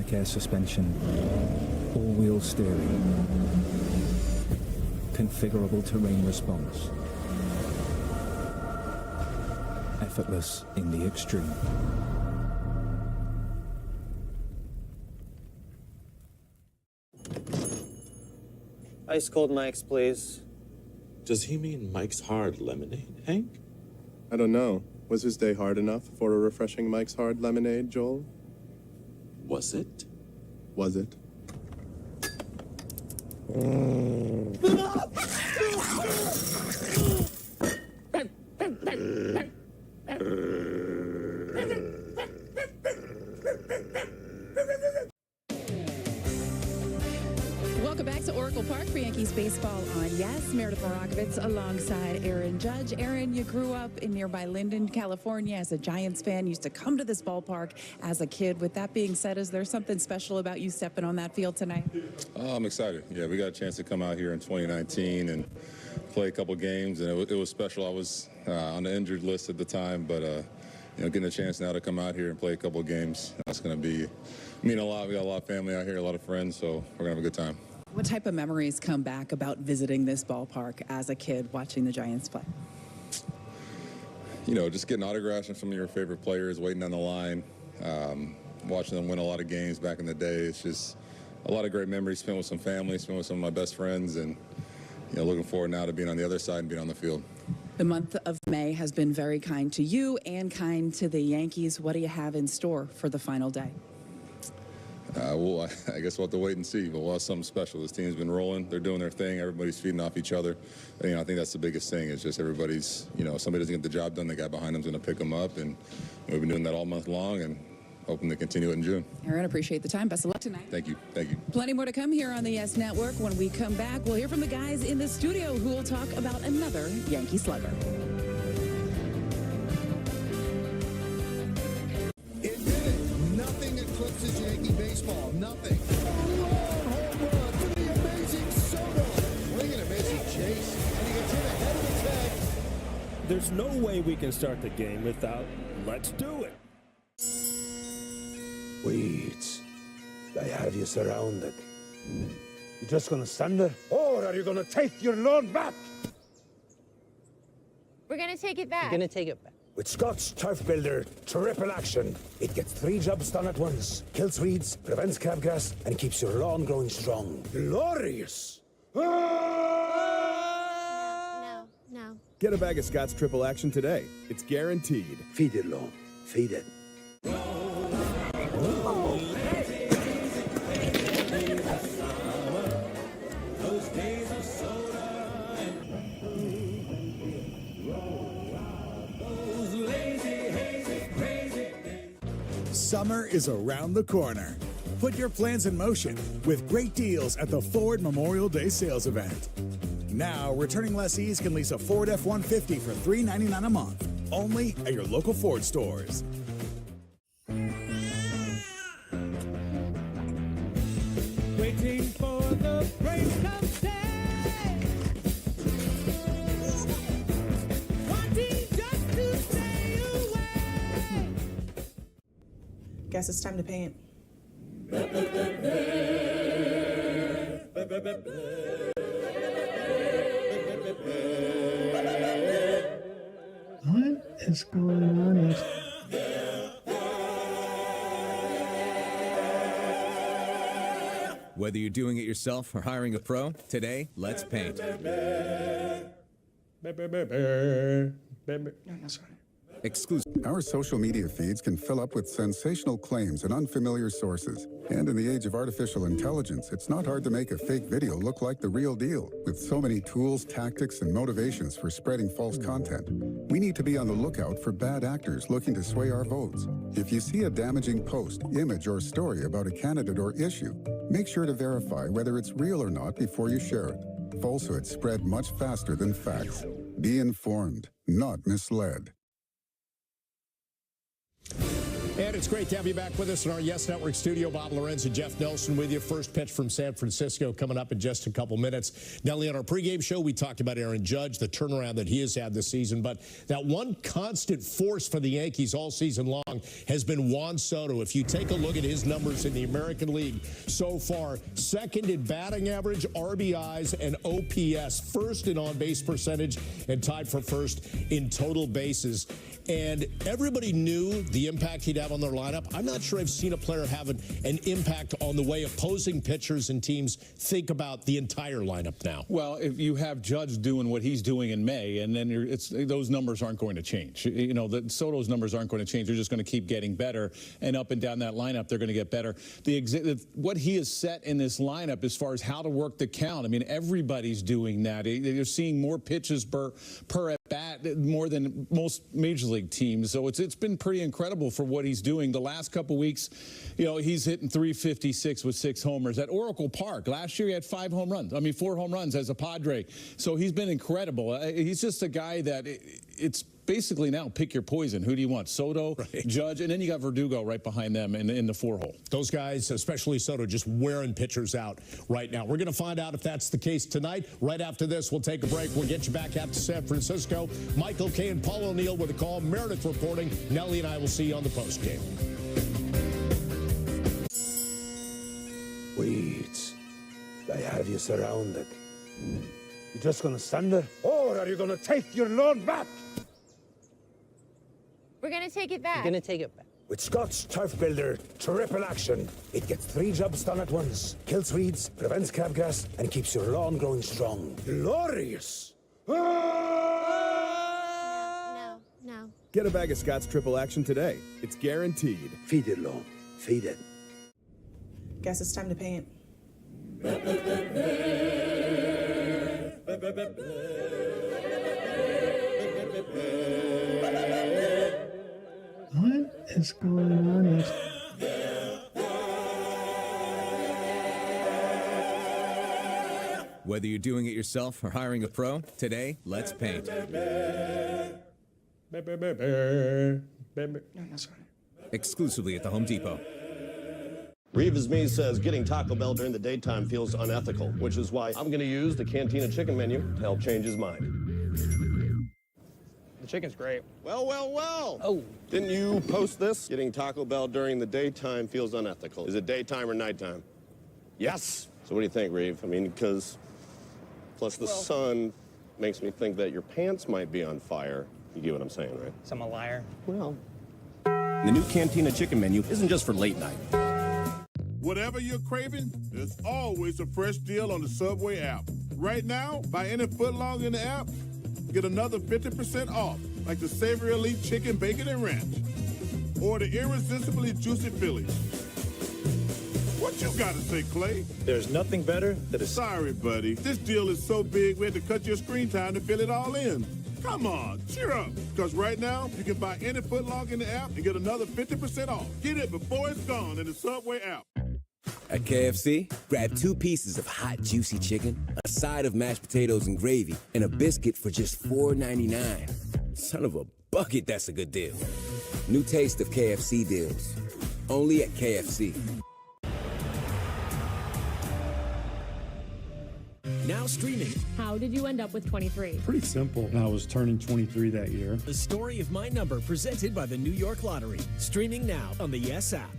dynamic air suspension, all-wheel steering, configurable terrain response, effortless in the extreme. Ice cold Mike's, please. Does he mean Mike's Hard Lemonade, Hank? I don't know. Was his day hard enough for a refreshing Mike's Hard Lemonade, Joel? Was it? Was it? Welcome back to Oracle Park for Yankees baseball on Yes. Meredith Morakovitz alongside Aaron Judge. Aaron, you grew up in nearby Linden, California as a Giants fan. Used to come to this ballpark as a kid. With that being said, is there something special about you stepping on that field tonight? I'm excited. Yeah, we got a chance to come out here in 2019 and play a couple games, and it was special. I was on the injured list at the time, but getting a chance now to come out here and play a couple of games, that's going to mean a lot. We got a lot of family out here, a lot of friends, so we're going to have a good time. What type of memories come back about visiting this ballpark as a kid watching the Giants play? Just getting autographs from some of your favorite players, waiting on the line, watching them win a lot of games back in the day. It's just a lot of great memories spent with some family, spent with some of my best friends, and looking forward now to being on the other side and being on the field. The month of May has been very kind to you and kind to the Yankees. What do you have in store for the final day? Well, I guess we'll have to wait and see, but we'll have something special. This team's been rolling. They're doing their thing. Everybody's feeding off each other. I think that's the biggest thing. It's just everybody's, if somebody doesn't get the job done, the guy behind them's going to pick them up. And we've been doing that all month long and hoping to continue it in June. Aaron, appreciate the time. Best of luck tonight. Thank you. Thank you. Plenty more to come here on the Yes Network. When we come back, we'll hear from the guys in the studio who will talk about another Yankee slugger. Nothing eclipses Yankee baseball. Nothing. Home run for the amazing Soto. Bring an amazing chase, and he gets hit ahead of the tag. There's no way we can start the game without "Let's do it." Weeds. They have you surrounded. You just gonna stand there, or are you gonna take your lawn back? We're gonna take it back. We're gonna take it back. With Scott's Turf Builder Triple Action, it gets 3 jobs done at once. Kills weeds, prevents crabgrass, and keeps your lawn growing strong. Glorious! No, no. Get a bag of Scott's Triple Action today. It's guaranteed. Feed your lawn. Feed it. Summer is around the corner. Put your plans in motion with great deals at the Ford Memorial Day sales event. Now, returning lessees can lease a Ford F-150 for $399 a month, only at your local Ford stores. Waiting for the break of day. Wanting just to stay away. Guess it's time to paint. What is going on? Whether you're doing it yourself or hiring a pro, today, let's paint. Exclusive. Our social media feeds can fill up with sensational claims and unfamiliar sources. And in the age of artificial intelligence, it's not hard to make a fake video look like the real deal. With so many tools, tactics, and motivations for spreading false content, we need to be on the lookout for bad actors looking to sway our votes. If you see a damaging post, image, or story about a candidate or issue, make sure to verify whether it's real or not before you share it. Falsehoods spread much faster than facts. Be informed, not misled. And it's great to have you back with us in our Yes Network studio. Bob Lorenz and Jeff Nelson with you. First pitch from San Francisco coming up in just a couple minutes. Nelly, on our pregame show, we talked about Aaron Judge, the turnaround that he has had this season. But that one constant force for the Yankees all season long has been Juan Soto. If you take a look at his numbers in the American League so far, second in batting average, RBIs, and OPS, first in on-base percentage, and tied for first in total bases. And everybody knew the impact he'd have on their lineup. I'm not sure I've seen a player have an impact on the way opposing pitchers and teams think about the entire lineup now. Well, if you have Judge doing what he's doing in May, and then those numbers aren't going to change. You know, Soto's numbers aren't going to change. They're just going to keep getting better, and up and down that lineup, they're going to get better. What he has set in this lineup as far as how to work the count, I mean, everybody's doing that. You're seeing more pitches per at bat, more than most major league teams. So it's been pretty incredible for what he's doing. The last couple weeks, you know, he's hitting 356 with 6 homers. At Oracle Park, last year he had 4 home runs as a Padre. So he's been incredible. He's just a guy that it's basically now pick your poison. Who do you want? Soto, right, Judge, and then you got Verdugo right behind them in the 4-hole. Those guys, especially Soto, just wearing pitchers out right now. We're going to find out if that's the case tonight. Right after this, we'll take a break. We'll get you back out to San Francisco. Michael Kay and Paul O'Neill with a call. Meredith reporting. Nelly and I will see you on the postgame. Wait. I have you surrounded. You just gonna stand there? Or are you gonna take your loan back? We're going to take it back. We're going to take it back. With Scott's Turf Builder triple action, it gets 3 jobs done at once. Kills weeds, prevents crabgrass, and keeps your lawn growing strong. Glorious! No. Get a bag of Scott's Triple Action today. It's guaranteed. Feed your lawn. Feed it. Guess it's time to paint. What is going on? Whether you're doing it yourself or hiring a pro, today, let's paint. Exclusively at the Home Depot. Reeves Me says getting Taco Bell during the daytime feels unethical, which is why I'm going to use the Cantina chicken menu to help change his mind. The chicken's great. Well. Oh. Didn't you post this? Getting Taco Bell during the daytime feels unethical. Is it daytime or nighttime? Yes. So what do you think, Reeve? I mean, because plus the sun makes me think that your pants might be on fire. You get what I'm saying, right? So I'm a liar. Well, the new Cantina chicken menu isn't just for late night. Whatever you're craving, there's always a fresh deal on the Subway app. Right now, buy any footlong in the app, get another 50% off, like the Savory Elite Chicken, Bacon, and Ranch, or the Irresistibly Juicy Phillies. What you gotta say, Clay? There's nothing better than a... Sorry, buddy. This deal is so big, we had to cut your screen time to fill it all in. Come on, cheer up. Because right now, you can buy any footlong in the app and get another 50% off. Get it before it's gone in the Subway app. At KFC, grab 2 pieces of hot, juicy chicken, a side of mashed potatoes and gravy, and a biscuit for just $4.99. Son of a bucket, that's a good deal. New taste of KFC deals. Only at KFC. Now streaming. How did you end up with 23? Pretty simple. I was turning 23 that year. The story of my number, presented by the New York Lottery. Streaming now on the Yes app.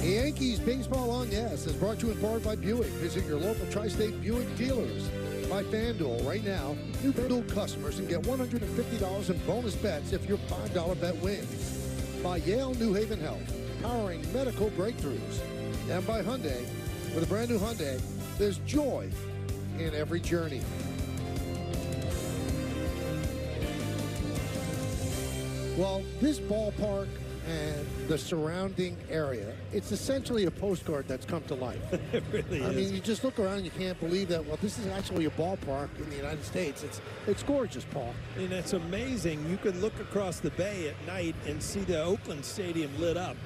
Yankees Baseball on Yes is brought to you in part by Buick. Visit your local tri-state Buick dealers. By FanDuel right now, new FanDuel customers can get $150 in bonus bets if your $5 bet wins. By Yale New Haven Health, powering medical breakthroughs. And by Hyundai, with a brand new Hyundai, there's joy in every journey. Well, this ballpark and the surrounding area, it's essentially a postcard that's come to life. It really is. I mean, you just look around and you can't believe that, well, this is actually a ballpark in the United States. It's gorgeous, Paul. And it's amazing. You can look across the bay at night and see the Oakland Stadium lit up.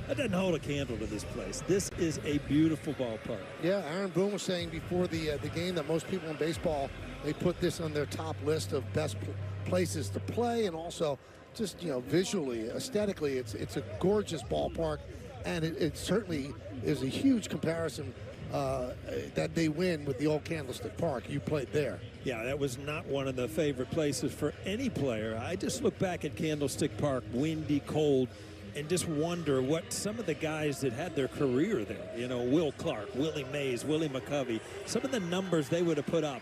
That doesn't hold a candle to this place. This is a beautiful ballpark. Yeah, Aaron Boone was saying before the game that most people in baseball, they put this on their top list of best places to play and also just, you know, visually, aesthetically, it's a gorgeous ballpark, and it certainly is a huge comparison that they win with the old Candlestick Park. You played there. Yeah, that was not one of the favorite places for any player. I just look back at Candlestick Park, windy, cold, and just wonder what some of the guys that had their career there, you know, Will Clark, Willie Mays, Willie McCovey, some of the numbers they would have put up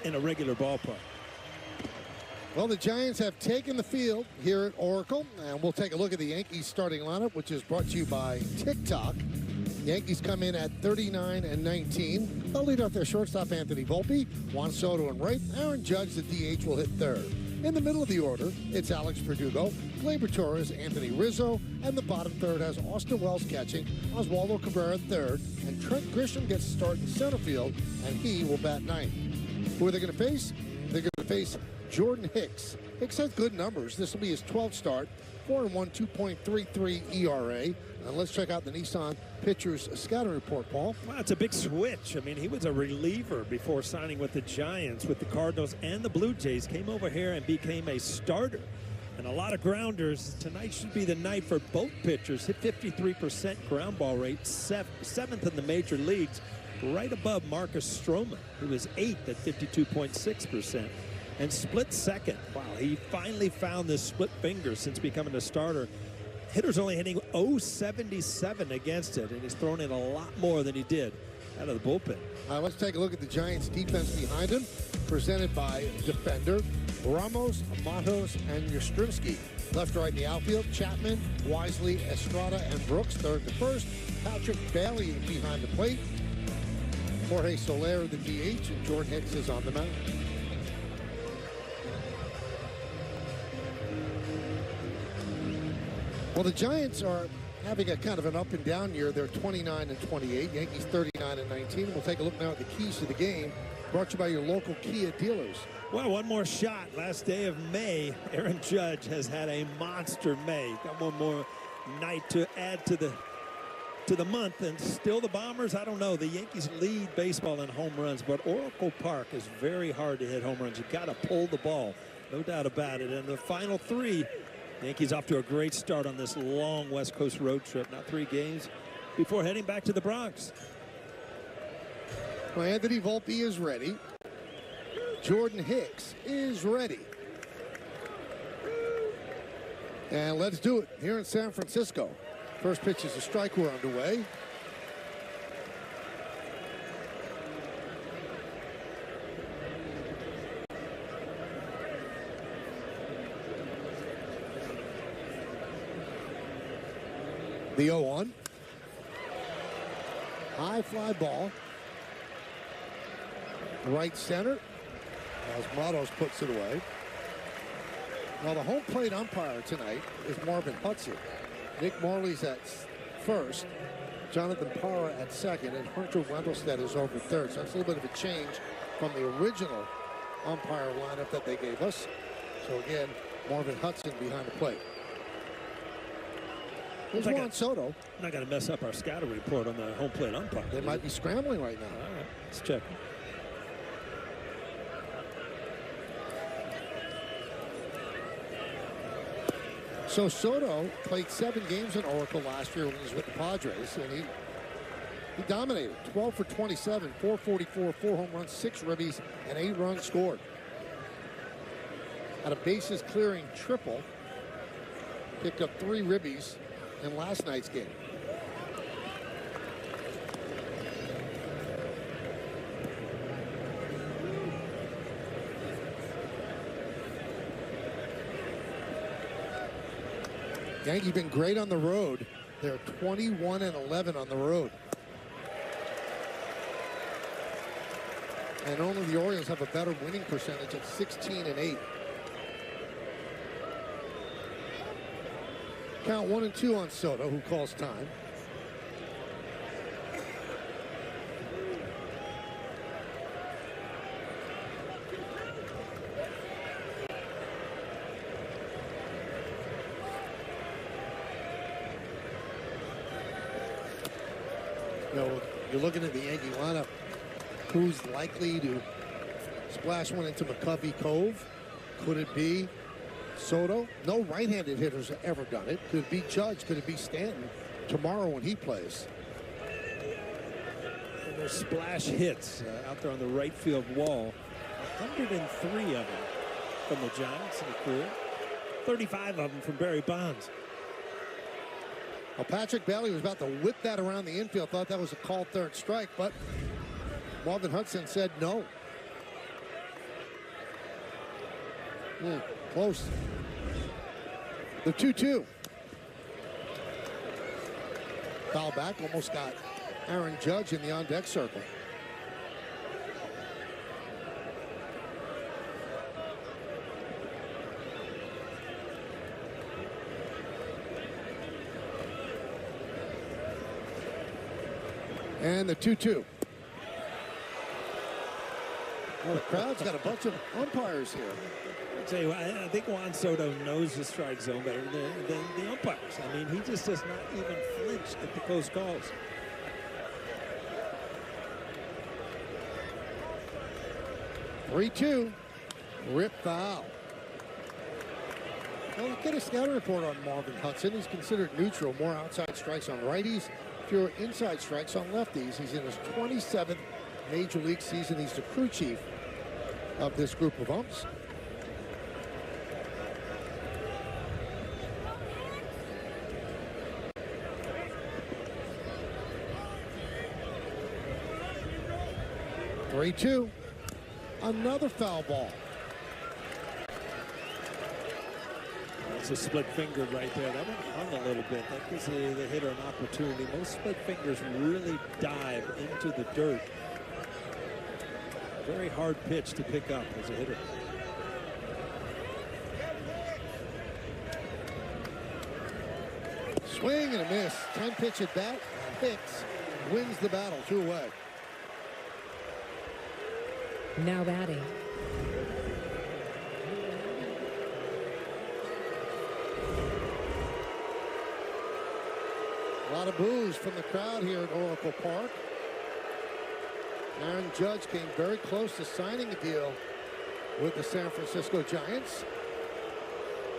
in a regular ballpark. Well, the Giants have taken the field here at Oracle, and we'll take a look at the Yankees starting lineup, which is brought to you by TikTok. Yankees come in at 39-19. They'll lead off their shortstop, Anthony Volpe, Juan Soto in right. Aaron Judge, the DH, will hit third. In the middle of the order, it's Alex Verdugo, Gleyber Torres, Anthony Rizzo, and the bottom third has Austin Wells catching, Oswaldo Cabrera third, and Trent Grisham gets a start in center field, and he will bat ninth. Who are they going to face? They're going to face Jordan Hicks. Hicks has good numbers. This will be his 12th start, 4-1, 2.33 ERA. And let's check out the Nissan pitchers scouting report, Paul. Well, it's a big switch. I mean, he was a reliever before signing with the Giants, with the Cardinals and the Blue Jays. Came over here and became a starter. And a lot of grounders. Tonight should be the night for both pitchers. Hit 53% ground ball rate, seventh in the major leagues, right above Marcus Stroman, who was 8th at 52.6%. And split second. Wow, he finally found this split finger since becoming a starter. Hitter's only hitting .077 against it, and he's thrown in a lot more than he did out of the bullpen. Let's take a look at the Giants' defense behind him, presented by Defender, Ramos, Matos, and Yastrzemski. Left to right in the outfield, Chapman, Wisely, Estrada, and Brooks. Third to first, Patrick Bailey behind the plate. Jorge Soler, the DH, and Jordan Hicks is on the mound. Well, the Giants are having a kind of an up and down year. They're 29-28. Yankees 39-19. We'll take a look now at the keys to the game, brought to you by your local Kia dealers. Well, one more shot. Last day of May, Aaron Judge has had a monster May. Got one more night to add to the month, and still the Bombers, I don't know. The Yankees lead baseball in home runs, but Oracle Park is very hard to hit home runs. You got to pull the ball, no doubt about it. And the final three, Yankees off to a great start on this long West Coast road trip. Now 3 games before heading back to the Bronx. Well, Anthony Volpe is ready. Jordan Hicks is ready. And let's do it here in San Francisco. First pitch is a strike. We're underway. The 0-1. High fly ball. Right center. As Matos puts it away. Now the home plate umpire tonight is Marvin Hudson. Nick Morley's at first. Jonathan Parra at second. And Hunter Wendelstedt is over third. So that's a little bit of a change from the original umpire lineup that they gave us. So again, Marvin Hudson behind the plate. Here's Juan Soto. Not going to mess up our scouting report on the home plate umpire. They might be scrambling right now. All right, let's check. So Soto played 7 games in Oracle last year when he was with the Padres, and he dominated. 12 for 27, 444, 4 home runs, 6 ribbies, and 8 runs scored. Had a bases clearing triple. Picked up 3 ribbies in last night's game. Yankees been great on the road. They're 21-11 on the road. And only the Orioles have a better winning percentage of 16-8. Count 1-2 on Soto, who calls time. You know, you're looking at the Yankee lineup. Who's likely to splash one into McCovey Cove? Could it be Soto, no right-handed hitters have ever done it. Could it be Judge? Could it be Stanton tomorrow when he plays? And there's splash hits out there on the right field wall. 103 of them from the Giants in the career. 35 of them from Barry Bonds. Well, Patrick Bailey was about to whip that around the infield. Thought that was a called third strike, but Marvin Hudson said no. Close. The 2-2. Foul back, almost got Aaron Judge in the on-deck circle. And the 2-2. Well, the crowd's got a bunch of umpires here. I'll tell you what, I think Juan Soto knows the strike zone better than the umpires. I mean, he just does not even flinch at the close calls. 3-2. Rip foul. Well, get a scouting report on Marvin Hudson. He's considered neutral. More outside strikes on righties, fewer inside strikes on lefties. He's in his 27th Major League season. He's the crew chief of this group of umps. 3-2. Another foul ball. It's a split finger right there. That one hung a little bit. That gives the hitter an opportunity. Most split fingers really dive into the dirt. Very hard pitch to pick up as a hitter. Swing and a miss. 10-pitch at bat. Hicks wins the battle 2 away. Now batting. A lot of boos from the crowd here at Oracle Park. Aaron Judge came very close to signing a deal with the San Francisco Giants.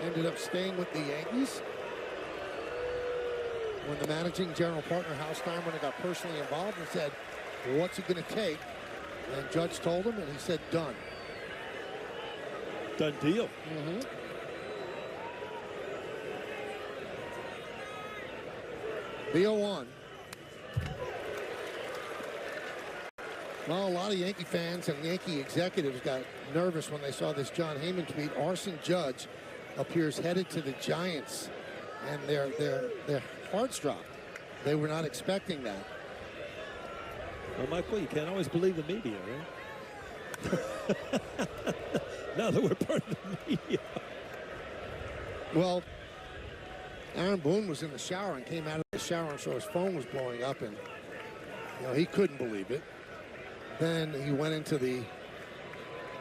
Ended up staying with the Yankees. When the managing general partner, Hal Steinbrenner, got personally involved and said, what's it going to take? And Judge told him, and he said, done. Done deal. The 0-1. Well, a lot of Yankee fans and Yankee executives got nervous when they saw this John Heyman tweet. Arson Judge appears headed to the Giants, and their hearts dropped. They were not expecting that. Well, Michael, you can't always believe the media, right? Now that we're part of the media. Well, Aaron Boone was in the shower and came out of the shower, and so his phone was blowing up, and he couldn't believe it. Then he went into the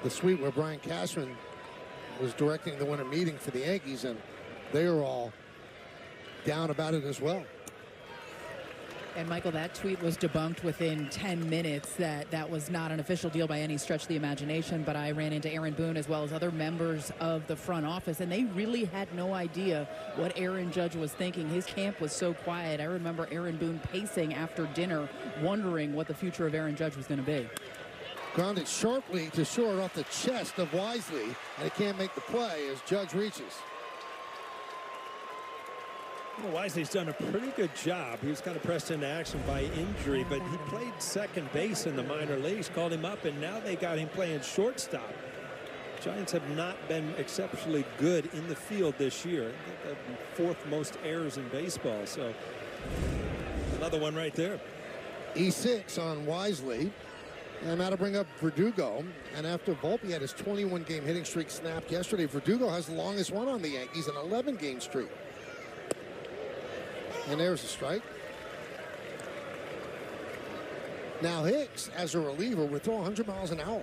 suite where Brian Cashman was directing the winter meeting for the Yankees, and they were all down about it as well. And Michael, that tweet was debunked within 10 minutes that was not an official deal by any stretch of the imagination. But I ran into Aaron Boone as well as other members of the front office, and they really had no idea what Aaron Judge was thinking. His camp was so quiet. I remember Aaron Boone pacing after dinner, wondering what the future of Aaron Judge was going to be. Grounded sharply to short off the chest of Wisely, and he can't make the play as Judge reaches. Well, Wisely's done a pretty good job. He was kind of pressed into action by injury, but he played second base in the minor leagues, called him up, and now they got him playing shortstop. Giants have not been exceptionally good in the field this year. I think the 4th most errors in baseball, so another one right there. E6 on Wisely, and that'll bring up Verdugo. And after Volpe had his 21-game hitting streak snapped yesterday, Verdugo has the longest one on the Yankees, an 11-game streak. And there's a strike. Now Hicks, as a reliever, would throw 100 miles an hour.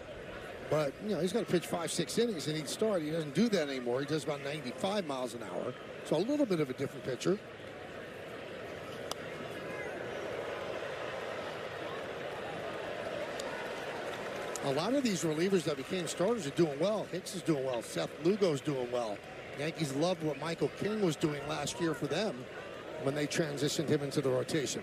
But, he's got to pitch 5-6 innings and he'd start. He doesn't do that anymore. He does about 95 miles an hour. So a little bit of a different pitcher. A lot of these relievers that became starters are doing well. Hicks is doing well. Seth Lugo's doing well. Yankees loved what Michael King was doing last year for them when they transitioned him into the rotation.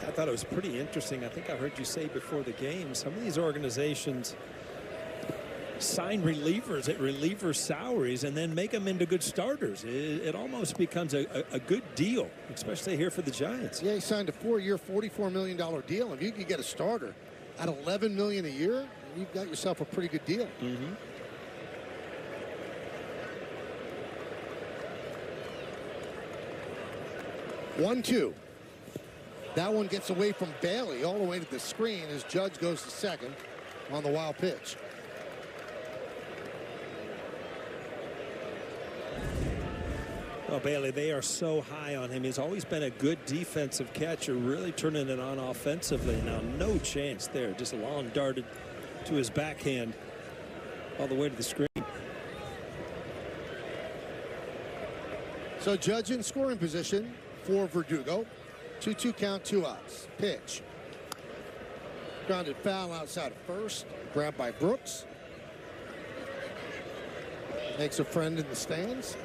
I thought it was pretty interesting. I think I heard you say before the game, some of these organizations sign relievers at reliever salaries and then make them into good starters. It almost becomes a good deal, especially here for the Giants. Yeah, he signed a 4-year, $44 million deal. If you could get a starter at $11 million a year, you've got yourself a pretty good deal. Mm-hmm. One-two. That one gets away from Bailey all the way to the screen as Judge goes to second on the wild pitch. Well, Bailey, they are so high on him. He's always been a good defensive catcher, really turning it on offensively. Now, no chance there. Just long darted to his backhand all the way to the screen. So Judge in scoring position for Verdugo. 2-2 count, 2 outs. Pitch. Grounded foul outside of first. Grabbed by Brooks. Makes a friend in the stands.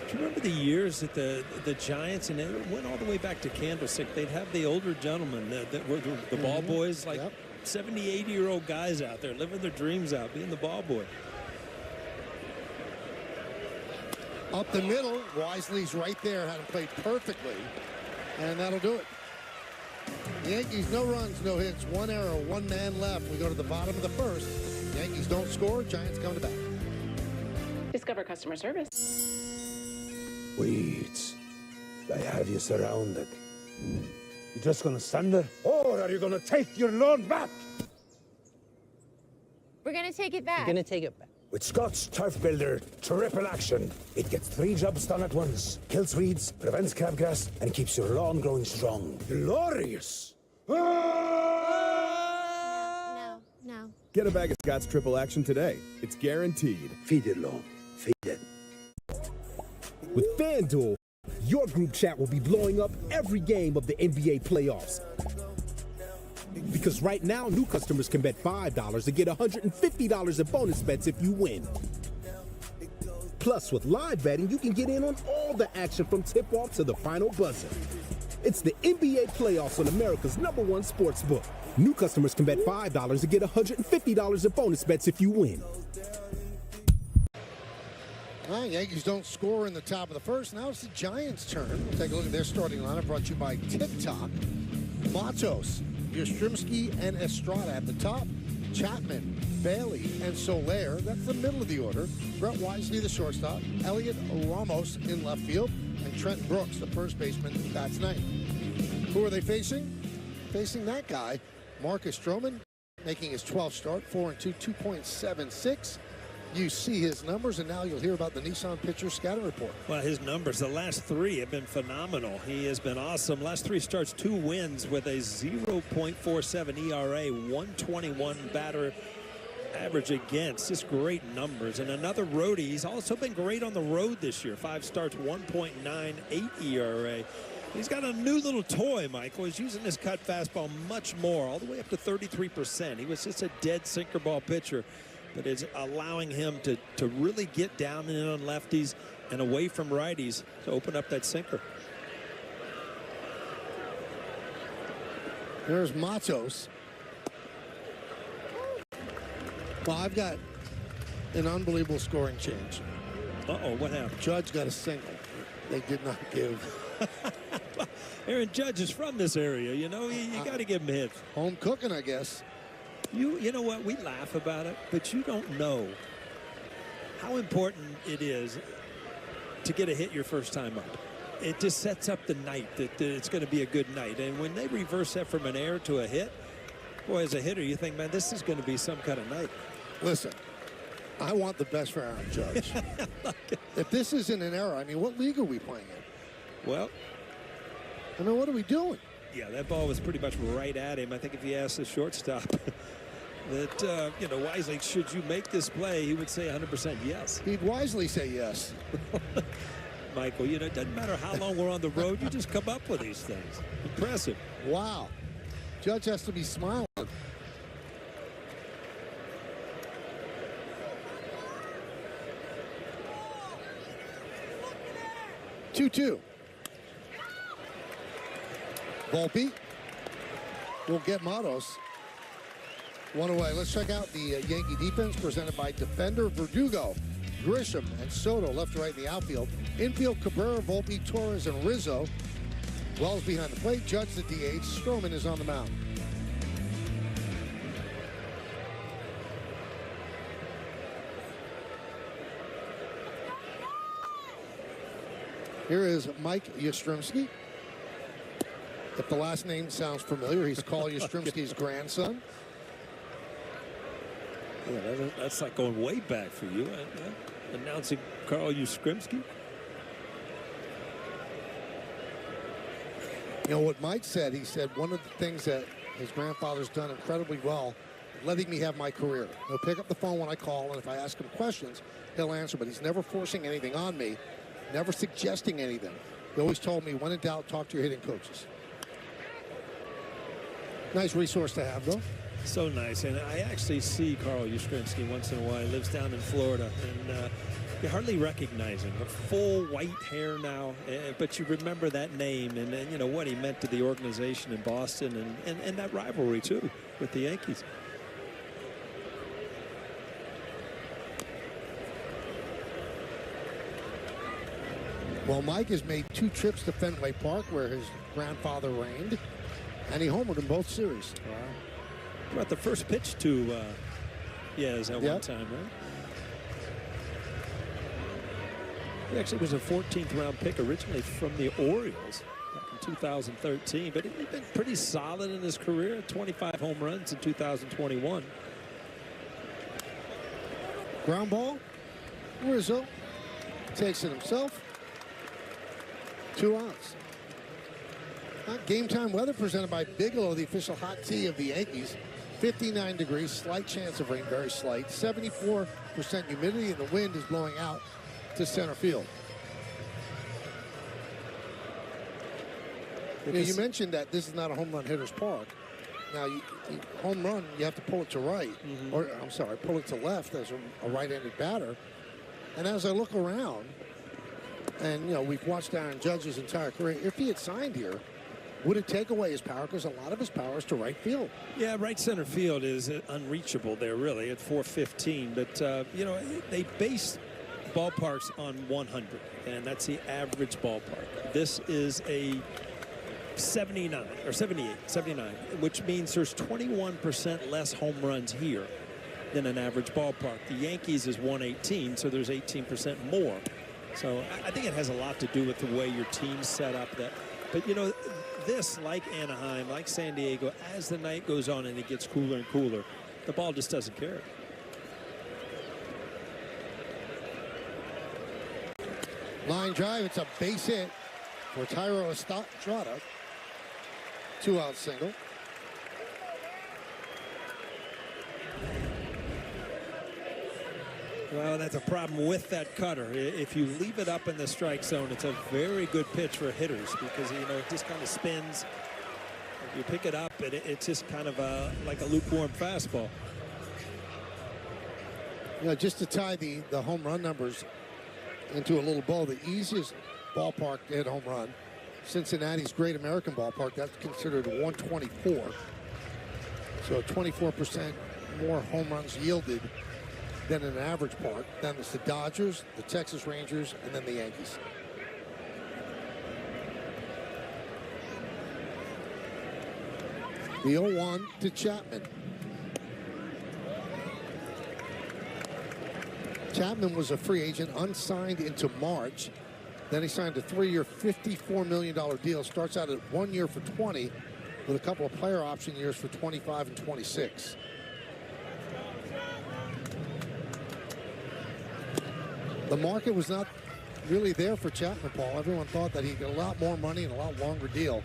Do you remember the years that the Giants, and it went all the way back to Candlestick, they'd have the older gentlemen that were the ball boys, like 70, 80-year-old guys out there living their dreams out, being the ball boy. Up the middle, Wisely's right there, had him played perfectly, and that'll do it. Yankees, no runs, no hits, 1 error, 1 man left. We go to the bottom of the first. Yankees don't score, Giants come to bat. Discover customer service. Weeds. I have you surrounded. You just gonna stand there? Or are you gonna take your lawn back? We're gonna take it back. We're gonna take it back. With Scott's Turf Builder Triple Action, it gets 3 jobs done at once. Kills weeds, prevents crabgrass, and keeps your lawn growing strong. Glorious! No. Get a bag of Scott's Triple Action today. It's guaranteed. Feed it, lawn. Feed it. With FanDuel, your group chat will be blowing up every game of the NBA playoffs. Because right now, new customers can bet $5 and get $150 in bonus bets if you win. Plus, with live betting, you can get in on all the action from tip-off to the final buzzer. It's the NBA playoffs on America's #1 sports book. New customers can bet $5 and get $150 in bonus bets if you win. Well, Yankees don't score in the top of the first. Now it's the Giants' turn. We'll take a look at their starting lineup, brought to you by Tip Top. Matos, Yastrzemski, and Estrada at the top. Chapman, Bailey, and Soler. That's the middle of the order. Brett Wisely, the shortstop. Elliot Ramos in left field. And Trent Brooks, the first baseman, bats ninth. Who are they facing? Facing that guy, Marcus Stroman, making his 12th start, 4-2, 2.76. You see his numbers, and now you'll hear about the Nissan pitcher scouting report. Well, his numbers, the last 3 have been phenomenal. He has been awesome. Last 3 starts, 2 wins with a 0.47 ERA, 121 batter average against. Just great numbers. And another roadie. He's also been great on the road this year. 5 starts, 1.98 ERA. He's got a new little toy, Michael. He's using his cut fastball much more, all the way up to 33%. He was just a dead sinker ball pitcher, but it's allowing him to really get down and in on lefties and away from righties to open up that sinker. There's Matos. Well, I've got an unbelievable scoring change. Uh-oh, what happened? Judge got a single. They did not give. Aaron Judge is from this area, you know. You got to give him hits. Home cooking, I guess. You know what? We laugh about it, but you don't know how important it is to get a hit your first time up. It just sets up the night that it's going to be a good night. And when they reverse that from an error to a hit, boy, as a hitter, you think, man, this is going to be some kind of night. Listen, I want the best for Aaron Judge. If this isn't an error, I mean, what league are we playing in? Well, I mean, what are we doing? Yeah, that ball was pretty much right at him. I think if you asked the shortstop that, you know, Wisely, should you make this play, he would say 100% yes. He'd wisely say yes. Michael, you know, it doesn't matter how long we're on the road, you just come up with these things. Impressive. Wow. Judge has to be smiling. 2-2. Volpe will get Matos. One away. Let's check out the Yankee defense presented by defender Verdugo, Grisham, and Soto left to right in the outfield. Infield Cabrera, Volpe, Torres, and Rizzo. Wells behind the plate. Judge the DH. Stroman is on the mound. Here is Mike Yastrzemski. If the last name sounds familiar, he's Carl Yastrzemski's grandson. Yeah, that's like going way back for you. Announcing Carl Yastrzemski. You know what Mike said? He said one of the things that his grandfather's done incredibly well, letting me have my career. He'll pick up the phone when I call, and if I ask him questions, he'll answer, but he's never forcing anything on me, never suggesting anything. He always told me, when in doubt, talk to your hitting coaches. Nice resource to have, though. So nice. And I actually see Carl Yastrzemski once in a while. He lives down in Florida. And you hardly recognize him. Full white hair now. But you remember that name and you know what he meant to the organization in Boston and that rivalry, too, with the Yankees. Well, Mike has made 2 trips to Fenway Park, where his grandfather reigned, and he homered in both series. Wow. About the first pitch to Yaz at one time, right? He actually was a 14th round pick originally from the Orioles back in 2013, but he's been pretty solid in his career. 25 home runs in 2021. Ground ball. Rizzo takes it himself. 2 outs. Game time weather presented by Bigelow, the official hot tea of the Yankees. 59 degrees, slight chance of rain, very slight. 74% humidity, and the wind is blowing out to center field. You mentioned that this is not a home run hitter's park. Now, home run, you have to pull it to right, or I'm sorry, pull it to left as a right-handed batter. And as I look around, and you know, we've watched Aaron Judge's entire career. If he had signed here, would it take away his power? Because a lot of his power is to right field. Yeah, right center field is unreachable there, really, at 415. But, you know, they base ballparks on 100, and that's the average ballpark. This is a 79, or 78, 79, which means there's 21% less home runs here than an average ballpark. The Yankees is 118, so there's 18% more. So I think it has a lot to do with the way your team's set up. But, you know, this, like Anaheim, like San Diego, as the night goes on and it gets cooler and cooler, the ball just doesn't care. Line drive, it's a base hit for Thairo Estrada. 2-out single. Well, that's a problem with that cutter. If you leave it up in the strike zone, it's a very good pitch for hitters because, you know, it just kind of spins. If you pick it up, it's just kind of like a lukewarm fastball. You know, just to tie the home run numbers into a little bow, the easiest ballpark to hit home run, Cincinnati's Great American Ballpark, that's considered 124. So 24% more home runs yielded than an average park. Then it's the Dodgers, the Texas Rangers, and then the Yankees. The 0-1 to Chapman. Chapman was a free agent, unsigned into March. Then he signed a 3-year, $54 million deal. Starts out at 1 year for 20, with a couple of player option years for 25 and 26. The market was not really there for Chapman, Paul. Everyone thought that he'd get a lot more money and a lot longer deal.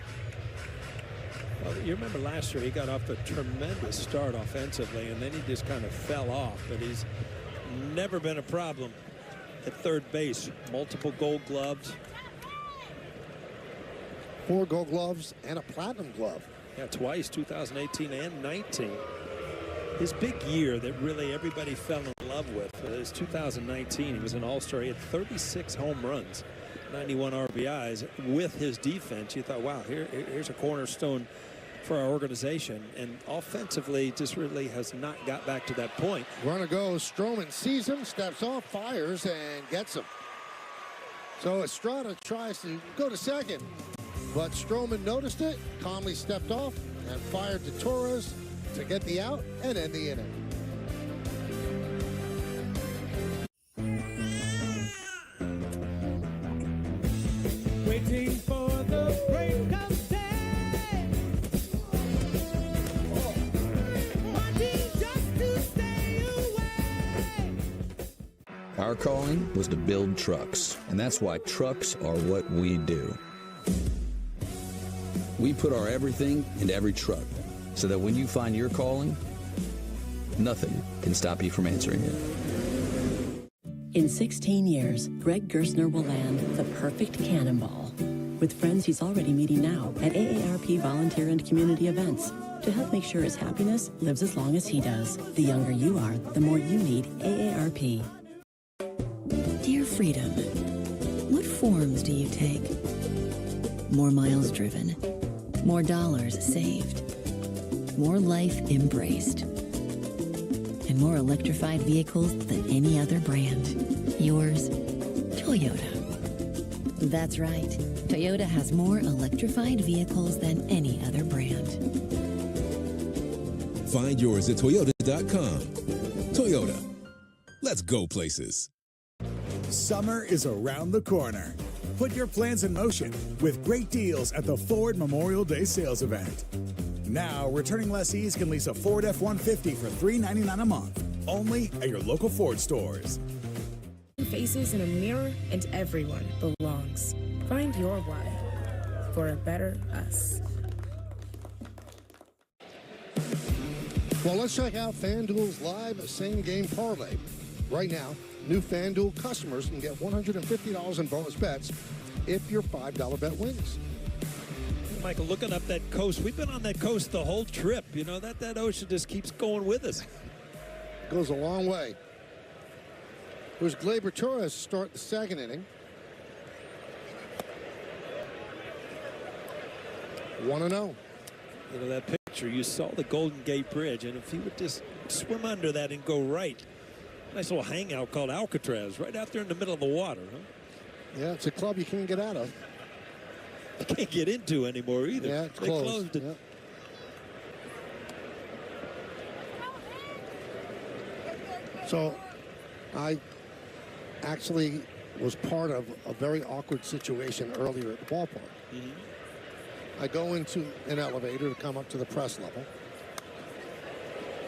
Well, you remember last year he got off a tremendous start offensively, and then he just kind of fell off. But he's never been a problem at third base. Multiple Gold Gloves. 4 Gold Gloves and a Platinum Glove. Yeah, twice, 2018 and 19. His big year that really everybody fell in love with is 2019. He was an all-star. He had 36 home runs. 91 RBIs with his defense. You thought, wow, here's a cornerstone for our organization. And offensively, just really has not got back to that point. Runner goes. Stroman sees him, steps off, fires, and gets him. So Estrada tries to go to second, but Stroman noticed it, calmly stepped off, and fired to Torres to get the out and end the inning. Waiting for the break of day, wanting just to stay away. Our calling was to build trucks, and that's why trucks are what we do. We put our everything into every truck, so that when you find your calling, nothing can stop you from answering it. In 16 years, Greg Gerstner will land the perfect cannonball with friends he's already meeting now at AARP volunteer and community events to help make sure his happiness lives as long as he does. The younger you are, the more you need AARP. Dear Freedom, what forms do you take? More miles driven, more dollars saved, more life embraced, and more electrified vehicles than any other brand. Yours, Toyota. That's right. Toyota has more electrified vehicles than any other brand. Find yours at Toyota.com. Toyota. Let's go places. Summer is around the corner. Put your plans in motion with great deals at the Ford Memorial Day sales event. Now, returning lessees can lease a Ford F-150 for $399 a month, only at your local Ford stores. Faces in a mirror and everyone belongs. Find your why for a better us. Well, let's check out FanDuel's live same-game parlay. Right now, new FanDuel customers can get $150 in bonus bets if your $5 bet wins. Michael, looking up that coast, we've been on that coast the whole trip. You know, that ocean just keeps going with us. Goes a long way. Here's Gleyber Torres to start the second inning. 1-0. You know, that picture, you saw the Golden Gate Bridge, and if he would just swim under that and go right, nice little hangout called Alcatraz, right out there in the middle of the water, huh? Yeah, it's a club you can't get out of. You can't get into anymore either. Yeah, it's they closed. Closed it. Yeah. So, I actually was part of a very awkward situation earlier at the ballpark. I go into an elevator to come up to the press level,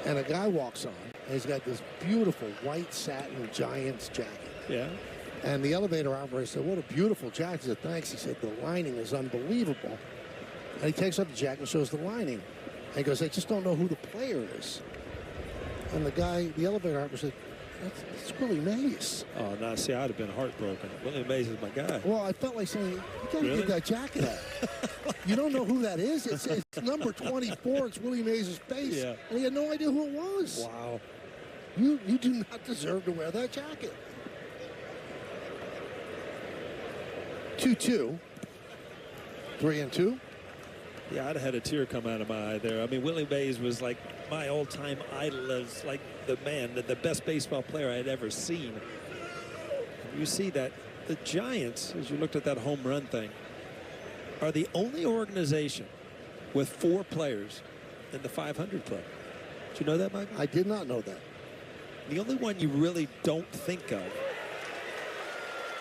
and a guy walks on, and he's got this beautiful white satin Giants jacket. Yeah. And the elevator operator said, "What a beautiful jacket." I said, "Thanks." He said, "The lining is unbelievable." And he takes up the jacket and shows the lining. And he goes, "I just don't know who the player is." And the guy, the elevator operator said, That's Willie Mays. Oh, no, see, I'd have been heartbroken. Willie Mays is my guy. Well, I felt like saying, you got to Really? get that jacket out. You don't know who that is? It's number 24. It's Willie Mays' face. Yeah. And he had no idea who it was. Wow. You do not deserve to wear that jacket. 2-2. 3-2. Yeah, I'd have had a tear come out of my eye there. I mean, Willie Mays was like my all-time idol, as like the man, the best baseball player I had ever seen. And you see that the Giants, as you looked at that home run thing, are the only organization with 4 players in the 500 club. Did you know that, Michael? I did not know that. The only one you really don't think of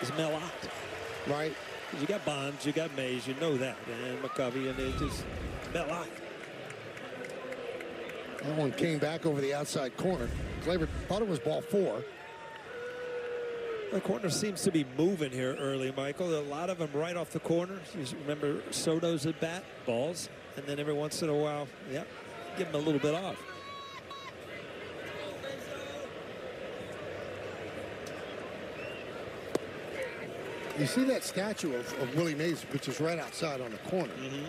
is Mel Ott. Right. You got Bonds, you got Mays, you know that, and McCovey, and it just Mel Ott. That one came back over the outside corner. Gleyber thought it was ball 4. The corner seems to be moving here early, Michael. A lot of them right off the corner. You remember Soto's at bat, balls, and then every once in a while, yeah, give him a little bit off. You see that statue of Willie Mays, which is right outside on the corner. Mm-hmm.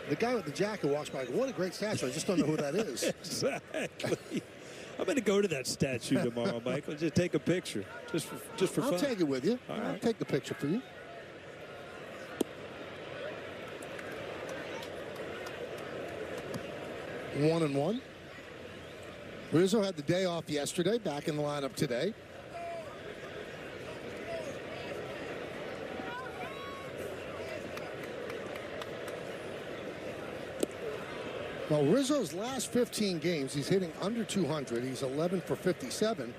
The guy with the jacket walks by. I go, what a great statue. I just don't know who that is. Exactly. I'm going to go to that statue tomorrow, Michael. Just take a picture, just for I'll fun. take it with you. All I'll right. take the picture for you. 1-1. Rizzo had the day off yesterday, back in the lineup today. Well, Rizzo's last 15 games, he's hitting under 200. He's 11 for 57.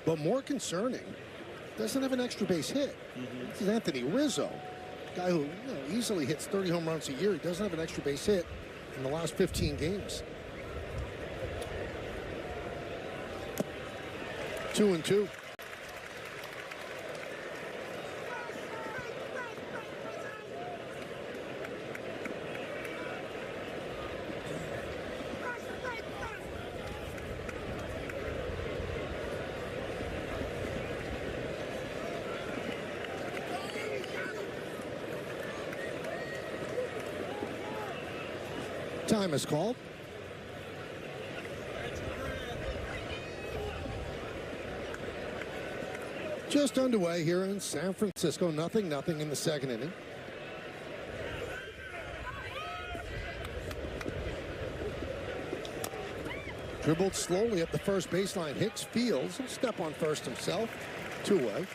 But more concerning, doesn't have an extra base hit. This is Anthony Rizzo, guy who easily hits 30 home runs a year. He doesn't have an extra base hit in the last 15 games. 2-2. Time is called. Just underway here in San Francisco. 0-0 in the second inning. Dribbled slowly up the first baseline. Hicks fields. He'll step on first himself. Two-way.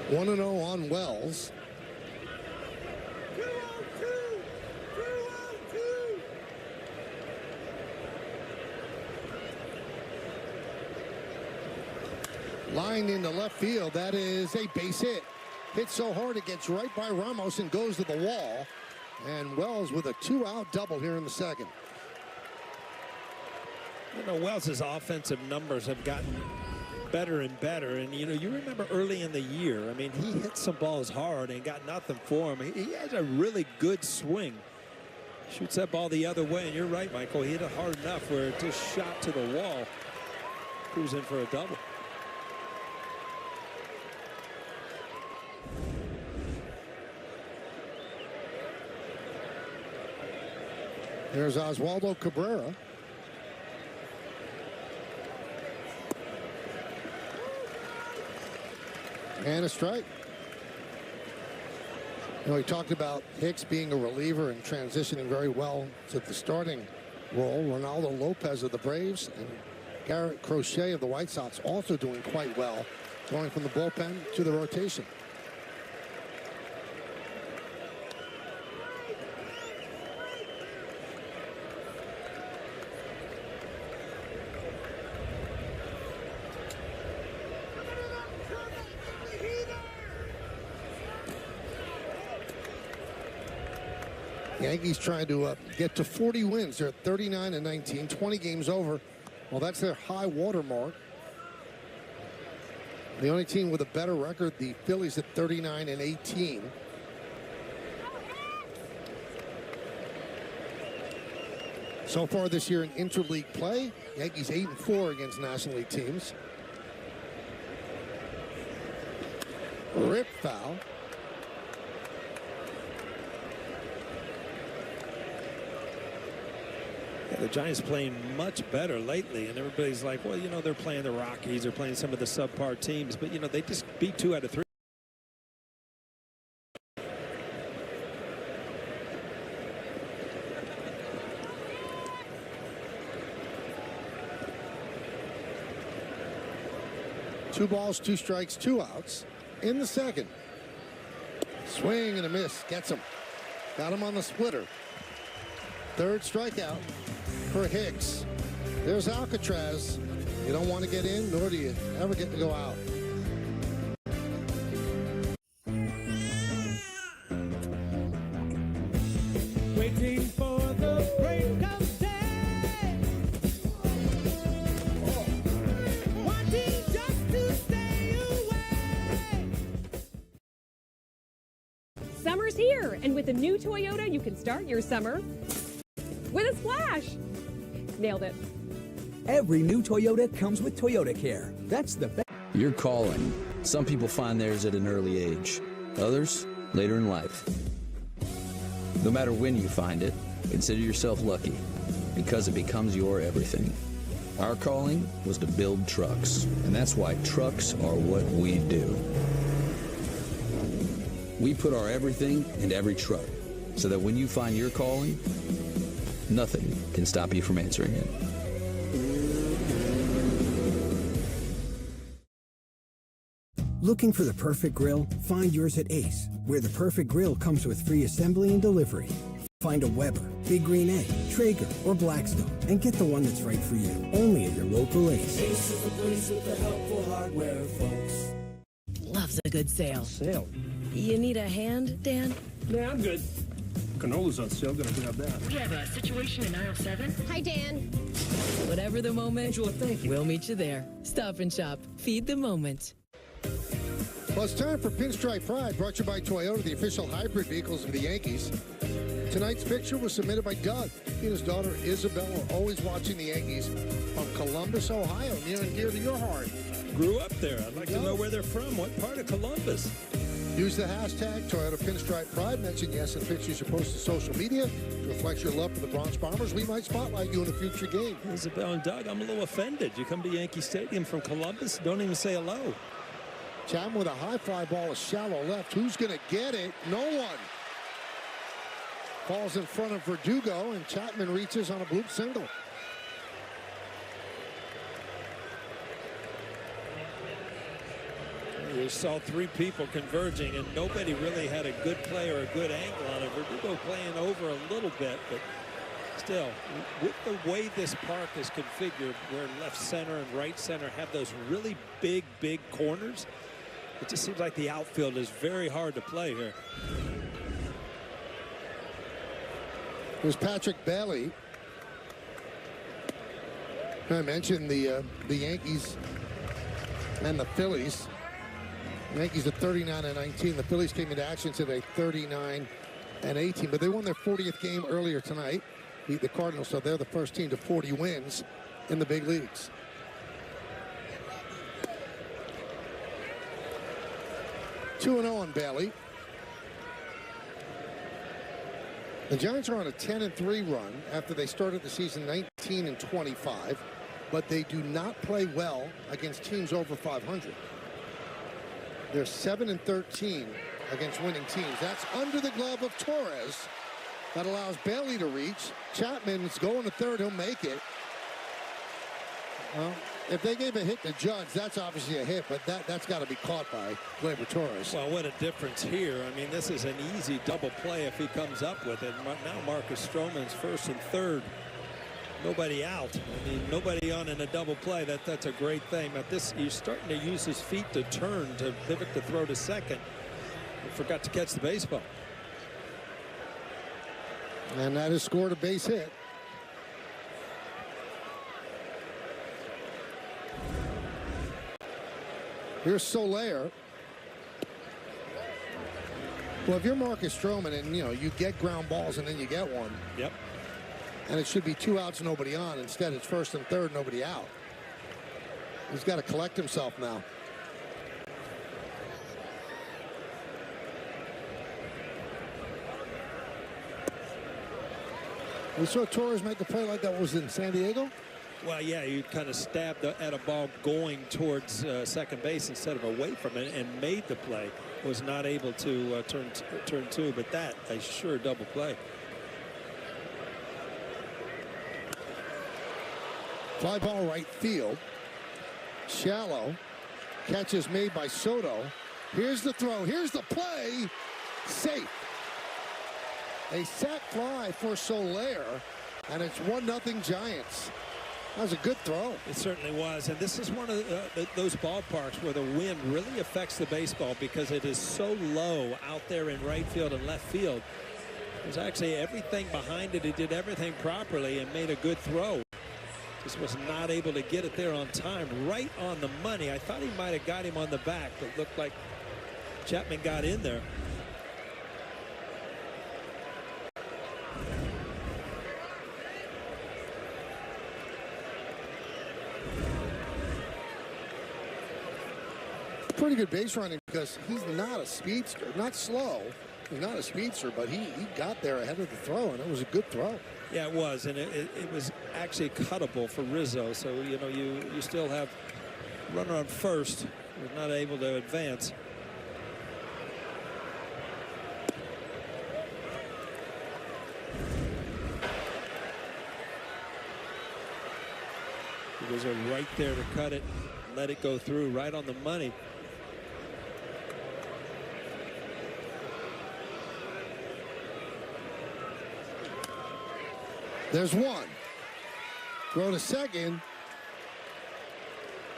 One 1-0 on Wells. Lined into left field. That is a base hit. Hit so hard it gets right by Ramos and goes to the wall. And Wells with a 2-out double here in the second. You know, Wells' offensive numbers have gotten better and better. And, you know, you remember early in the year, I mean, he hit some balls hard and got nothing for him. He has a really good swing. Shoots that ball the other way. And you're right, Michael. He hit it hard enough where it just shot to the wall. Cruising for a double. There's Oswaldo Cabrera. And a strike. You know, he talked about Hicks being a reliever and transitioning very well to the starting role. Ronaldo Lopez of the Braves and Garrett Crochet of the White Sox also doing quite well, going from the bullpen to the rotation. Yankees trying to get to 40 wins. They're at 39-19, 20 games over. Well, that's their high water mark. The only team with a better record, the Phillies at 39-18. So far this year in interleague play, Yankees 8-4 against National League teams. Rip foul. The Giants playing much better lately, and everybody's like, well, you know, they're playing the Rockies, they're playing some of the subpar teams, but, you know, they just beat 2 out of 3. Two balls, 2 strikes, 2 outs in the second. Swing and a miss. Gets him. Got him on the splitter. Third strikeout for Hicks. There's Alcatraz. You don't want to get in, nor do you ever get to go out. Waiting for the break of day. Wanting just to stay away. Summer's here, summer. And with a new Toyota, you can start your summer with a splash. Nailed it. Every new Toyota comes with Toyota Care. That's the best. Your calling. Some people find theirs at an early age, others later in life. No matter when you find it, consider yourself lucky, because it becomes your everything. Our calling was to build trucks, and that's why trucks are what we do. We put our everything into every truck, so that when you find your calling, nothing can stop you from answering it. Looking for the perfect grill? Find yours at Ace, where the perfect grill comes with free assembly and delivery. Find a Weber, Big Green Egg, Traeger, or Blackstone, and get the one that's right for you. Only at your local Ace. Ace is the place with the helpful hardware, folks. Loves a good sale. Sale? You need a hand, Dan? Yeah, I'm good. Canola's on sale, gonna grab that. We have a situation in aisle 7. Hi, Dan. Whatever the moment, Angela, thank you. We'll meet you there. Stop and shop. Feed the moment. Well, it's time for Pinstripe Pride, brought to you by Toyota, the official hybrid vehicles of the Yankees. Tonight's picture was submitted by Doug. He and his daughter Isabel are always watching the Yankees from Columbus, Ohio, near and dear to your heart. Grew up there. I'd like to know where they're from. What part of Columbus? Use the hashtag Toyota Pinstripe Pride. Mention yes in pictures you post to social media. To reflect your love for the Bronx Bombers. We might spotlight you in a future game. Isabel and Doug, I'm a little offended. You come to Yankee Stadium from Columbus, don't even say hello. Chapman with a high fly ball, a shallow left. Who's going to get it? No one. Falls in front of Verdugo, and Chapman reaches on a bloop single. You saw three people converging, and nobody really had a good play or a good angle on it. Verdugo playing over a little bit, but still, with the way this park is configured, where left center and right center have those really big corners, it just seems like the outfield is very hard to play here. Here's Patrick Bailey. I mentioned the Yankees and the Phillies. The Yankees are 39-19. The Phillies came into action today 39-18, but they won their 40th game earlier tonight. Beat the Cardinals, so they're the first team to 40 wins in the big leagues. (2-0) on Bailey. The Giants are on a 10-3 run after they started the season 19-25, but they do not play well against teams over 500. They're 7-13 against winning teams. That's under the glove of Torres. That allows Bailey to reach. Chapman's going to third. He'll make it. Well, if they gave a hit to Judge, that's obviously a hit, but that's got to be caught by Gleyber Torres. Well, what a difference here. I mean, this is an easy double play if he comes up with it. Now Marcus Stroman's first and third. Nobody out. I mean, nobody on in a double play. That's a great thing. But this, he's starting to use his feet to turn, to pivot, to throw to second. He forgot to catch the baseball. And that has scored a base hit. Here's Soler. Well, if you're Marcus Stroman and, you get ground balls and then you get one. Yep. And it should be 2 outs, nobody on. Instead, it's first and third, nobody out. He's got to collect himself now. We saw Torres make a play like that was in San Diego. Well, yeah, you kind of stabbed at a ball going towards second base instead of away from it and made the play. Was not able to turn two, but that a sure double play. Fly ball right field. Shallow. Catch is made by Soto. Here's the throw. Here's the play. Safe. A sac fly for Soler, and it's 1-0 Giants. That was a good throw. It certainly was, and this is one of those ballparks where the wind really affects the baseball because it is so low out there in right field and left field. There's actually everything behind it. He did everything properly and made a good throw. Just was not able to get it there on time, right on the money. I thought he might have got him on the back, but looked like Chapman got in there. Pretty good base running because he's not a speedster, not slow. He's not a speedster, but he got there ahead of the throw, and it was a good throw. Yeah, it was, and it was actually cuttable for Rizzo. So, you know, you still have runner on first, was not able to advance. He was right there to cut it, let it go through, right on the money. There's one. Throw to second.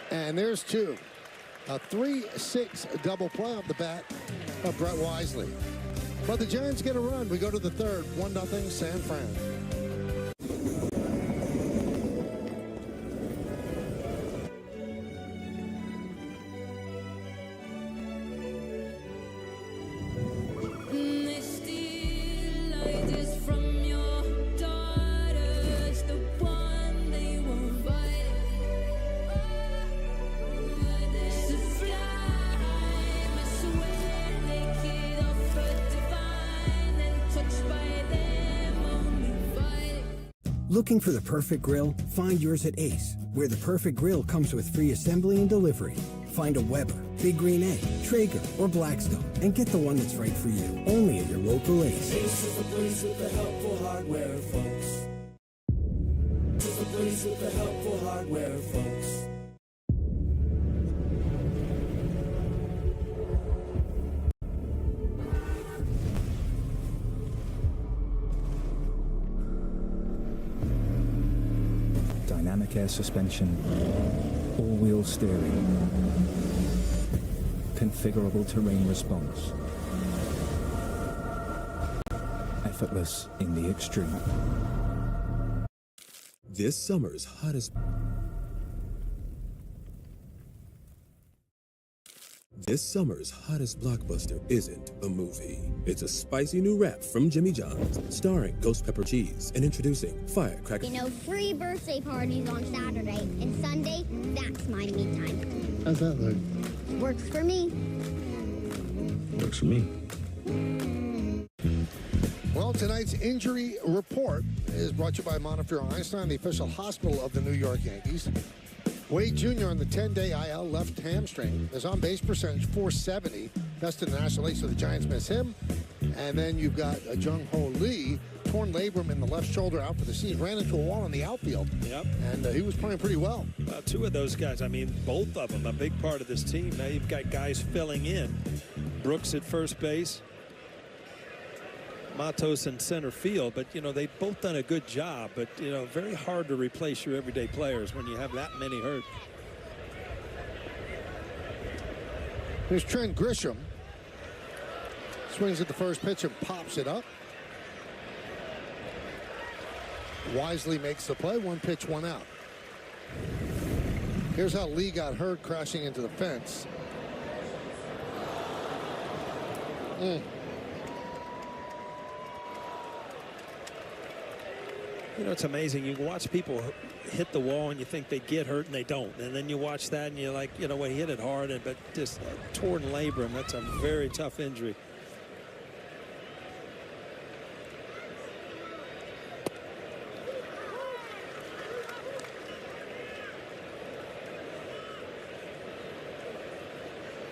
And there's two. A 3-6 double play off the bat of Brett Wisely. But the Giants get a run. We go to the third. 1-0 San Fran. Looking for the perfect grill? Find yours at Ace, where the perfect grill comes with free assembly and delivery. Find a Weber, Big Green Egg, Traeger, or Blackstone, and get the one that's right for you. Only at your local Ace. Ace is the place with the helpful hardware, folks. Ace is the place with the helpful hardware, folks. Dynamic air suspension, all-wheel steering, configurable terrain response, effortless in the extreme. This summer's hottest blockbuster isn't a movie. It's a spicy new wrap from Jimmy John's, starring ghost pepper cheese and introducing firecracker. You know, free birthday parties on Saturday, and Sunday, that's my me time. How's that look? Works for me. Works for me. Well, tonight's injury report is brought to you by Montefiore Einstein, the official hospital of the New York Yankees. Wade Jr. on the 10-day IL left hamstring. His on-base percentage, .470. Best in the National League, so the Giants miss him. And then you've got Jung-Ho Lee, torn labrum in the left shoulder, out for the season. Ran into a wall in the outfield. Yep. And he was playing pretty well. Two of those guys, I mean, both of them, a big part of this team. Now you've got guys filling in. Brooks at first base. Matos in center field, but you know they've both done a good job, but you know very hard to replace your everyday players when you have that many hurt. Here's Trent Grisham. Swings at the first pitch and pops it up. Wisely makes the play. One pitch, one out. Here's how Lee got hurt crashing into the fence. You know, it's amazing. You watch people hit the wall and you think they get hurt and they don't. And then you watch that and you're like, you know, well, he hit it hard, but just torn labrum. That's a very tough injury.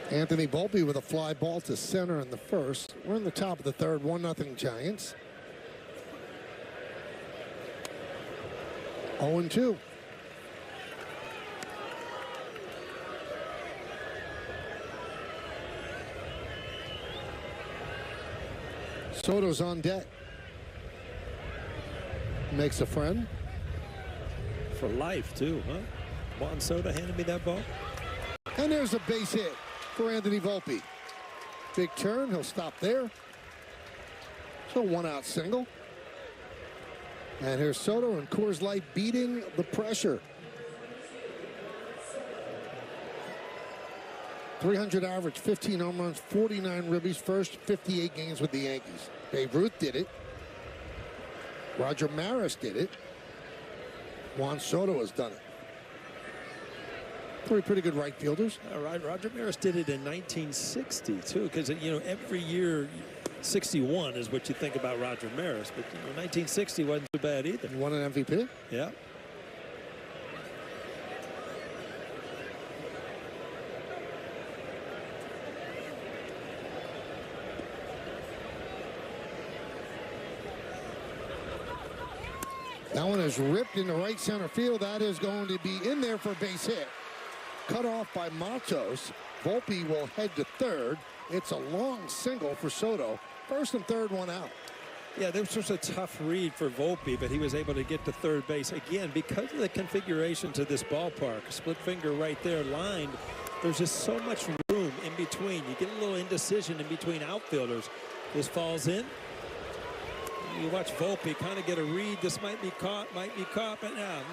Anthony Volpe with a fly ball to center in the first. We're in the top of the third, 1-0 Giants. 0-2. Soto's on deck. Makes a friend. For life, too, huh? Juan Soto handed me that ball. And there's a base hit for Anthony Volpe. Big turn. He'll stop there. So one-out single. And here's Soto and Coors Light beating the pressure. 300 average, 15 home runs, 49 ribbies, first 58 games with the Yankees. Babe Ruth did it. Roger Maris did it. Juan Soto has done it. Three pretty good right fielders. All right, Roger Maris did it in 1960 too, because every year 61 is what you think about Roger Maris, but 1960 wasn't too bad either. He won an MVP. Yeah. That one is ripped into right center field. That is going to be in there for a base hit. Cut off by Matos. Volpe will head to third. It's a long single for Soto. First and third, one out. Yeah, this was a tough read for Volpe, but he was able to get to third base. Again, because of the configuration to this ballpark, split finger right there lined, there's just so much room in between. You get a little indecision in between outfielders. This falls in. You watch Volpe kind of get a read. This might be caught, but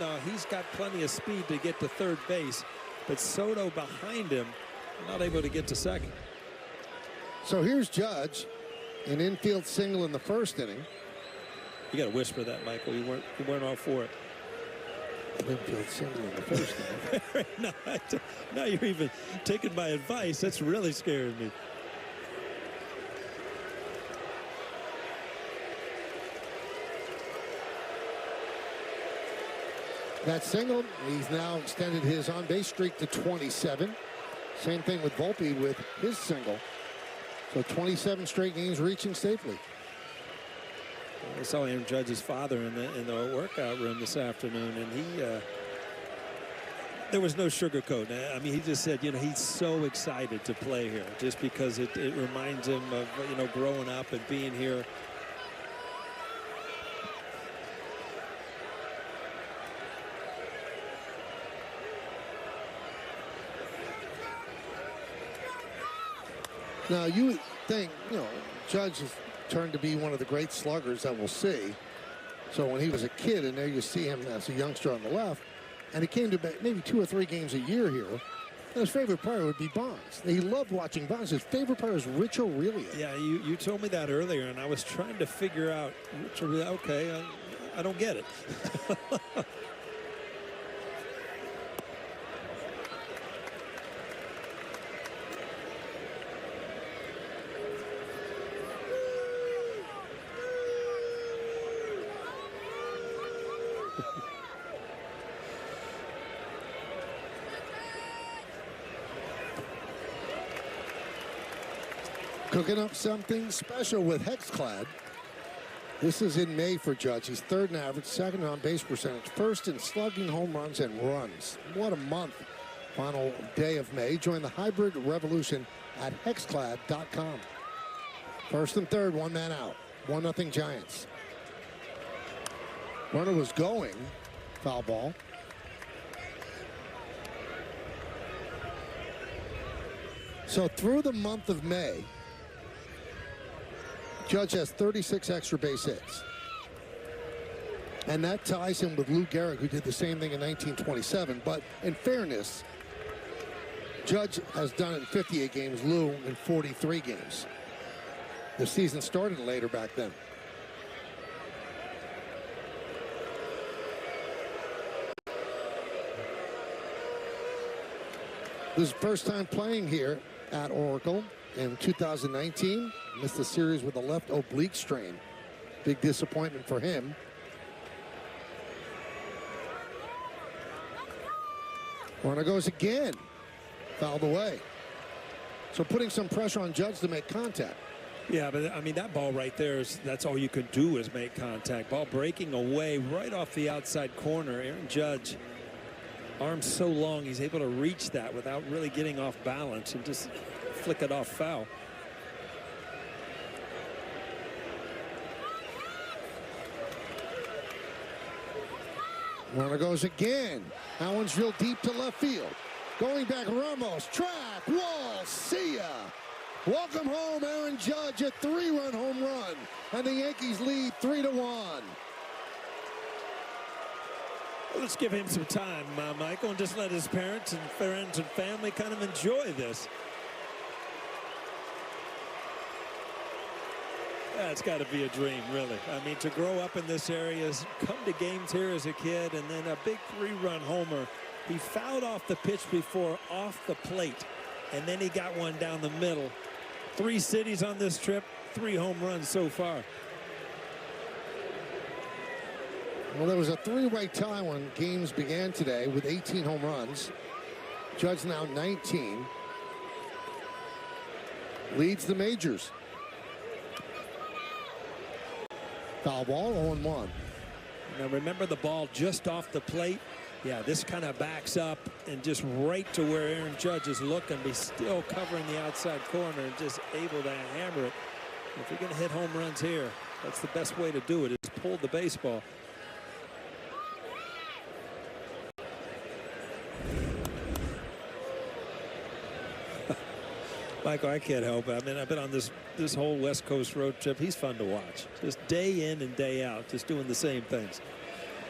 no, he's got plenty of speed to get to third base. But Soto behind him, not able to get to second. So here's Judge, an infield single in the first inning. You got to whisper that, Michael. You weren't all for it. An infield single in the first inning. Now you're even taking my advice. That's really scaring me. That single, he's now extended his on-base streak to 27. Same thing with Volpe with his single. So 27 straight games reaching safely. I saw Aaron Judge's father in the workout room this afternoon, and there was no sugarcoat. I mean, he just said, he's so excited to play here just because it reminds him of, growing up and being here. Now, you would think, Judge has turned to be one of the great sluggers that we'll see. So when he was a kid, and there you see him as a youngster on the left, and he came to maybe 2 or 3 games a year here, and his favorite player would be Bonds. He loved watching Bonds. His favorite player is Rich Aurelian. Yeah, you told me that earlier, and I was trying to figure out, Rich Aurelian, okay, I don't get it. Cooking up something special with Hexclad. This is in May for Judge. He's third in average, second on base percentage, first in slugging, home runs, and runs. What a month. Final day of May. Join the hybrid revolution at hexclad.com. First and third, one man out. 1-0 Giants. Runner was going. Foul ball. So through the month of May, Judge has 36 extra base hits. And that ties him with Lou Gehrig, who did the same thing in 1927. But in fairness, Judge has done it in 58 games, Lou in 43 games. The season started later back then. This is first time playing here at Oracle in 2019. Missed the series with a left oblique strain. Big disappointment for him. Runner goes again. Fouled away. So putting some pressure on Judge to make contact. Yeah, but I mean, that ball right there, that's all you can do is make contact. Ball breaking away right off the outside corner. Aaron Judge, arm so long, he's able to reach that without really getting off balance and just flick it off foul. Runner goes again. That one's real deep to left field. Going back, Ramos, track, wall, see ya. Welcome home, Aaron Judge, a 3-run home run. And the Yankees lead 3-1. Let's give him some time, Michael, and just let his parents and friends and family kind of enjoy this. That's got to be a dream, really. I mean, to grow up in this area, come to games here as a kid, and then a big 3-run homer He fouled off the pitch before, off the plate, and then he got one down the middle. 3 cities on this trip, 3 home runs so far. Well, there was a 3-way tie when games began today with 18 home runs. Judge now 19. Leads the majors. Foul ball, 0-1. Now remember the ball just off the plate. Yeah, this kind of backs up and just right to where Aaron Judge is looking, but still covering the outside corner and just able to hammer it. If you're going to hit home runs here, that's the best way to do it, is pull the baseball. Michael, I can't help it. I mean, I've been on this whole West Coast road trip. He's fun to watch. Just day in and day out, just doing the same things.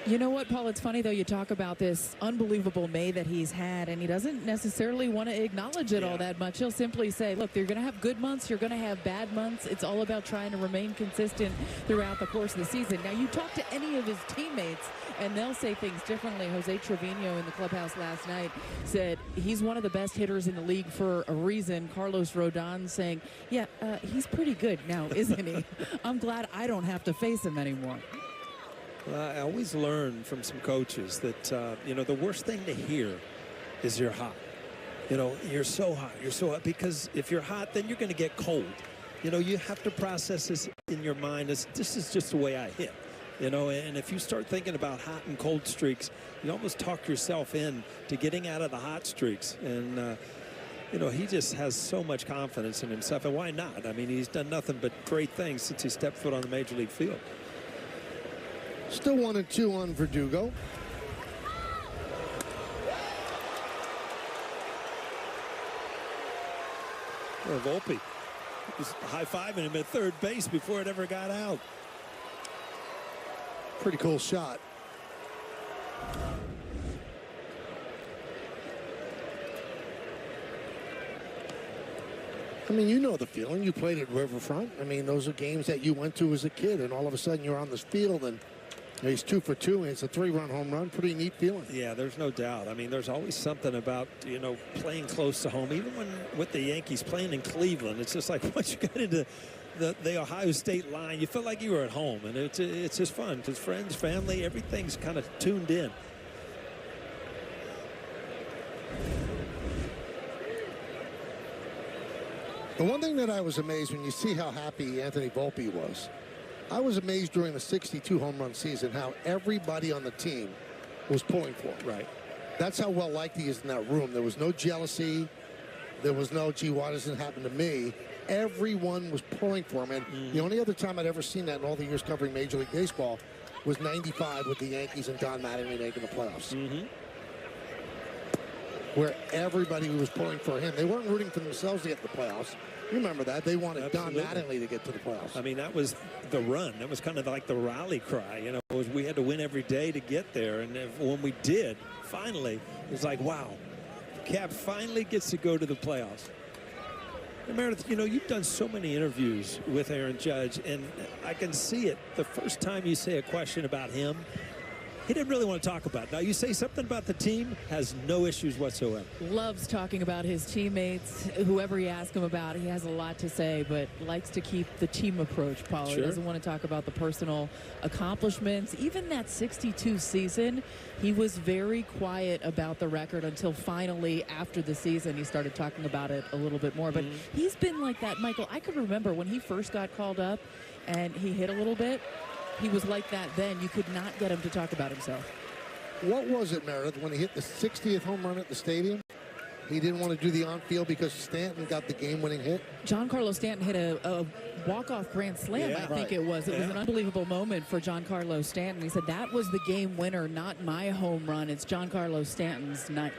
You know what, Paul? It's funny, though, you talk about this unbelievable May that he's had, and he doesn't necessarily want to acknowledge it all that much. He'll simply say, look, you're going to have good months, you're going to have bad months. It's all about trying to remain consistent throughout the course of the season. Now, you talk to any of his teammates, and they'll say things differently. Jose Trevino in the clubhouse last night said he's one of the best hitters in the league for a reason. Carlos Rodon saying, yeah, he's pretty good now, isn't he? I'm glad I don't have to face him anymore. Well, I always learn from some coaches that, you know, the worst thing to hear is you're hot. You know, you're so hot, because if you're hot, then you're going to get cold. You know, you have to process this in your mind as this is just the way I hit. You know, and if you start thinking about hot and cold streaks, you almost talk yourself in to getting out of the hot streaks. And, you know, he just has so much confidence in himself. And why not? I mean, he's done nothing but great things since he stepped foot on the major league field. Still 1-2 on Verdugo. Well, Volpe was high-fiving him at third base before it ever got out. Pretty cool shot. I mean, you know the feeling. You played at Riverfront. I mean, those are games that you went to as a kid, and all of a sudden you're on this field, and he's 2 for 2, and it's a 3-run home run. Pretty neat feeling. Yeah, there's no doubt. I mean, there's always something about, you know, playing close to home. Even when with the Yankees playing in Cleveland, it's just like once you get into the Ohio State line, you feel like you were at home, and it's just fun because friends, family, everything's kind of tuned in. The one thing that I was amazed when you see how happy Anthony Volpe was, I was amazed during the 62 home run season how everybody on the team was pulling for him. Right. That's how well liked he is in that room. There was no jealousy. There was no, gee, why doesn't it happen to me? Everyone was pulling for him. And the only other time I'd ever seen that in all the years covering Major League Baseball was '95 with the Yankees and Don Mattingly making the playoffs. Where everybody was pulling for him. They weren't rooting for themselves to get to the playoffs. You remember that. They wanted Don Mattingly to get to the playoffs. I mean, that was the run. That was kind of like the rally cry. You know, we had to win every day to get there. And when we did, finally, it was like, wow, Cap finally gets to go to the playoffs. And Meredith, you know, you've done so many interviews with Aaron Judge, and I can see it. The first time you say a question about him, he didn't really want to talk about it. Now, you say something about the team, has no issues whatsoever. Loves talking about his teammates. Whoever you ask him about, he has a lot to say, but likes to keep the team approach, Paul. He doesn't want to talk about the personal accomplishments. Even that 62 season, he was very quiet about the record until finally, after the season, he started talking about it a little bit more. But he's been like that, Michael. I could remember when he first got called up and he hit a little bit. He was like that then. You could not get him to talk about himself. What was it, Meredith, when he hit the 60th home run at the stadium? He didn't want to do the on-field because Stanton got the game-winning hit? Giancarlo Stanton hit a walk-off grand slam, I think it was. It was an unbelievable moment for Giancarlo Stanton. He said, that was the game winner, not my home run. It's Giancarlo Stanton's night.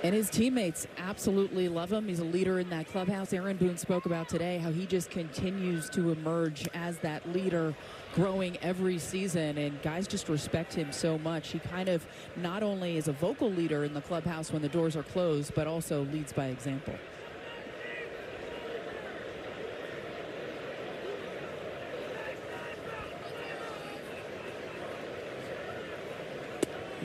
And his teammates absolutely love him. He's a leader in that clubhouse. Aaron Boone spoke about today how he just continues to emerge as that leader, growing every season, and guys just respect him so much. He kind of not only is a vocal leader in the clubhouse when the doors are closed, but also leads by example.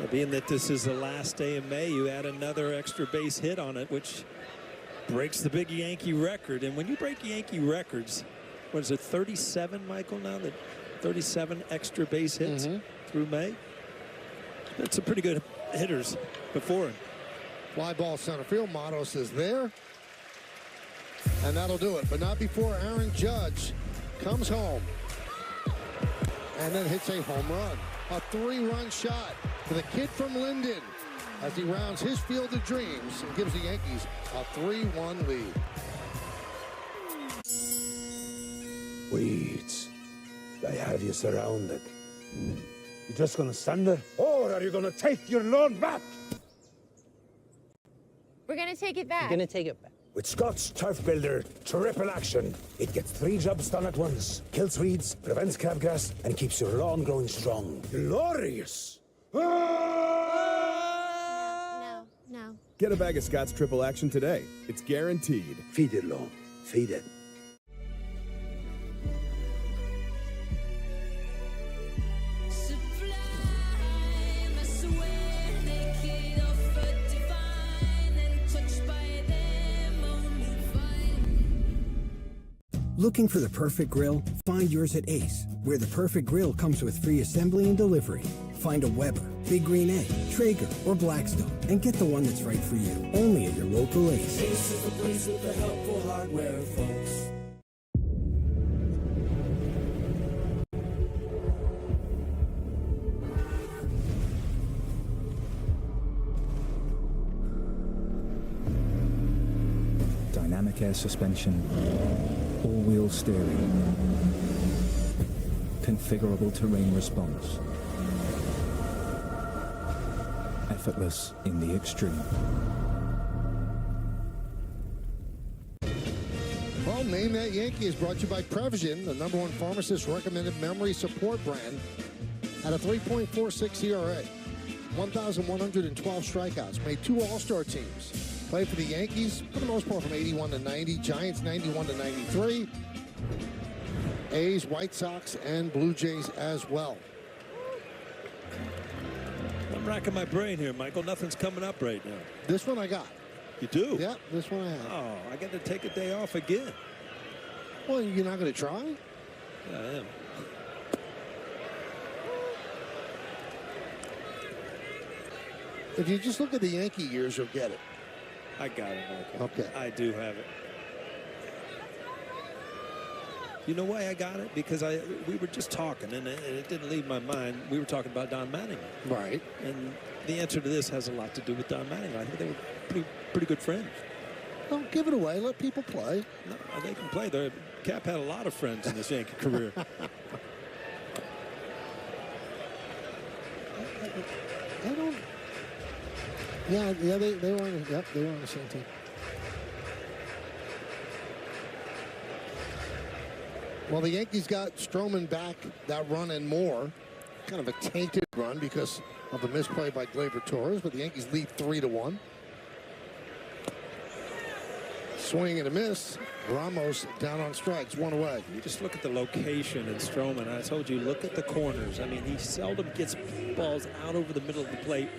Being that this is the last day of May, you add another extra base hit on it, which breaks the big Yankee record. And when you break Yankee records, what is it, 37, Michael, now? That 37 extra base hits through May? That's some pretty good hitters before him. Fly ball center field. Matos is there. And that'll do it. But not before Aaron Judge comes home and then hits a home run. A 3-run shot to the kid from Linden as he rounds his field of dreams and gives the Yankees a 3-1 lead. Weeds. I have you surrounded. You just gonna stand there? Or are you gonna take your lawn back? We're gonna take it back. We're gonna take it back. With Scott's Turf Builder triple action, it gets 3 jobs done at once. Kills weeds, prevents crabgrass, and keeps your lawn growing strong. Glorious! No. Get a bag of Scott's Triple Action today. It's guaranteed. Feed it, lawn. Feed it. Looking for the perfect grill? Find yours at Ace, where the perfect grill comes with free assembly and delivery. Find a Weber, Big Green Egg, Traeger, or Blackstone, and get the one that's right for you. Only at your local Ace. Ace is the place with the helpful hardware, folks. Dynamic air suspension, all-wheel steering, configurable terrain response, effortless in the extreme. Well, Name That Yankee is brought to you by Prevision, the #1 pharmacist recommended memory support brand, at a 3.46 ERA, 1,112 strikeouts, made 2 All-Star teams. Played for the Yankees, for the most part, from 81 to 90. Giants, 91 to 93. A's, White Sox, and Blue Jays as well. I'm racking my brain here, Michael. Nothing's coming up right now. This one I got. You do? Yeah, this one I have. Oh, I got to take a day off again. Well, you're not going to try? Yeah, I am. If you just look at the Yankee years, you'll get it. I got it, Michael. Okay. I do have it. You know why I got it? Because we were just talking, and it didn't leave my mind. We were talking about Don Mattingly. Right. And the answer to this has a lot to do with Don Mattingly. I think they were pretty good friends. Don't give it away. Let people play. No, they can play. Cap had a lot of friends in his Yankee career. I don't. Yeah, they were on. Yep, they were on the same team. Well, the Yankees got Stroman back that run and more. Kind of a tainted run because of a misplay by Gleyber Torres, but the Yankees lead 3-1. Swing and a miss. Ramos down on strikes, 1 away. You just look at the location in Stroman. I told you, look at the corners. I mean, he seldom gets balls out over the middle of the plate.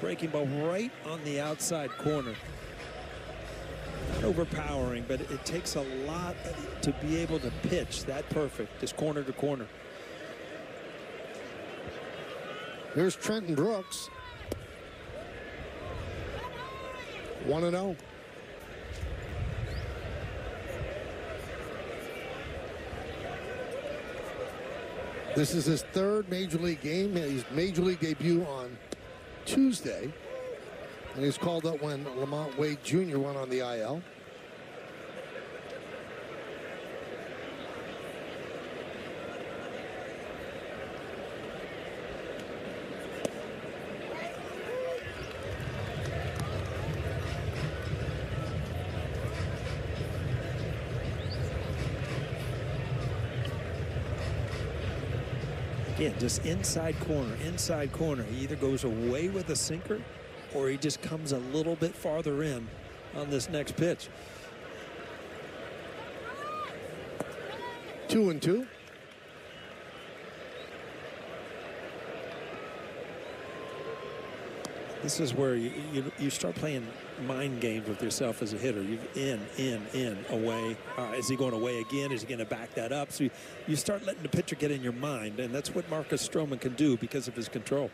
Breaking ball right on the outside corner. Not overpowering, but it takes a lot to be able to pitch that perfect, just corner to corner. Here's Trenton Brooks. 1-0. This is his 3rd Major League game. His Major League debut on Tuesday, and he was called up when Lamont Wade Jr. went on the IL. Again, just inside corner. He either goes away with a sinker or he just comes a little bit farther in on this next pitch. 2-2. This is where you start playing mind games with yourself as a hitter. You in, away. Is he going away again? Is he going to back that up? So you start letting the pitcher get in your mind, and that's what Marcus Stroman can do because of his control.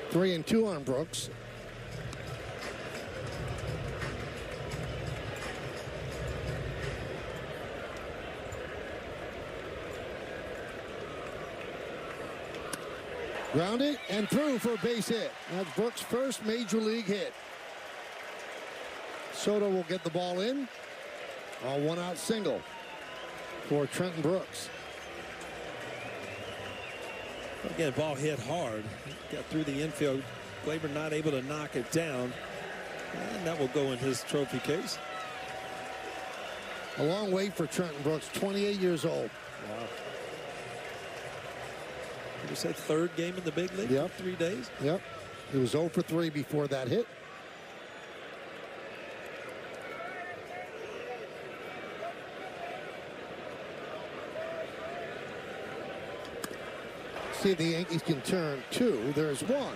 3-2 on Brooks. Grounded and through for a base hit. That's Brooks' first major league hit. Soto will get the ball in. A one-out single for Trenton Brooks. Again, ball hit hard. Got through the infield. Gleyber not able to knock it down. And that will go in his trophy case. A long wait for Trenton Brooks, 28 years old. Wow. Did you say third game in the big league? Yep. 3 days? Yep. He was 0 for 3 before that hit. See if the Yankees can turn 2. There's 1.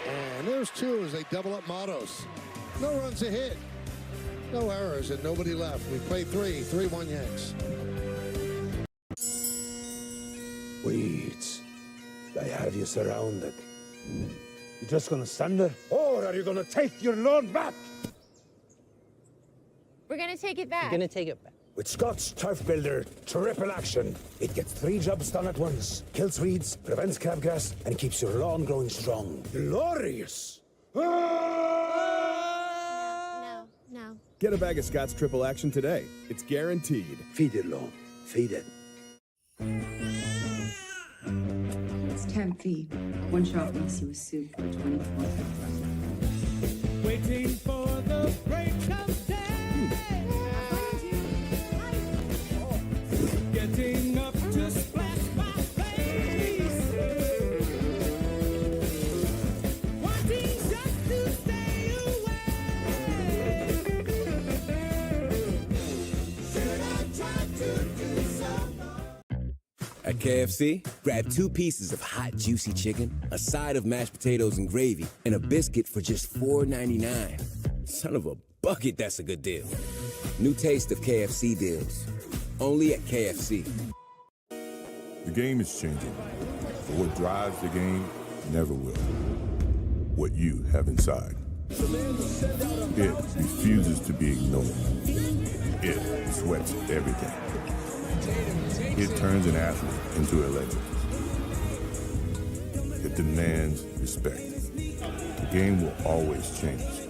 And there's 2 as they double up Matos. No runs a hit. No errors and nobody left. We play 3. 3-1 Yanks. Wait. I have you surrounded. You just gonna stand there? Or are you gonna take your lawn back? We're gonna take it back. You're gonna take it back. With Scott's Turf Builder Triple Action, it gets 3 jobs done at once. Kills weeds, prevents crabgrass, and keeps your lawn growing strong. Glorious! No. Get a bag of Scott's Triple Action today. It's guaranteed. Feed it, lawn. Feed it. It's 10 feet. One shot makes you a suit for 24. Waiting for the break of day. Getting up to splash my face. Wanting just to stay away. Should I try to do something? At KFC, grab 2 pieces of hot, juicy chicken, a side of mashed potatoes and gravy, and a biscuit for just $4.99. Son of a bucket, that's a good deal. New taste of KFC deals. Only at KFC. The game is changing, but what drives the game never will. What you have inside. It refuses to be ignored. It sweats everything. It turns an athlete into a legend. It demands respect. The game will always change,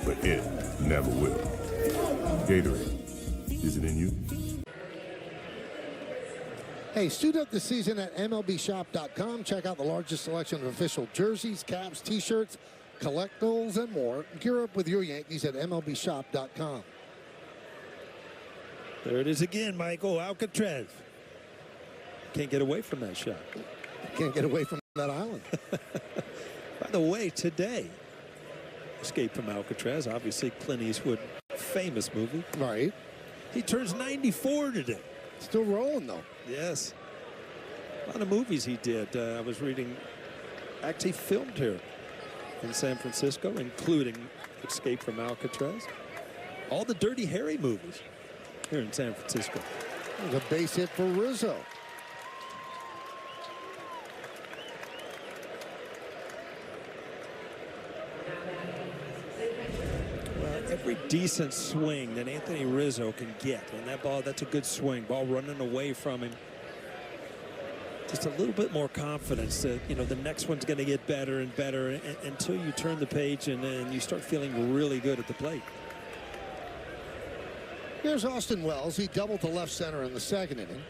but it never will. Gatorade, is it in you? Hey, suit up the season at MLBshop.com. Check out the largest selection of official jerseys, caps, t-shirts, collectibles, and more. Gear up with your Yankees at MLBshop.com. There it is again, Michael Alcatraz. Can't get away from that shot. Can't get away from that island. By the way, today, Escape from Alcatraz, obviously Clint Eastwood, famous movie. Right. He turns 94 today. Still rolling, though. Yes. A lot of movies he did. I was reading, actually filmed here in San Francisco, including Escape from Alcatraz. All the Dirty Harry movies here in San Francisco. There's a base hit for Rizzo. Every decent swing that Anthony Rizzo can get, and that ball, that's a good swing. Ball running away from him. Just a little bit more confidence that, you know, the next one's going to get better and better until you turn the page and you start feeling really good at the plate. Here's Austin Wells. He doubled to left center in the second inning.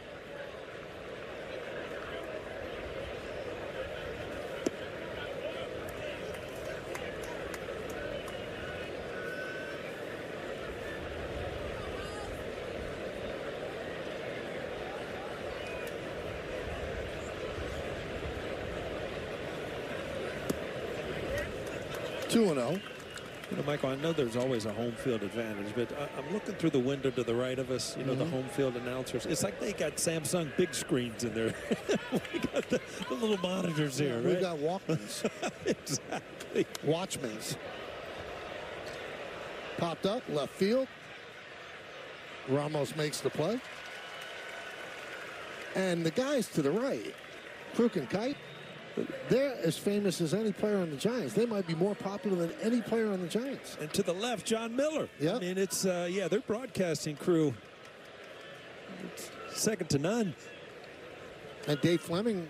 You know, Michael, I know there's always a home field advantage, but I'm looking through the window to the right of us, you know, the home field announcers. It's like they got Samsung big screens in there. We got the little monitors here, We've right? got Walkmans. Exactly. Watchmans. Popped up, left field. Ramos makes the play. And the guys to the right, Crook and Kite, they're as famous as any player on the Giants. They might be more popular than any player on the Giants. And to the left, John Miller. Yeah. I mean, it's, yeah, their broadcasting crew, it's second to none. And Dave Fleming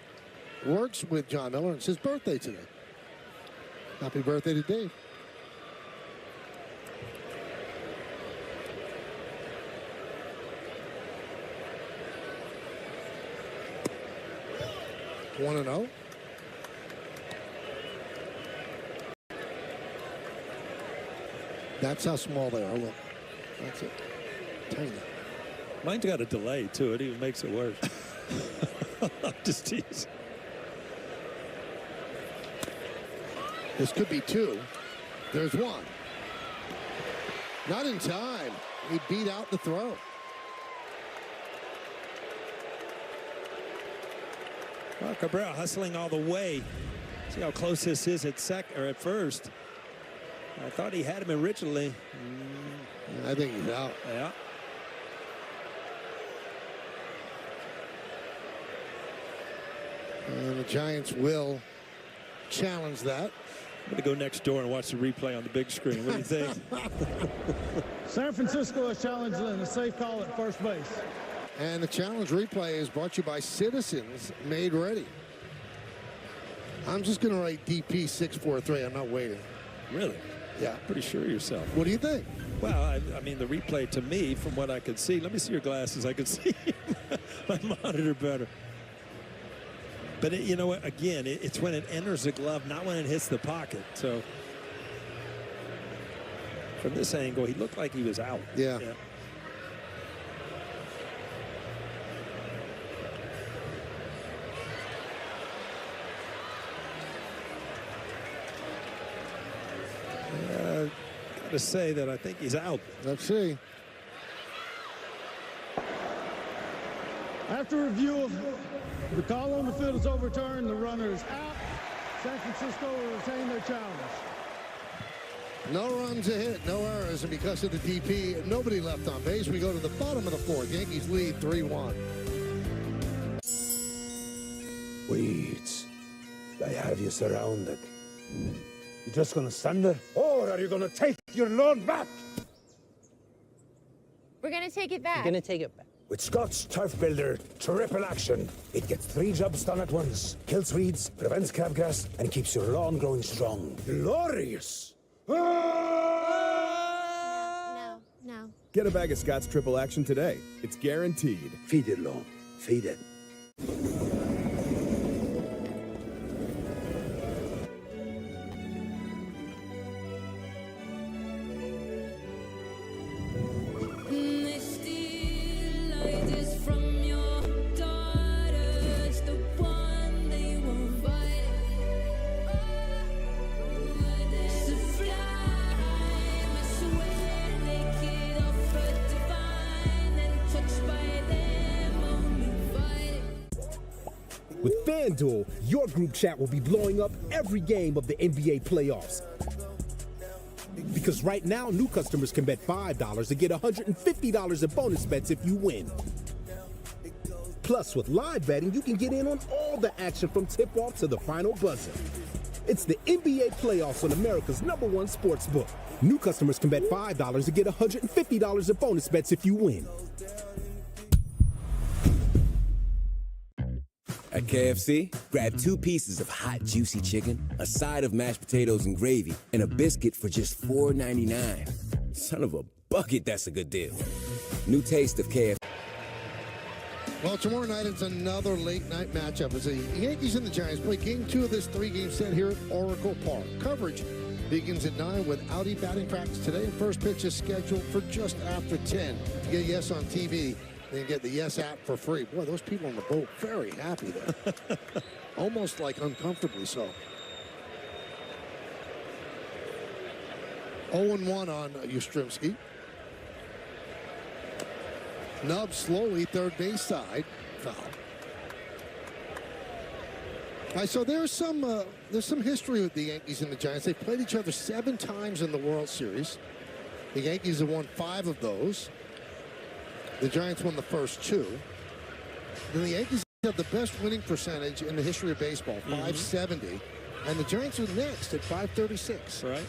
works with John Miller. It's his birthday today. Happy birthday to Dave. One and 0. That's how small they are. Look, that's it. Tiny. Mine's got a delay to it. Even makes it worse. Just tease. This could be two. There's one. Not in time. He beat out the throw. Well, Cabrera hustling all the way. See how close this is at first. I thought he had him originally. I think he's out. Yeah. And the Giants will challenge that. I'm going to go next door and watch the replay on the big screen. What do you think? San Francisco has challenged in a safe call at first base. And the challenge replay is brought to you by Citizens Made Ready. I'm just going to write DP 643. I'm not waiting. Really? Yeah. Pretty sure of yourself. What do you think? Well, I mean, the replay to me, from what I could see, let me see your glasses. I could see my monitor better. But you know what? Again, it's when it enters the glove, not when it hits the pocket. So from this angle, he looked like he was out. Yeah. To say that I think he's out. Let's see. After review of the call on the field is overturned, the runner is out. San Francisco will retain their challenge. No runs a hit, no errors, and because of the DP, nobody left on base. We go to the bottom of the fourth. Yankees lead 3-1. Weeds, I have you surrounded. You just gonna stand there, or are you gonna take your lawn back? We're gonna take it back. We're gonna take it back. With Scott's Turf Builder Triple Action, it gets 3 jobs done at once. Kills weeds, prevents crabgrass, and keeps your lawn growing strong. Glorious! No. Get a bag of Scott's Triple Action today. It's guaranteed. Feed it, lawn. Feed it. With FanDuel, your group chat will be blowing up every game of the NBA playoffs. Because right now, new customers can bet $5 to get $150 in bonus bets if you win. Plus, with live betting, you can get in on all the action from tip-off to the final buzzer. It's the NBA playoffs on America's #1 sports book. New customers can bet $5 to get $150 in bonus bets if you win. At KFC, grab 2 pieces of hot, juicy chicken, a side of mashed potatoes and gravy, and a biscuit for just $4.99. Son of a bucket, that's a good deal. New taste of KFC. Well, tomorrow night it's another late-night matchup as the Yankees and the Giants play Game 2 of this 3-game set here at Oracle Park. Coverage begins at 9 with Audi batting practice today, and first pitch is scheduled for just after 10. To get Yes on TV, then get the Yes app for free. Boy, those people on the boat, very happy there. Almost like uncomfortably so. 0-1 on Yastrzemski. Nub slowly, third base side, foul. All right, so there's some history with the Yankees and the Giants. They've played each other 7 times in the World Series. The Yankees have won 5 of those. The Giants won the first 2. Then the Yankees have the best winning percentage in the history of baseball, .570. And the Giants are next at .536. Right.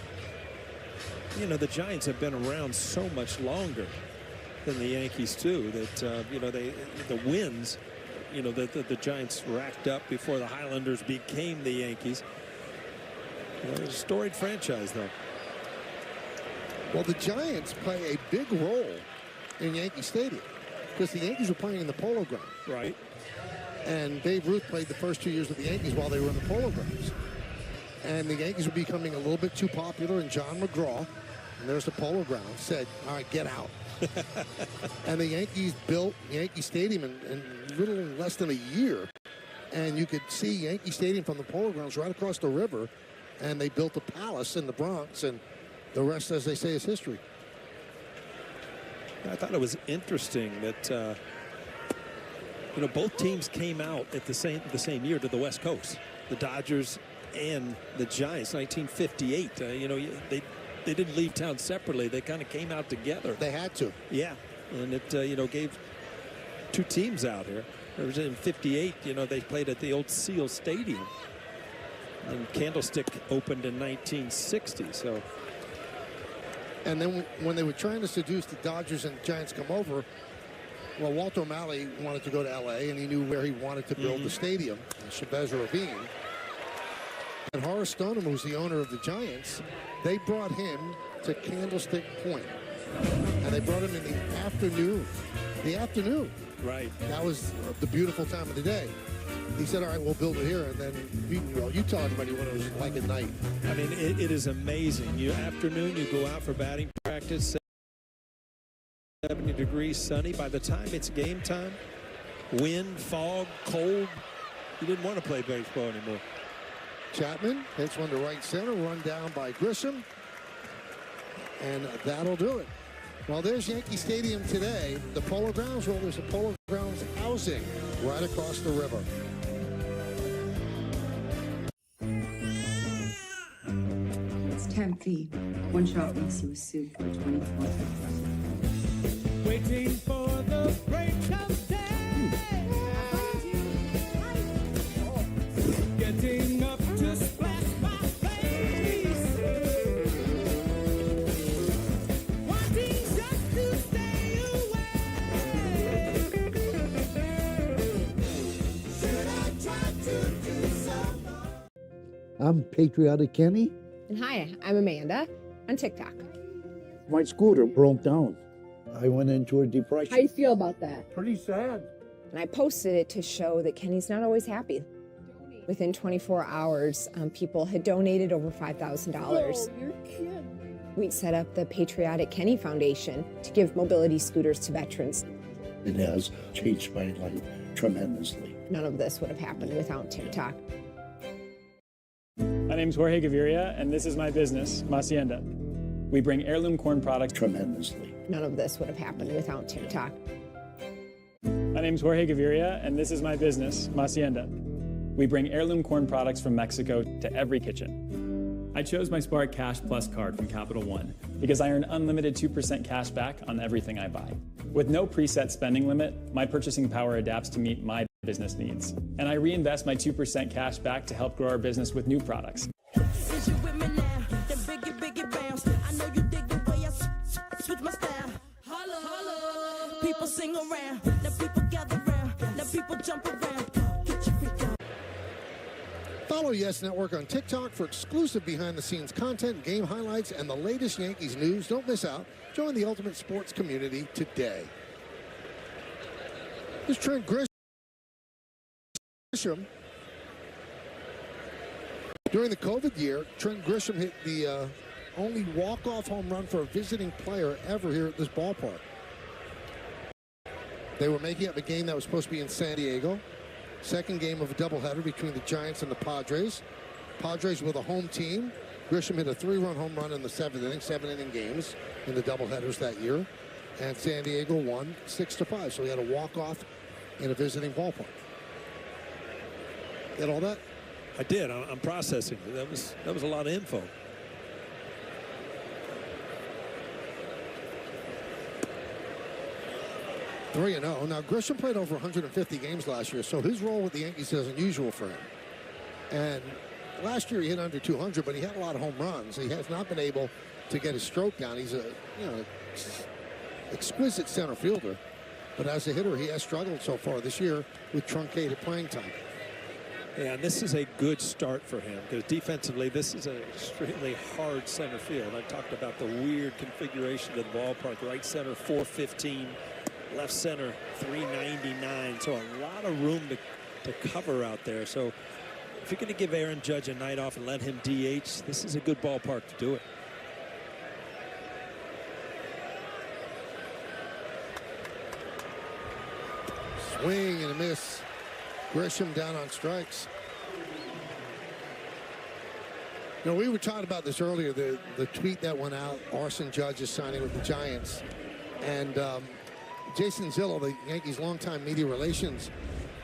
You know, the Giants have been around so much longer than the Yankees too, that you know, the wins, you know, the Giants racked up before the Highlanders became the Yankees. You know, it's a storied franchise, though. Well, the Giants play a big role in Yankee Stadium because the Yankees were playing in the Polo Ground. Right. And Babe Ruth played the first 2 years with the Yankees while they were in the Polo Grounds. And the Yankees were becoming a little bit too popular, and John McGraw, and there's the Polo Ground, said, all right, get out. And the Yankees built Yankee Stadium in little less than a year. And you could see Yankee Stadium from the Polo Grounds right across the river. And they built a palace in the Bronx, and the rest, as they say, is history. I thought it was interesting that you know, both teams came out at the same year to the West Coast, the Dodgers and the Giants, 1958. You know, they didn't leave town separately. They kind of came out together. They had to. Yeah, and it you know, gave 2 teams out here. There was in '58. You know, they played at the old Seal Stadium, and Candlestick opened in 1960. So. And then when they were trying to seduce the Dodgers and Giants come over, well, Walter O'Malley wanted to go to L.A., and he knew where he wanted to build the stadium, Chavez Ravine. And Horace Stoneham, who's the owner of the Giants, they brought him to Candlestick Point. And they brought him in the afternoon. Right. That was the beautiful time of the day. He said, all right, we'll build it here. And then you tell everybody what it was like at night. I mean, it is amazing. Afternoon, you go out for batting practice, 70 degrees, sunny. By the time it's game time, wind, fog, cold, you didn't want to play baseball anymore. Chapman hits one to right center, run down by Grisham. And that'll do it. Well, there's Yankee Stadium today. The Polo Grounds, well, there's a Polo Grounds housing right across the river. It's 10 feet. One shot makes you a suit for 24. Waiting for the break of day. Getting up to splash my face. Wanting just to stay away. Should I try to do so? I'm Patriotic Kenny. And hi, I'm Amanda on TikTok. My scooter broke down. I went into a depression. How do you feel about that? Pretty sad. And I posted it to show that Kenny's not always happy. Within 24 hours, people had donated over $5,000. Oh, you're kidding. We set up the Patriotic Kenny Foundation to give mobility scooters to veterans. It has changed my life tremendously. None of this would have happened without TikTok. My name's Jorge Gaviria, and this is my business, Hacienda. We bring heirloom corn products tremendously. None of this would have happened without TikTok. My name's Jorge Gaviria, and this is my business, Hacienda. We bring heirloom corn products from Mexico to every kitchen. I chose my Spark Cash Plus card from Capital One because I earn unlimited 2% cash back on everything I buy. With no preset spending limit, my purchasing power adapts to meet my business needs. And I reinvest my 2% cash back to help grow our business with new products. Since you with me now, then biggie bounce. I know you dig the way I switch my style. Holla, holla. People sing around, now people gather around, now people jump around. Get your feet down. Follow Yes Network on TikTok for exclusive behind-the-scenes content, game highlights, and the latest Yankees news. Don't miss out. Join the ultimate sports community today. Here's Trent Grisham. During the COVID year, Trent Grisham hit the only walk-off home run for a visiting player ever here at this ballpark. They were making up a game that was supposed to be in San Diego. Second game of a doubleheader between the Giants and the Padres. Padres were the home team. Grisham hit a 3-run home run in the 7th inning, 7-inning games in the doubleheaders that year. And San Diego won 6-5. So he had a walk-off in a visiting ballpark. Get all that? I did. I'm processing. That was a lot of info. Three 3-0. Now, Grisham played over 150 games last year, so his role with the Yankees is unusual for him. And last year he hit under 200, but he had a lot of home runs. He has not been able to get his stroke down. He's a exquisite center fielder, but as a hitter, he has struggled so far this year with truncated playing time. Yeah, and this is a good start for him because defensively, this is an extremely hard center field. I talked about the weird configuration of the ballpark. Right center, 415. Left center, 399. So a lot of room to cover out there. So if you're going to give Aaron Judge a night off and let him DH, this is a good ballpark to do it. Swing and a miss. Grisham down on strikes. You know, we were talking about this earlier, the tweet that went out, Arson Judge is signing with the Giants. And Jason Zillo, the Yankees' longtime media relations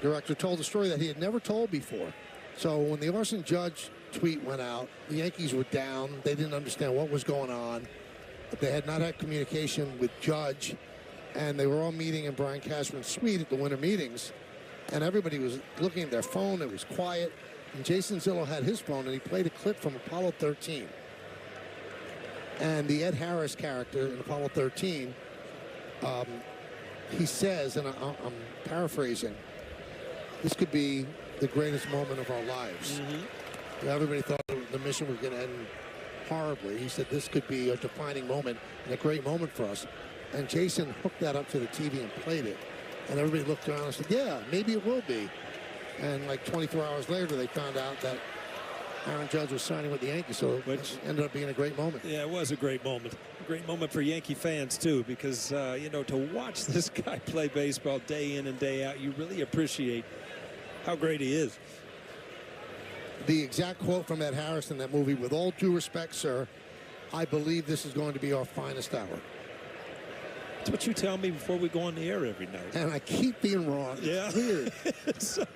director, told a story that he had never told before. So when the Arson Judge tweet went out, the Yankees were down. They didn't understand what was going on. They had not had communication with Judge, and they were all meeting in Brian Cashman's suite at the winter meetings, and everybody was looking at their phone. It was quiet, and Jason Zillo had his phone, and he played a clip from Apollo 13. And the Ed Harris character in Apollo 13, he says, and I'm paraphrasing, this could be the greatest moment of our lives. Everybody thought the mission was going to end horribly. He said this could be a defining moment and a great moment for us. And Jason hooked that up to the TV and played it. And everybody looked around and said, yeah, maybe it will be. And like 24 hours later, they found out that Aaron Judge was signing with the Yankees, so it ended up being a great moment. Yeah, it was a great moment. A great moment for Yankee fans, too, because, you know, to watch this guy play baseball day in and day out, you really appreciate how great he is. The exact quote from Ed Harris in that movie, with all due respect, sir, I believe this is going to be our finest hour. That's what you tell me before we go on the air every night. And I keep being wrong. Yeah. It's weird.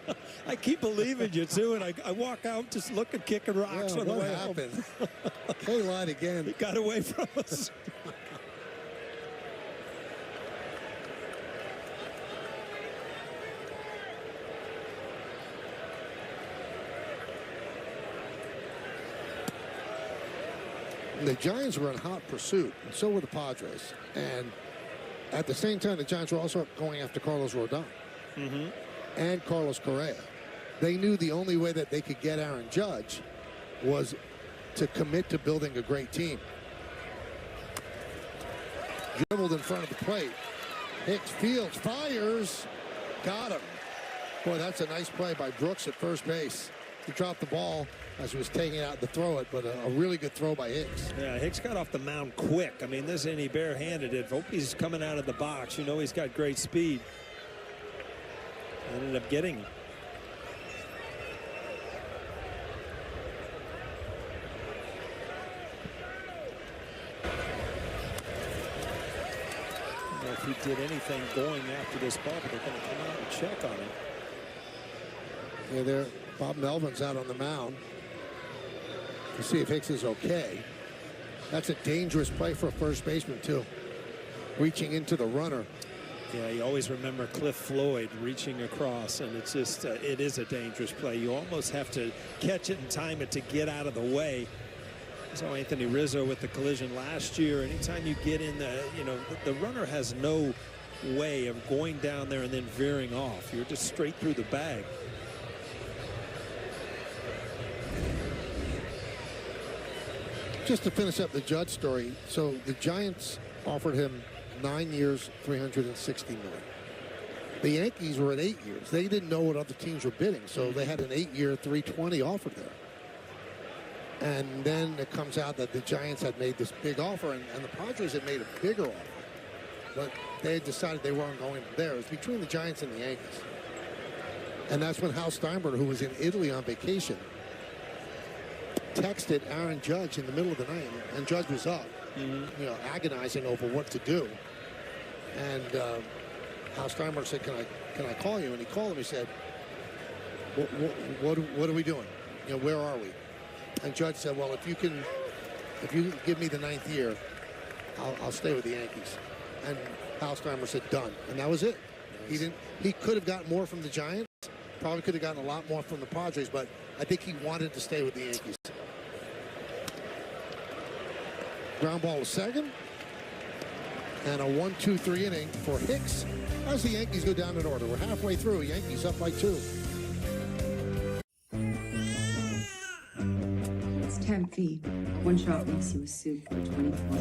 I keep believing you, too, and I walk out just looking, kicking rocks on the way happened? home. They lied again. He got away from us. The Giants were in hot pursuit, and so were the Padres. And at the same time, the Giants were also going after Carlos Rodon and Carlos Correa. They knew the only way that they could get Aaron Judge was to commit to building a great team. Dribbled in front of the plate. Hicks fields, fires, got him. Boy, that's a nice play by Brooks at first base. He dropped the ball as he was taking out to throw it, but a really good throw by Hicks. Yeah, Hicks got off the mound quick. I mean, this ain't he barehanded it. Hope he's coming out of the box. You know he's got great speed. Ended up getting him. I don't know if he did anything going after this ball, but they're going to come out and check on him. Yeah, there. Bob Melvin's out on the mound to see if Hicks is okay. That's a dangerous play for a first baseman, too. Reaching into the runner. Yeah, you always remember Cliff Floyd reaching across, and it's just, it is a dangerous play. You almost have to catch it and time it to get out of the way. So Anthony Rizzo with the collision last year. Anytime you get in the, you know, the runner has no way of going down there and then veering off. You're just straight through the bag. Just to finish up the Judge story, so the Giants offered him 9 years, $360 million. The Yankees were at 8 years. They didn't know what other teams were bidding, so they had an 8-year, $320 offer there. And then it comes out that the Giants had made this big offer, and the Padres had made a bigger offer. But they had decided they weren't going there. It was between the Giants and the Yankees. And that's when Hal Steinbrenner, who was in Italy on vacation, texted Aaron Judge in the middle of the night, and Judge was up, agonizing over what to do. And Hal Steinbrenner said, can I call you? And he called him. He said, what are we doing? Where are we? And Judge said, well, if you can give me the 9th year, I'll stay with the Yankees. And Hal Steinbrenner said, done. And that was it. He could have gotten more from the Giants. Probably could have gotten a lot more from the Padres, but I think he wanted to stay with the Yankees. Ground ball to second. And a 1-2-3 inning for Hicks as the Yankees go down in order. We're halfway through. Yankees up by 2. It's 10 feet. One shot makes you a soup for 24.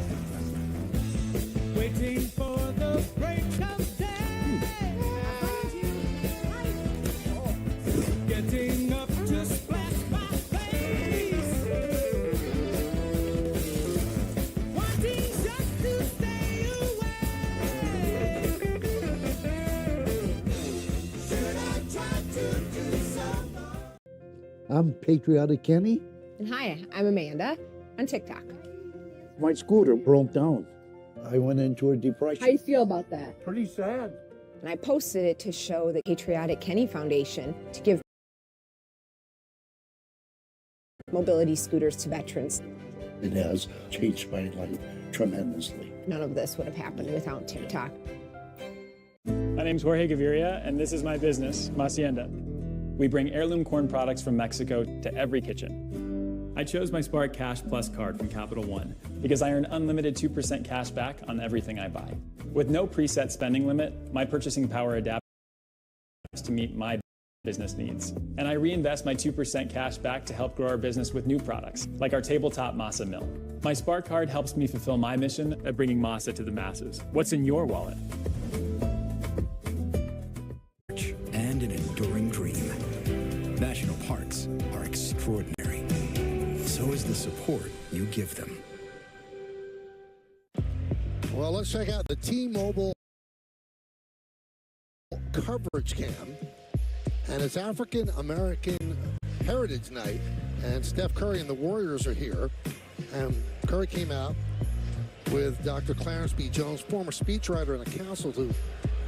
Waiting for the break of day. Getting up to splash my face. Wanting just to stay away. Should I try to do so? I'm Patriotic Kenny. And hi, I'm Amanda on TikTok. My scooter broke down. I went into a depression. How do you feel about that? Pretty sad. And I posted it to show the Patriotic Kenny Foundation to give mobility scooters to veterans. It has changed my life tremendously. None of this would have happened without TikTok. My name's Jorge Gaviria, and this is my business, Hacienda. We bring heirloom corn products from Mexico to every kitchen. I chose my Spark Cash Plus card from Capital One because I earn unlimited 2% cash back on everything I buy. With no preset spending limit, my purchasing power adapts to meet my business needs. And I reinvest my 2% cash back to help grow our business with new products, like our tabletop masa mill. My Spark card helps me fulfill my mission of bringing masa to the masses. What's in your wallet? And an enduring dream. National parks are extraordinary. So is the support you give them. Well, let's check out the T-Mobile coverage cam. And it's African American Heritage Night. And Steph Curry and the Warriors are here. And Curry came out with Dr. Clarence B. Jones, former speechwriter and a counsel to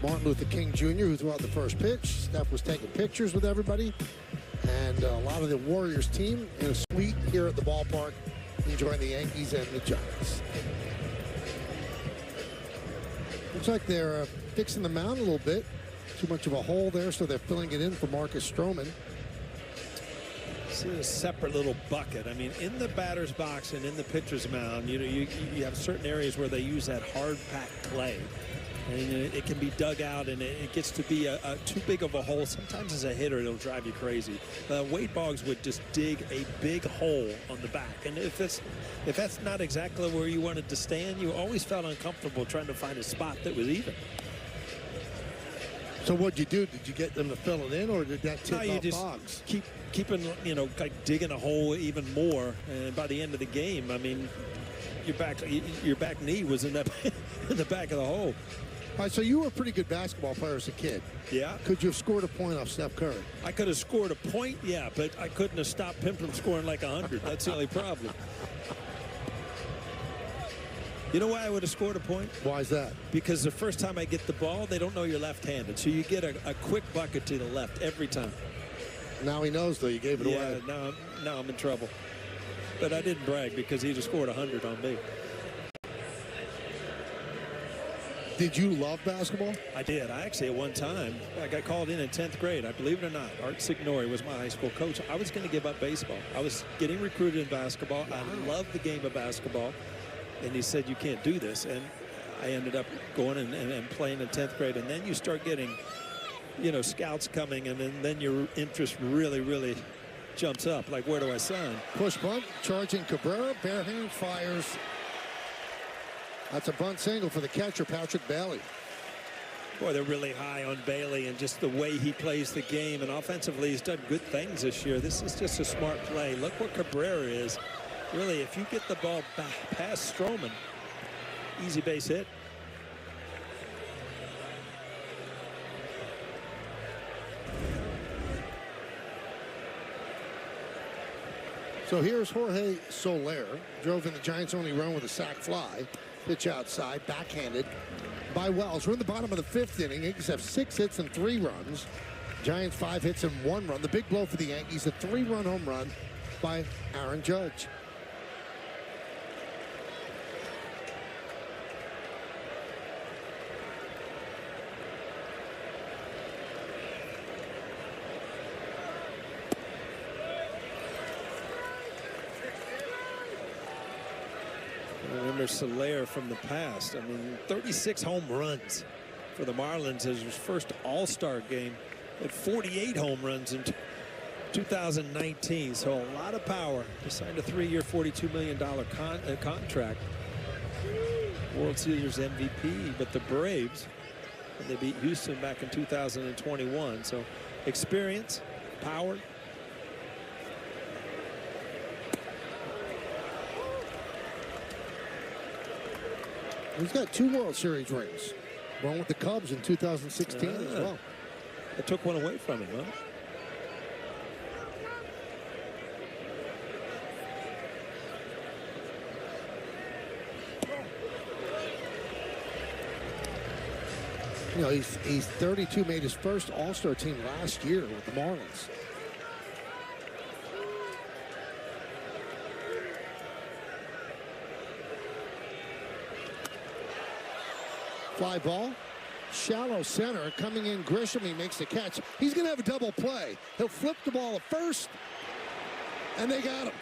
Martin Luther King Jr., who threw out the first pitch. Steph was taking pictures with everybody. And a lot of the Warriors team in a suite here at the ballpark enjoying the Yankees and the Giants. Looks like they're fixing the mound a little bit. Too much of a hole there, so they're filling it in for Marcus Stroman. See a separate little bucket. I mean, in the batter's box and in the pitcher's mound, you have certain areas where they use that hard-packed clay. And it can be dug out, and it gets to be a too big of a hole. Sometimes as a hitter, it'll drive you crazy. Wade Boggs would just dig a big hole on the back. And if that's not exactly where you wanted to stand, you always felt uncomfortable trying to find a spot that was even. So what'd you do? Did you get them to fill it in, or did that tip you off just Boggs? keeping, like digging a hole even more. And by the end of the game, I mean, your back knee was in the back of the hole. All right, so you were a pretty good basketball player as a kid. Yeah. Could you have scored a point off Steph Curry? I could have scored a point, yeah, but I couldn't have stopped him from scoring like 100. That's the only problem. You know why I would have scored a point? Why is that? Because the first time I get the ball, they don't know you're left-handed. So you get a quick bucket to the left every time. Now he knows, though. You gave it away. Yeah, now I'm in trouble. But I didn't brag because he'd have scored 100 on me. Did you love basketball? I did. I actually, at one time, I got called in 10th grade. I believe it or not, Art Signori was my high school coach. I was going to give up baseball. I was getting recruited in basketball. Wow. I loved the game of basketball. And he said, you can't do this. And I ended up going and playing in 10th grade. And then you start getting, scouts coming. And then your interest really, really jumps up. Like, where do I sign? Push bunt, charging Cabrera. Bare hand fires. That's a bunt single for the catcher, Patrick Bailey. Boy, they're really high on Bailey and just the way he plays the game. And offensively, he's done good things this year. This is just a smart play. Look where Cabrera is. Really, if you get the ball back past Stroman, easy base hit. So here's Jorge Soler. Drove in the Giants' only run with a sac fly. Pitch outside, backhanded by Wells. We're in the bottom of the 5th inning. Yankees have 6 hits and 3 runs. Giants 5 hits and 1 run. The big blow for the Yankees, a 3-run home run by Aaron Judge. Remember Soler from the past. I mean, 36 home runs for the Marlins as his first All-Star game. Had 48 home runs in 2019. So a lot of power. He signed a 3-year, $42 million contract. World Series MVP, but the Braves, and they beat Houston back in 2021. So experience, power. He's got 2 World Series rings. One with the Cubs in 2016 as well. They took one away from him, huh? You know, he's 32, made his first All-Star team last year with the Marlins. Fly ball, shallow center, coming in Grisham, he makes the catch. He's going to have a double play. He'll flip the ball at first, and they got him.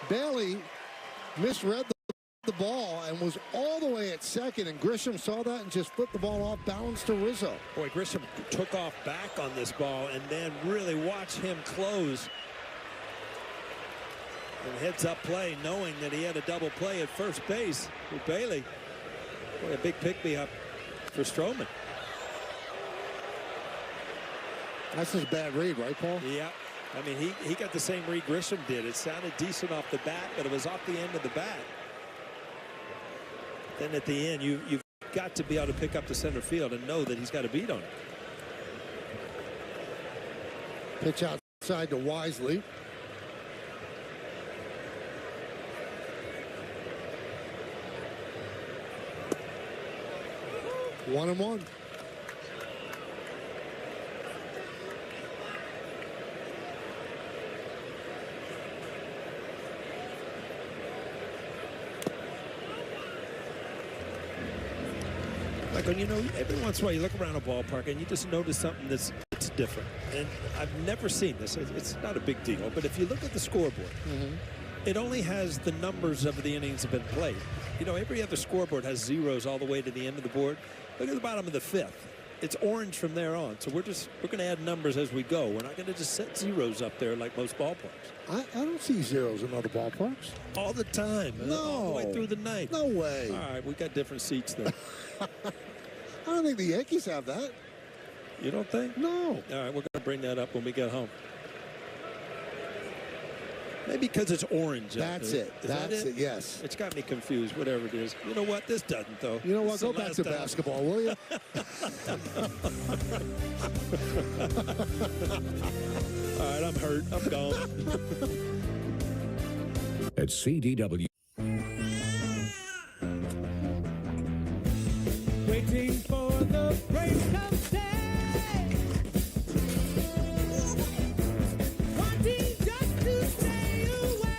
Bailey misread the ball and was all the way at second, and Grisham saw that and just flipped the ball off balance to Rizzo. Boy, Grisham took off back on this ball and then really watch him close. And heads up play, knowing that he had a double play at first base with Bailey. Boy, a big pick-me-up for Stroman. That's his bad read, right, Paul? Yeah. I mean, he got the same read Grisham did. It sounded decent off the bat, but it was off the end of the bat. Then at the end, you've got to be able to pick up the center field and know that he's got a beat on it. Pitch outside to Wisely. One and one. Michael, you know, every once in a while you look around a ballpark and you just notice something that's different. And I've never seen this. It's not a big deal. But if you look at the scoreboard, it only has the numbers of the innings that have been played. You know, every other scoreboard has zeros all the way to the end of the board. Look at the bottom of the 5th. It's orange from there on. So we're going to add numbers as we go. We're not going to just set zeros up there like most ballparks. I don't see zeros in other ballparks. All the time. No. All the way through the night. No way. All right, we got different seats there. I don't think the Yankees have that. You don't think? No. All right, we're going to bring that up when we get home. Maybe because it's orange. That's it. That's it, yes. It's got me confused, whatever it is. You know what? This doesn't, though. You know what? Go back to basketball, will you? All right, I'm hurt. I'm gone. At CDW. Waiting for the break of day. Wanting just to stay away.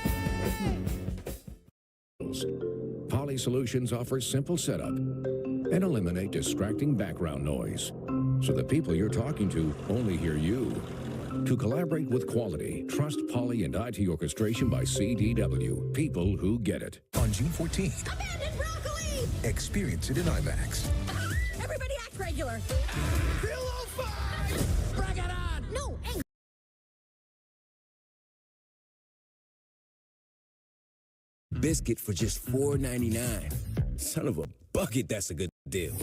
Poly Solutions offers simple setup and eliminate distracting background noise so the people you're talking to only hear you. To collaborate with quality, trust Poly and IT orchestration by CDW. People who get it. On June 14th, Abandoned broccoli! experience it in IMAX. Everybody act regular. Pillow fight! Bring it on! No, angry. Biscuit for just $4.99. Son of a bucket, that's a good deal.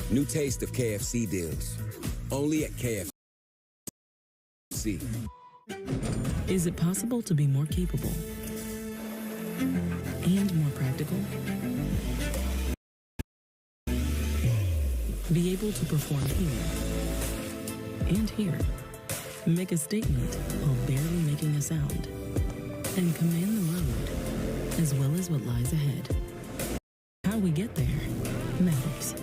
New taste of KFC deals. Only at KFC. Is it possible to be more capable and more practical? Be able to perform here and here. Make a statement while barely making a sound. and command the road, as well as what lies ahead. How we get there matters.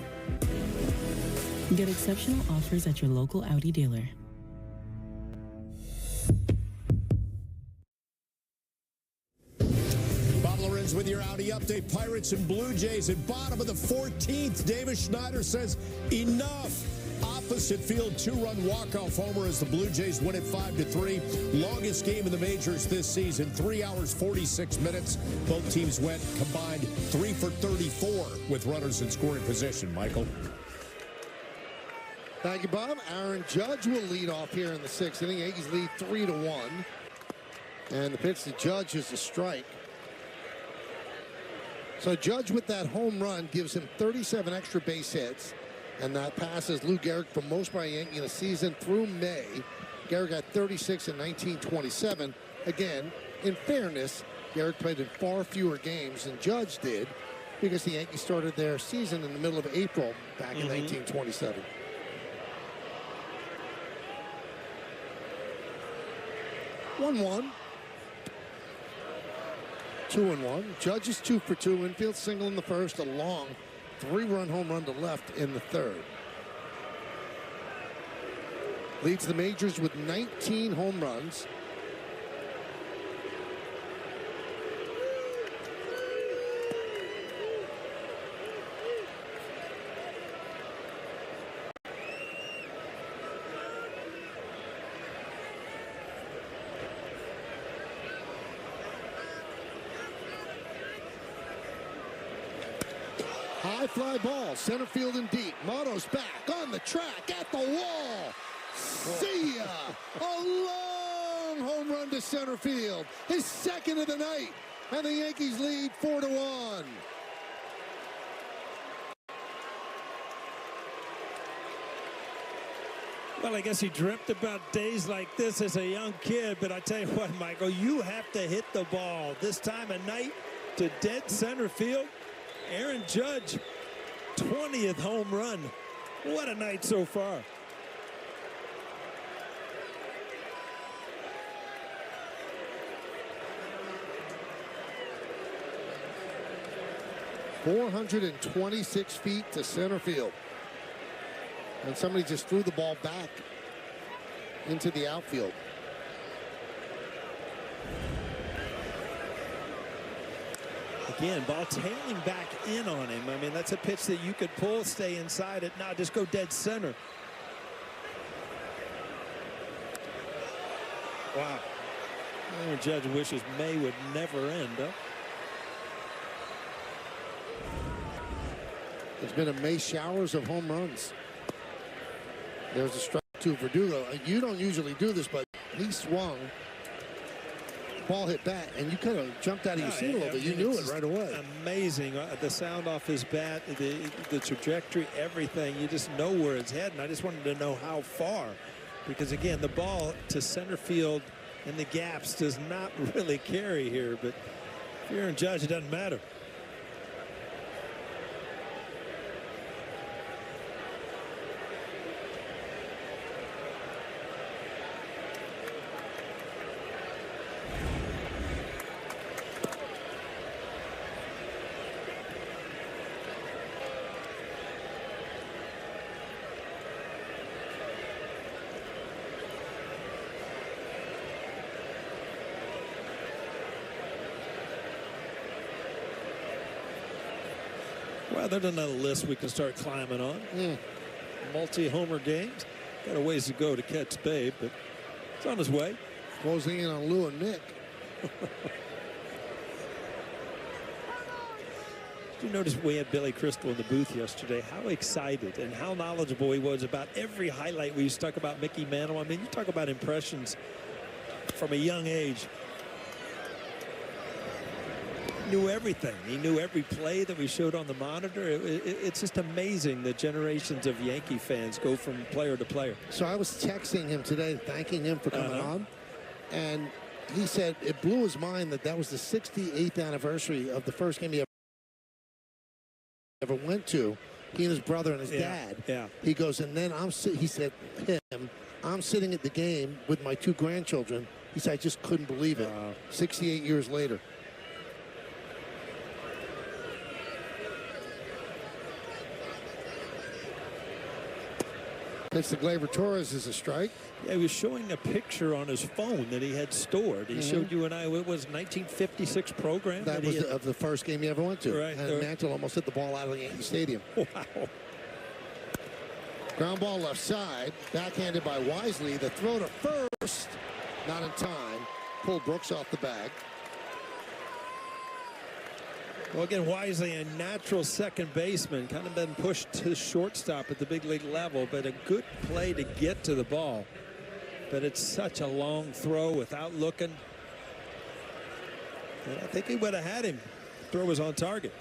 Get exceptional offers at your local Audi dealer. Bob Lorenz with your Audi update. Pirates and Blue Jays at bottom of the 14th. Davis Schneider says enough. Opposite field, 2-run walk-off homer as the Blue Jays win it 5-3. Longest game in the majors this season, 3 hours, 46 minutes. Both teams went combined 3 for 34 with runners in scoring position. Michael. Thank you, Bob. Aaron Judge will lead off here in the 6th inning. Yankees lead 3-1. And the pitch to Judge is a strike. So Judge with that home run gives him 37 extra base hits. And that passes Lou Gehrig for most by a Yankee in a season through May. Gehrig got 36 in 1927. Again, in fairness, Gehrig played in far fewer games than Judge did because the Yankees started their season in the middle of April back in 1927. One. 2-1. Judge is 2 for 2. Infield single in the first, a long 3-run home run to left in the third. Leads the majors with 19 home runs. High fly ball, center field and deep. Motto's back on the track at the wall. See ya! A long home run to center field. His second of the night. And the Yankees lead 4-1. Well, I guess he dreamt about days like this as a young kid, but I tell you what, Michael, you have to hit the ball this time of night to dead center field. Aaron Judge, 20th home run. What a night so far. .426 feet to center field. And somebody just threw the ball back into the outfield. Again, ball tailing back in on him. I mean, that's a pitch that you could pull, stay inside it. Now just go dead center. Wow. Aaron Judge wishes May would never end, huh? There's been a May showers of home runs. There's a strike to Verdugo. You don't usually do this, but he swung. Ball hit bat, and you kind of jumped out of your seat a little bit. You knew it right away. Amazing. The sound off his bat, the trajectory, everything. You just know where it's heading. I just wanted to know how far. Because, again, the ball to center field in the gaps does not really carry here. But if you're in Judge, it doesn't matter. Well, there's another list we can start climbing on. Multi-homer games. Got a ways to go to catch Babe, but it's on his way. Closing in on Lou and Nick. Did you notice we had Billy Crystal in the booth yesterday? How excited and how knowledgeable he was about every highlight. We used to talk about Mickey Mantle. I mean, you talk about impressions from a young age. Knew everything. He knew every play that we showed on the monitor. It's just amazing that generations of Yankee fans go from player to player. So I was texting him today, thanking him for coming on, and he said it blew his mind that was the 68th anniversary of the first game he ever went to. He and his brother and his dad. Yeah. He goes, and then he said, I'm sitting at the game with my 2 grandchildren He said, I just couldn't believe it. 68 years later. Pitch to Gleyber Torres is a strike. Yeah, he was showing a picture on his phone that he had stored. He showed you and I, it was 1956 program. That was of the first game he ever went to. Right. And Mantle almost hit the ball out of the Yankee Stadium. Wow. Ground ball left side, backhanded by Wisely. The throw to first, not in time. Pulled Brooks off the bag. Well, again, Wisely, a natural second baseman, kind of been pushed to shortstop at the big league level, but a good play to get to the ball. But it's such a long throw without looking. And I think he would have had him. Throw was on target.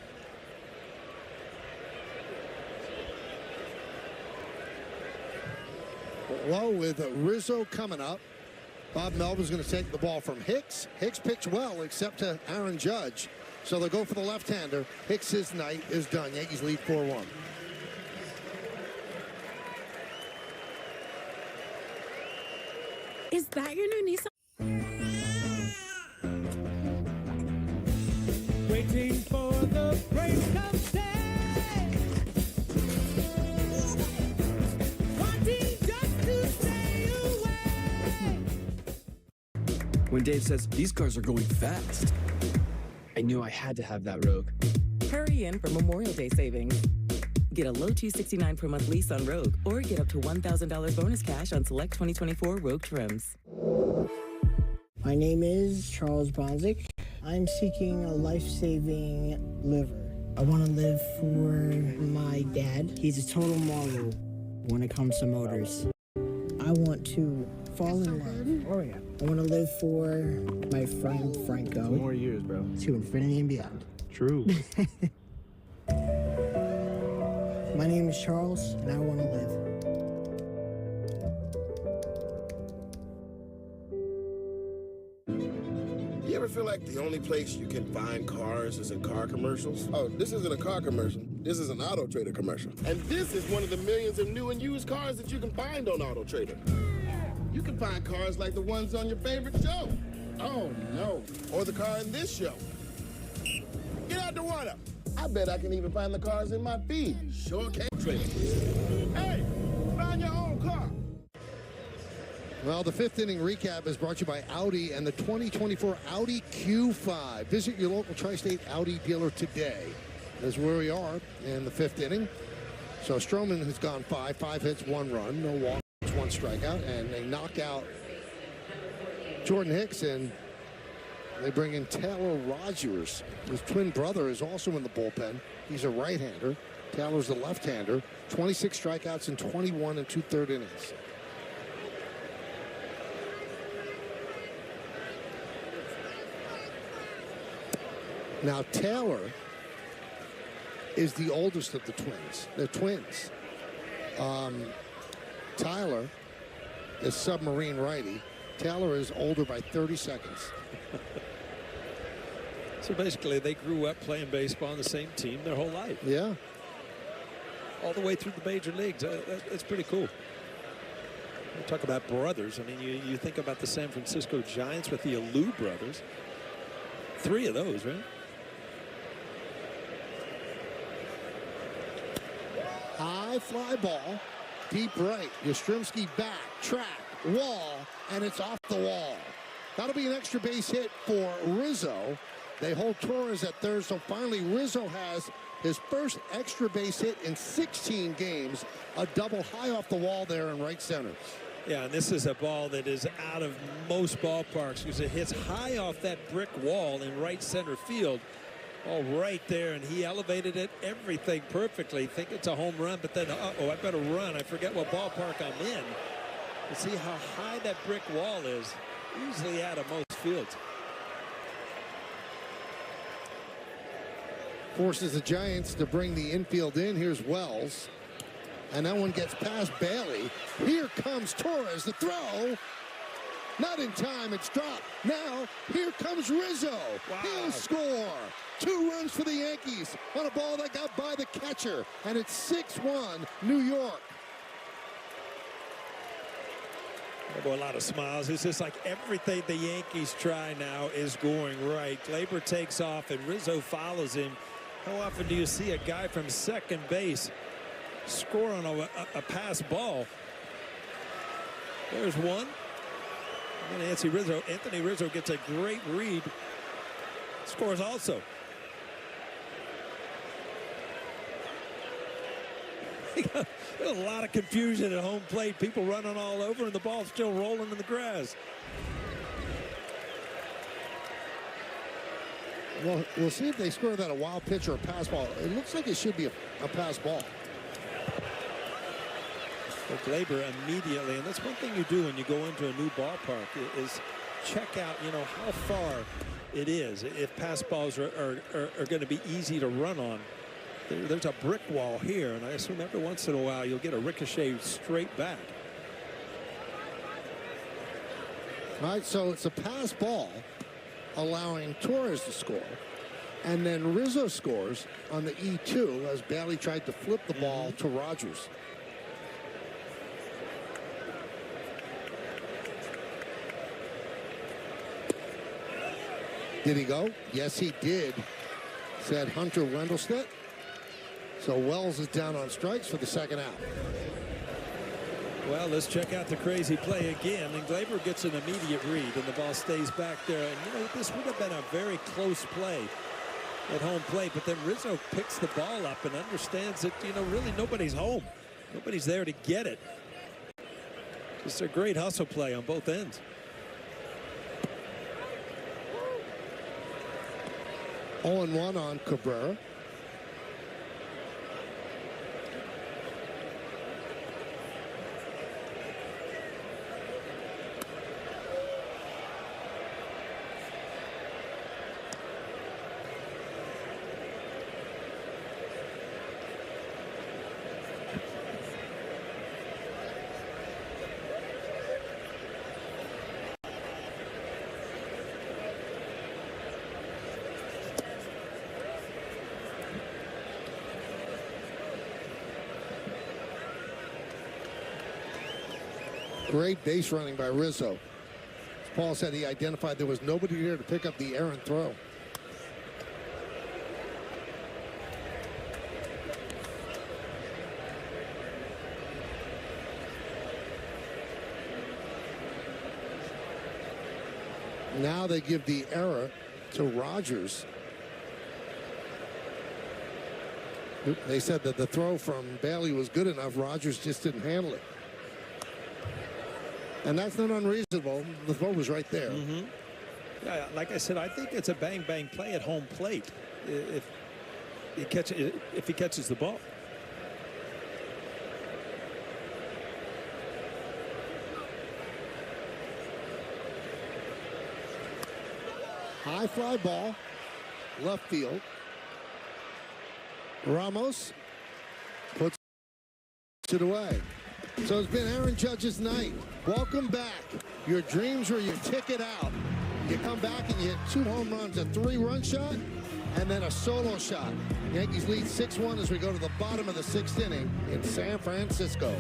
Well, with Rizzo coming up, Bob Melvin's going to take the ball from Hicks. Hicks pitched well, except to Aaron Judge. So they'll go for the left-hander. Hicks's night is done. Yankees lead 4-1. Is that your new Nissan? Waiting for the break of day. Wanting just to stay away. When Dave says, these cars are going fast, I knew I had to have that Rogue. Hurry in for Memorial Day savings. Get a low $269 per month lease on Rogue, or get up to $1,000 bonus cash on select 2024 Rogue trims. My name is Charles Bonzik. I'm seeking a life-saving liver. I want to live for my dad. He's a total marvel when it comes to motors. I want to fall in love. Oh, yeah. I want to live for my friend Franco. More years, bro. To infinity and beyond. True. My name is Charles, and I want to live. You ever feel like the only place you can find cars is in car commercials? Oh, this isn't a car commercial. This is an Auto Trader commercial. And this is one of the millions of new and used cars that you can find on Auto Trader. You can find cars like the ones on your favorite show. Oh, no. Or the car in this show. Get out the water. I bet I can even find the cars in my feed. Sure can. Hey, find your own car. Well, the fifth inning recap is brought to you by Audi and the 2024 Audi Q5. Visit your local Tri-State Audi dealer today. That's where we are in the fifth inning. So Stroman has gone 5 hits, 1 run, no walks, 1 strikeout, and they knock out Jordan Hicks, and they bring in Taylor Rogers. His twin brother is also in the bullpen. He's a right-hander. Taylor's the left-hander. 26 strikeouts in 21 and 2/3 innings. Now, Taylor is the oldest of the twins. They're twins. Tyler is submarine righty. Taylor is older by 30 seconds. So basically, they grew up playing baseball on the same team their whole life. Yeah. All the way through the major leagues. It's pretty cool. You talk about brothers. I mean, you think about the San Francisco Giants with the Alou brothers. 3 of those, right? High fly ball, deep right. Yastrzemski back, track, wall, and it's off the wall. That'll be an extra base hit for Rizzo. They hold Torres at third, so finally Rizzo has his first extra base hit in 16 games. A double high off the wall there in right center. Yeah, and this is a ball that is out of most ballparks because it hits high off that brick wall in right center field. Oh, right there, and he elevated it, everything perfectly. Think it's a home run, but then, uh-oh, I better run. I forget what ballpark I'm in. You see how high that brick wall is. Easily out of most fields. Forces the Giants to bring the infield in. Here's Wells. And that one gets past Bailey. Here comes Torres. The throw. Not in time. It's dropped. Now, here comes Rizzo. Wow. He'll score. 2 runs for the Yankees on a ball that got by the catcher. And it's 6-1 New York. Oh, a lot of smiles. It's just like everything the Yankees try now is going right. Gleyber takes off and Rizzo follows him. How often do you see a guy from second base score on a pass ball? There's one. And Anthony Rizzo gets a great read. Scores also. There's a lot of confusion at home plate. People running all over, and the ball's still rolling in the grass. Well, we'll see if they score that a wild pitch or a pass ball. It looks like it should be a pass ball. Well, Gleyber immediately, and that's one thing you do when you go into a new ballpark, is check out, how far it is. If pass balls are going to be easy to run on. There's a brick wall here, and I assume every once in a while you'll get a ricochet straight back. All right, so it's a pass ball, allowing Torres to score. And then Rizzo scores on the E2 as Bailey tried to flip the ball to Rogers. Did he go? Yes, he did, said Hunter Wendelstedt. So Wells is down on strikes for the second out. Well, let's check out the crazy play again. And Gleyber gets an immediate read, and the ball stays back there. And, this would have been a very close play at home plate. But then Rizzo picks the ball up and understands that, really nobody's home. Nobody's there to get it. Just a great hustle play on both ends. Oh, 0-1 on Cabrera. Great base running by Rizzo. As Paul said, he identified there was nobody there to pick up the errant throw. Now they give the error to Rogers. They said that the throw from Bailey was good enough. Rogers just didn't handle it. And that's not unreasonable. The throw was right there. Yeah, like I said, I think it's a bang-bang play at home plate if he catches the ball. High fly ball, left field. Ramos puts it away. So it's been Aaron Judge's night. Welcome back. Your dreams were your ticket out. You come back and you hit 2 home runs, a 3-run shot, and then a solo shot. Yankees lead 6-1 as we go to the bottom of the 6th inning in San Francisco.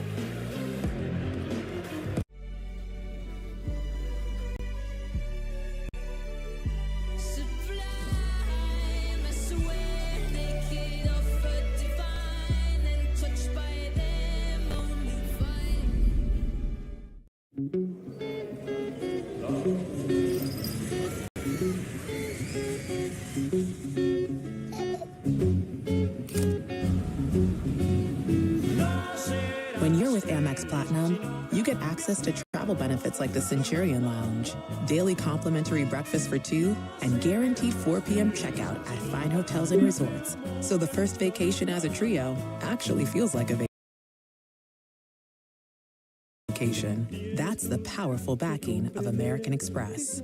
When you're with Amex Platinum, you get access to travel benefits like the Centurion Lounge, daily complimentary breakfast for 2, and guaranteed 4 p.m. checkout at fine hotels and resorts. So the first vacation as a trio actually feels like a vacation. That's the powerful backing of American Express.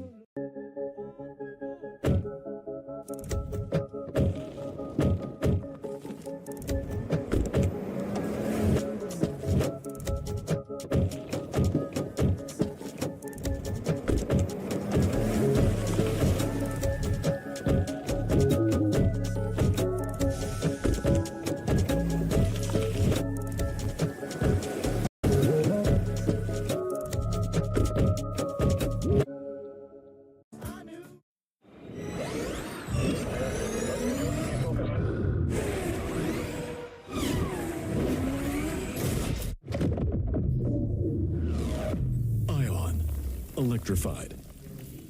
electrified.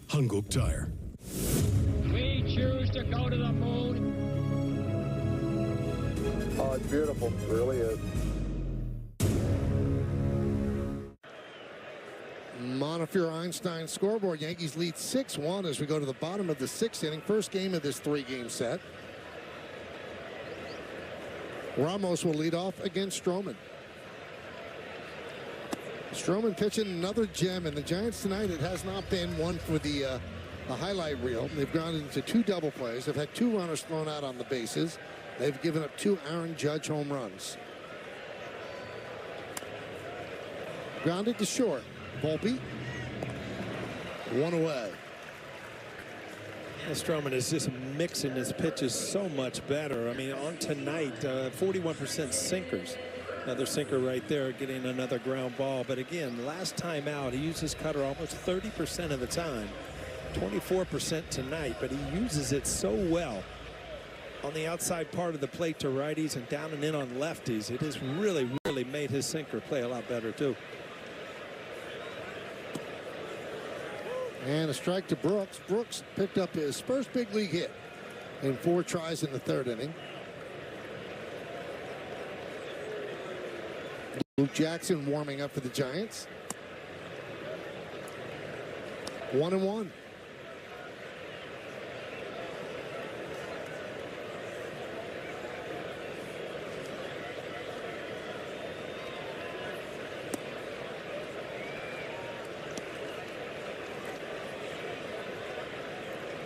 Hanguk Tire. We choose to go to the moon. Oh, it's beautiful. It really is. Montefiore Einstein scoreboard. Yankees lead 6-1 as we go to the bottom of the 6th inning. First game of this 3-game set. Ramos will lead off against Stroman. Stroman pitching another gem, and the Giants tonight, it has not been one for the highlight reel. They've gone into 2 double plays. They've had 2 runners thrown out on the bases. They've given up 2 Aaron Judge home runs. Grounded to short. Volpe. 1 away. Stroman is just mixing his pitches so much better. I mean, on tonight, 41% sinkers. Another sinker right there, getting another ground ball. But again, last time out, he used his cutter almost 30% of the time. 24% tonight, but he uses it so well on the outside part of the plate to righties and down and in on lefties. It has really, really made his sinker play a lot better, too. And a strike to Brooks. Brooks picked up his first big league hit in 4 tries in the 3rd inning. Luke Jackson warming up for the Giants. 1-1.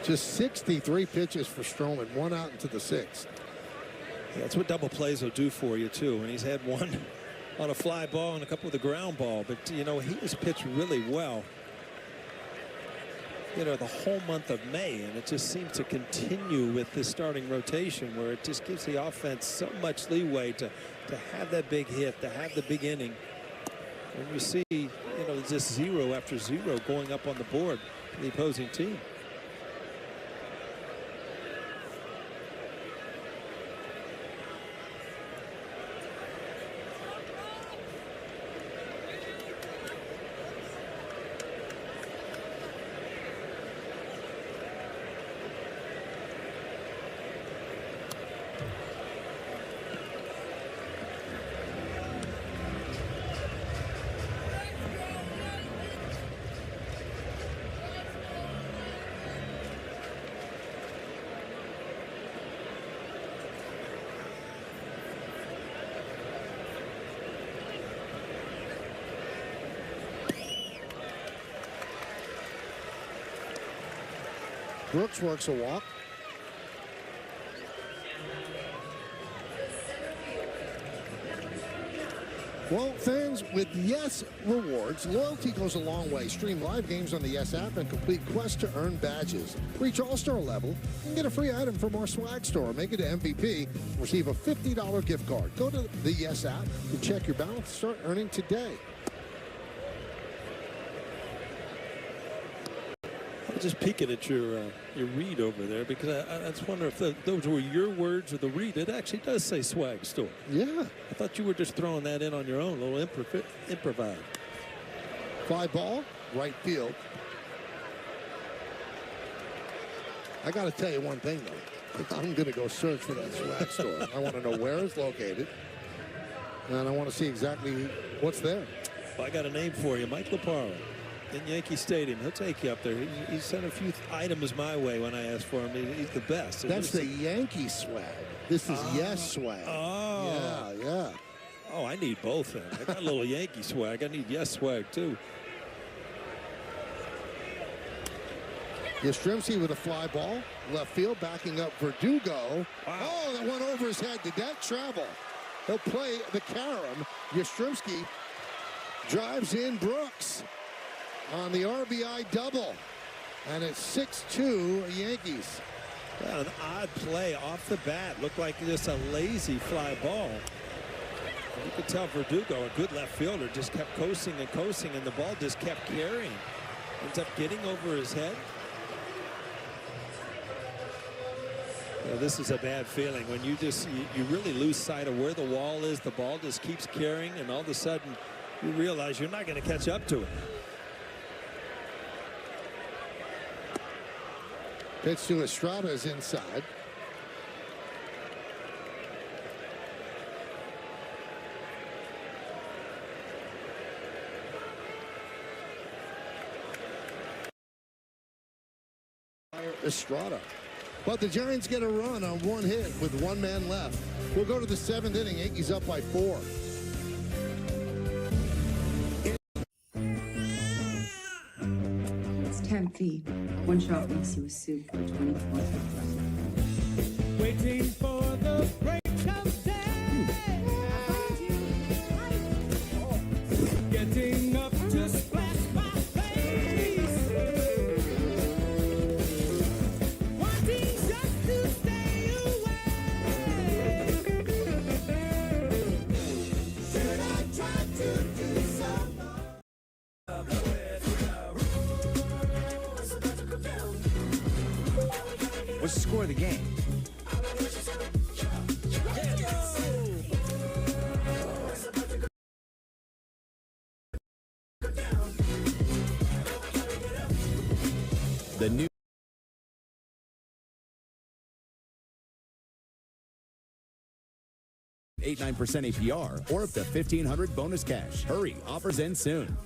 Just 63 pitches for Stroman, 1 out into the 6th. Yeah, that's what double plays will do for you, too. And he's had 1 on a fly ball and a couple with a ground ball. But, you know, he has pitched really well, you know, the whole month of May. And it just seems to continue with this starting rotation where it just gives the offense so much leeway to have that big hit, to have the big inning. When you see, you know, just 0 after 0 going up on the board for the opposing team. Brooks works a walk. Well, fans, with Yes Rewards, loyalty goes a long way. Stream live games on the Yes app and complete quests to earn badges. Reach All-Star level and get a free item from our swag store. Make it to MVP. Receive a $50 gift card. Go to the Yes app and check your balance. Start earning today. Just peeking at your read over there, because I just wonder if those were your words or the read. It actually does say swag store. Yeah. I thought you were just throwing that in on your own, a little improvise. Fly ball, right field. I got to tell you one thing, though. I'm going to go search for that swag store. I want to know where it's located, and I want to see exactly what's there. Well, I got a name for you, Mike Leparo. In Yankee Stadium. He'll take you up there. He sent a few items my way when I asked for him. He's the best. That's the Yankee swag. This is Yes swag. Oh. Yeah. Oh, I need both then. I got a little Yankee swag. I need Yes swag, too. Yastrzemski with a fly ball. Left field, backing up Verdugo. Wow. Oh, that went over his head. Did that travel? He'll play the carom. Yastrzemski drives in Brooks on the RBI double, and it's 6-2 Yankees. Well, an odd play off the bat. Looked like just a lazy fly ball. You could tell Verdugo, a good left fielder, just kept coasting and coasting, and the ball just kept carrying. Ends up getting over his head. Yeah, this is a bad feeling when you really lose sight of where the wall is. The ball just keeps carrying, and all of a sudden you realize you're not going to catch up to it. Pitch to Estrada is inside. Estrada. But the Giants get a run on one hit with one man left. We'll go to the 7th inning. Yankees up by 4. It's 10 feet. One shot makes you a suit for 24. Waiting for the break of day. Getting up to splash my face. Wanting just to stay away. Should I try to do some more? What's the score of the game? The new 8.9% APR or up to $1,500 bonus cash. Hurry, offers end soon.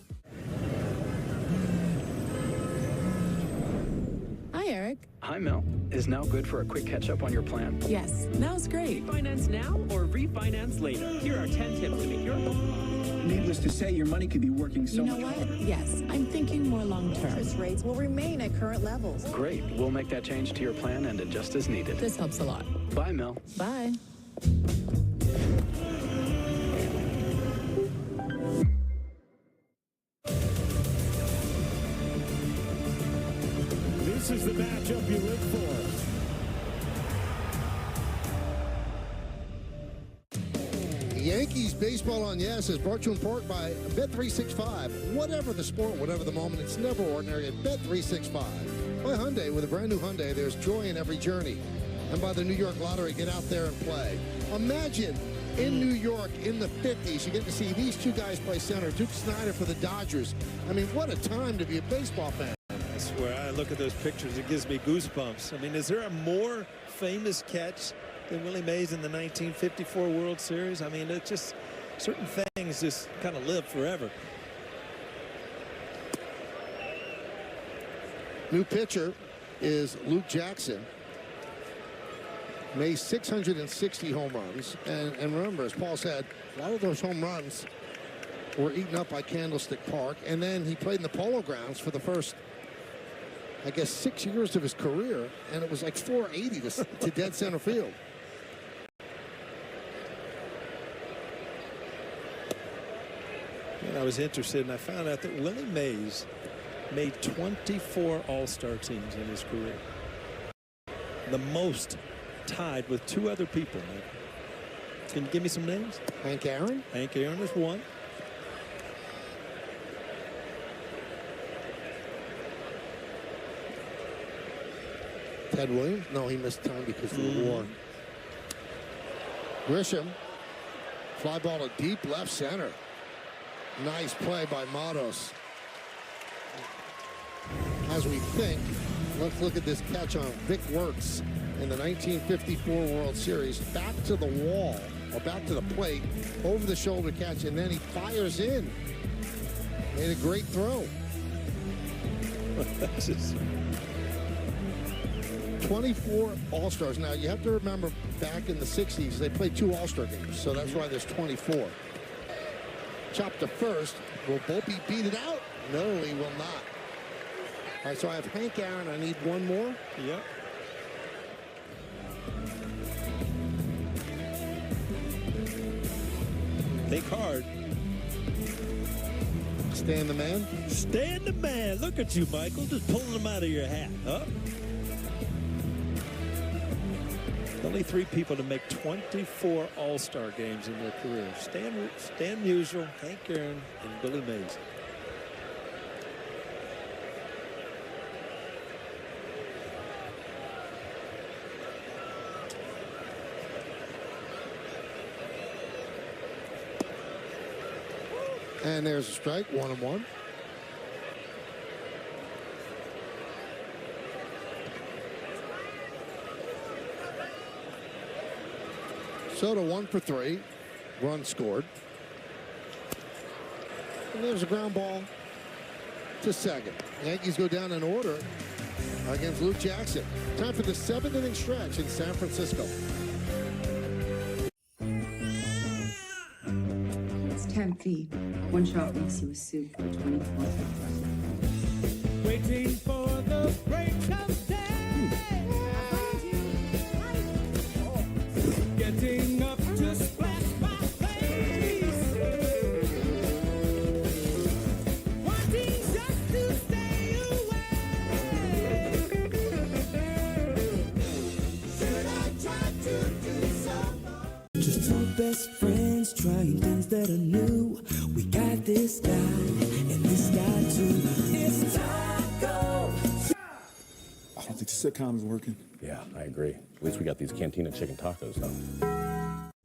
Hi, Eric. Hi, Mel. Is now good for a quick catch-up on your plan? Yes, now's great. Refinance now or refinance later? Here are 10 tips to make your home. Needless to say, your money could be working so You know much what? harder. Yes, I'm thinking more long-term. Interest rates will remain at current levels. Great. We'll make that change to your plan and adjust as needed. This helps a lot. Bye, Mel. Bye. This is the matchup you live for. Yankees Baseball on Yes is brought to you in part by Bet365. Whatever the sport, whatever the moment, it's never ordinary at Bet365. By Hyundai, with a brand new Hyundai, there's joy in every journey. And by the New York Lottery, get out there and play. Imagine in New York in the 50s, you get to see these two guys play center. Duke Snider for the Dodgers. I mean, what a time to be a baseball fan. I swear, I look at those pictures, it gives me goosebumps. I mean, is there a more famous catch than Willie Mays in the 1954 World Series? I mean, it's just certain things just kind of live forever. New pitcher is Luke Jackson. Made 660 home runs. And remember, as Paul said, a lot of those home runs were eaten up by Candlestick Park. And then he played in the Polo Grounds for the first, I guess, 6 years of his career. And it was like 480 to dead center field. And I was interested, and I found out that Willie Mays made 24 All-Star teams in his career. The most, tied with two other people. Can you give me some names? Hank Aaron? Hank Aaron is one. Ted Williams? No, he missed time because of the war. Grisham. Fly ball to deep left center. Nice play by Matos. As we think, let's look at this catch on Vic Wertz in the 1954 World Series. Back to the wall, or back to the plate, over the shoulder catch, and then he fires in. Made a great throw. 24 All-Stars. Now, you have to remember, back in the 60s, they played 2 All-Star games, so that's why there's 24. Chop to first. Will Volpe beat it out? No, he will not. All right, so I have Hank Aaron. I need one more. Yep. Think hard. Stan the Man? Stan the Man. Look at you, Michael. Just pulling them out of your hat, huh? Only 3 people to make 24 All-Star games in their career. Stan Musial, Hank Aaron, and Billy Mays. And there's a strike, 1-1. Soto 1 for 3. Run scored. And there's a ground ball to second. Yankees go down in order against Luke Jackson. Time for the 7th inning stretch in San Francisco. It's 10 feet. One shot makes you a suit for 24. Waiting for the break of day. Getting up to splash my face. Wanting just to stay away. Should I try to do so? Just two best friends trying things that are new. We got this guy and this guy too. It's taco. I don't think the sitcom is working. Yeah, I agree. At least we got these Cantina chicken tacos, though.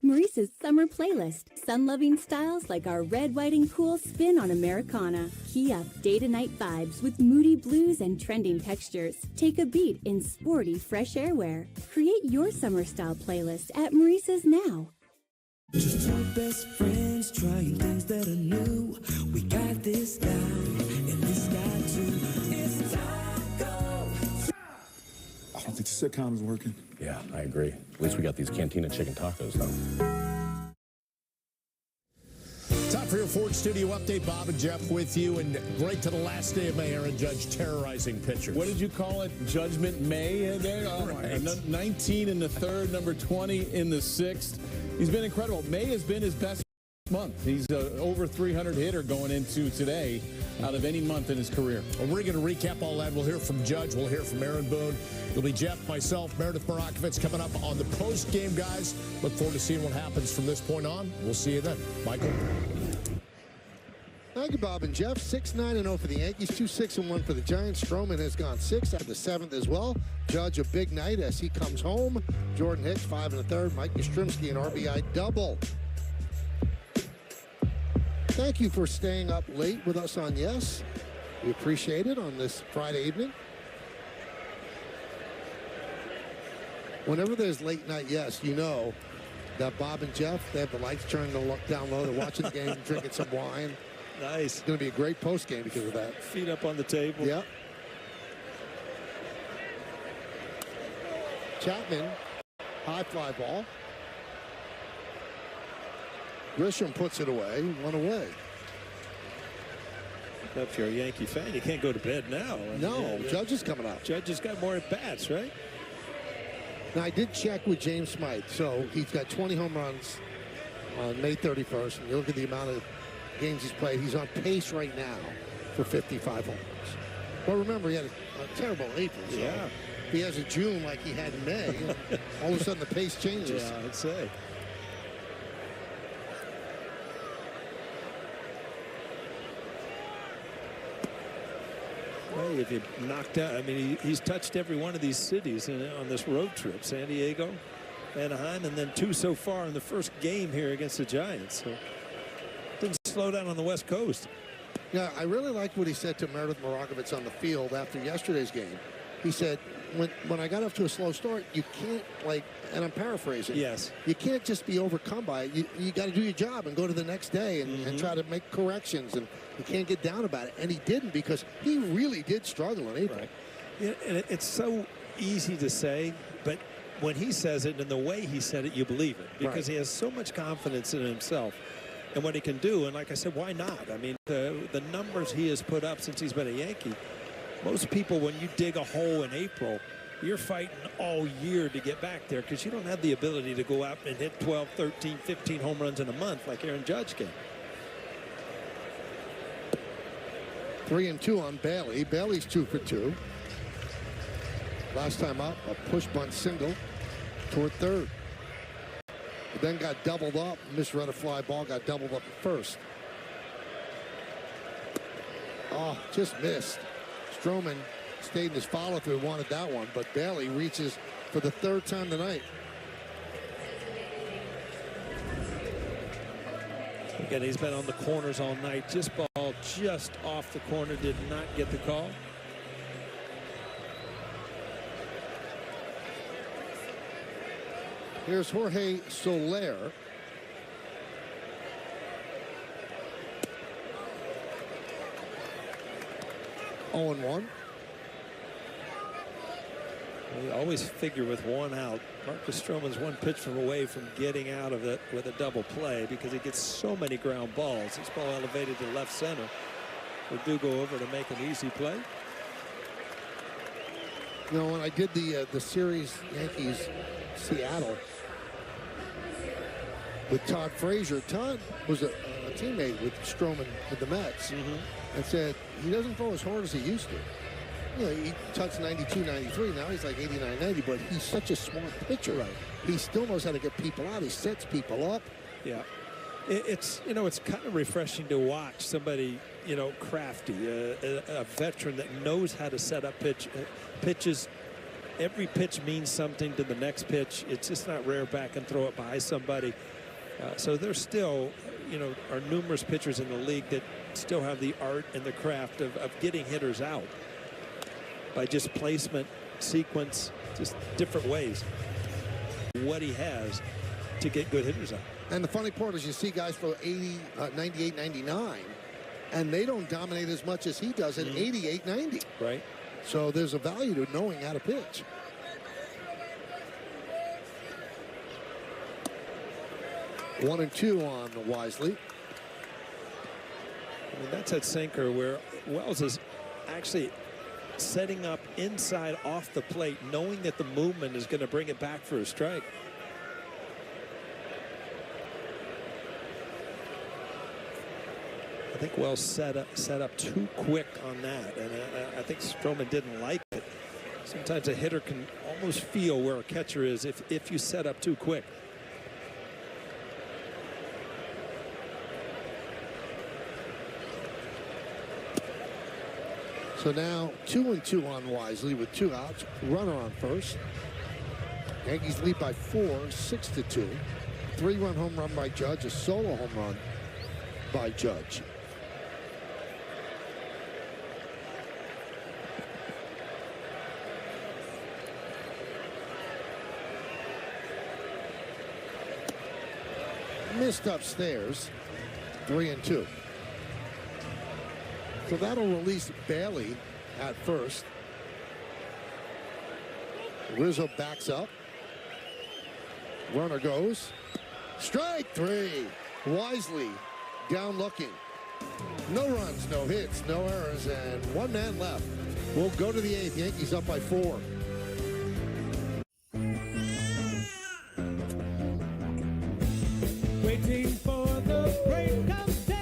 Maurice's summer playlist. Sun-loving styles like our red, white, and cool spin on Americana. Key up day-to-night vibes with moody blues and trending textures. Take a beat in sporty, fresh airwear. Create your summer style playlist at Maurice's now. Just two best friends trying things that are new. We got this guy and this guy too. It's taco. I don't think the sitcom is working. Yeah, I agree. At least we got these Cantina chicken tacos, though. Time for your Ford Studio update. Bob and Jeff with you, and right to the last day of May, Aaron Judge terrorizing pitchers. What did you call it? Judgment May? There? Oh, right. 19 in the third, number 20 in the sixth. He's been incredible. May has been his best month. He's over 300 hitter going into today out of any month in his career. Well, we're going to recap all that. We'll hear from Judge. We'll hear from Aaron Boone. It'll be Jeff, myself, Meredith Marakovitz coming up on the post-game, guys. Look forward to seeing what happens from this point on. We'll see you then. Michael. Thank you, Bob and Jeff. 6-9-0 for the Yankees, 2-6-1 for the Giants. Stroman has gone 6 out of the 7th as well. Judge a big night as he comes home. Jordan Hicks 5 1/3. Mike Yastrzemski an RBI double. Thank you for staying up late with us on Yes. We appreciate it on this Friday evening. Whenever there's late night Yes, you know that Bob and Jeff, they have the lights turned down low. They're watching the game, drinking some wine. Nice. It's going to be a great post game because of that. Feet up on the table. Yep. Chapman, high fly ball. Grisham puts it away, 1 away. If you're a Yankee fan, you can't go to bed now. No, Judge is coming out. Judge has got more at-bats, right? Now, I did check with James Smythe, so he's got 20 home runs on May 31st, and you look at the amount of games he's played, he's on pace right now for 55 home runs. Well, remember, he had a terrible April. So yeah. If he has a June like he had in May, all of a sudden the pace changes. Yeah, I'd say. Well, if you knocked out, I mean, he's touched every one of these cities on this road trip. San Diego, Anaheim, and then 2 so far in the first game here against the Giants. So didn't slow down on the West Coast. Yeah, I really liked what he said to Meredith Marakovitz on the field after yesterday's game. He said, when I got off to a slow start, you can't, like, and I'm paraphrasing. Yes. You can't just be overcome by it. You got to do your job and go to the next day and try to make corrections. And you can't get down about it. And he didn't, because he really did struggle in April. Right. Yeah, and it's so easy to say, but when he says it and the way he said it, you believe it. Because he has so much confidence in himself and what he can do. And like I said, why not? I mean, the numbers he has put up since he's been a Yankee, most people, when you dig a hole in April, you're fighting all year to get back there because you don't have the ability to go out and hit 12, 13, 15 home runs in a month like Aaron Judge can. 3-2 on Bailey. Bailey's 2 for 2. Last time up, a push bunt single toward third. But then got doubled up, misread a fly ball, got doubled up at first. Oh, just missed. Stroman stayed in his follow-through, wanted that one, but Bailey reaches for the 3rd time tonight. Again, he's been on the corners all night. Just ball just off the corner, did not get the call. Here's Jorge Soler. Oh, and 1. We always figure with one out, Marcus Stroman's one pitch from away from getting out of it with a double play because he gets so many ground balls. This ball elevated to left center. Will go over to make an easy play. You know, when I did the series Yankees Seattle with Todd Frazier, Todd was a teammate with Stroman with the Mets, and said he doesn't throw as hard as he used to. You know, he touched 92, 93. Now he's like 89, 90, but he's such a smart pitcher. Right. He still knows how to get people out. He sets people up. Yeah. It's, you know, it's kind of refreshing to watch somebody, you know, crafty, a veteran that knows how to set up pitches. Every pitch means something to the next pitch. It's just not rare back and throw it by somebody. So there's still, you know, are numerous pitchers in the league that still have the art and the craft of getting hitters out by just placement, sequence, just different ways. What he has to get good hitters out. And the funny part is you see guys for 80, 98, 99, and they don't dominate as much as he does at 88, 90. Right. So there's a value to knowing how to pitch. One and 2 on Wisely. I mean, that's that sinker where Wells is actually setting up inside off the plate, knowing that the movement is going to bring it back for a strike. I think Wells set up too quick on that, and I think Stroman didn't like it. Sometimes a hitter can almost feel where a catcher is if you set up too quick. So now 2 and 2 on Wisely with 2 outs. Runner on first. Yankees lead by 4, 6-2. 3-run home run by Judge, a solo home run by Judge. Missed upstairs. 3 and 2. So that'll release Bailey at first. Rizzo backs up. Runner goes. Strike 3. Wisely down looking. No runs, no hits, no errors, and 1 man left. We'll go to the 8th. Yankees up by 4. Waiting for the break of day.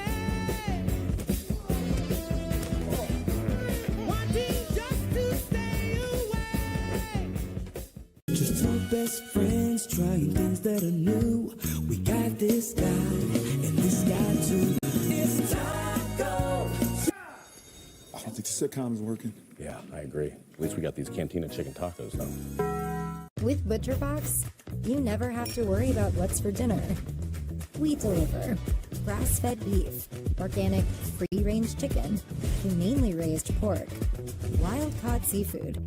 Wanting just to stay away. Just two best friends trying things that are new. We got this guy and this guy too. It's Taco. I don't think the sitcom is working. Yeah, I agree. At least we got these Cantina chicken tacos, though. With ButcherBox, you never have to worry about what's for dinner. We deliver grass-fed beef, organic free-range chicken, humanely raised pork, wild-caught seafood,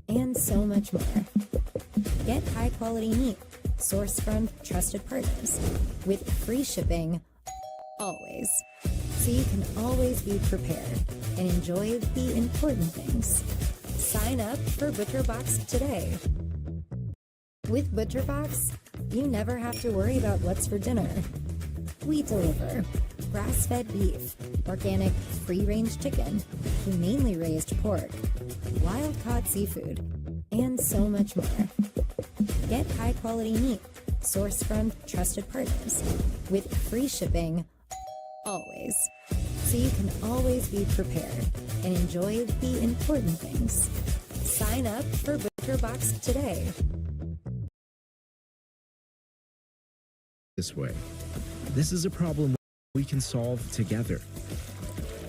and so much more. Get high-quality meat sourced from trusted partners with free shipping always. So you can always be prepared and enjoy the important things. Sign up for ButcherBox today. With ButcherBox, you never have to worry about what's for dinner. We deliver grass-fed beef, organic free-range chicken, humanely raised pork, wild-caught seafood, and so much more. Get high-quality meat sourced from trusted partners with free shipping always. So you can always be prepared and enjoy the important things. Sign up for ButcherBox today. This way. This is a problem we can solve together.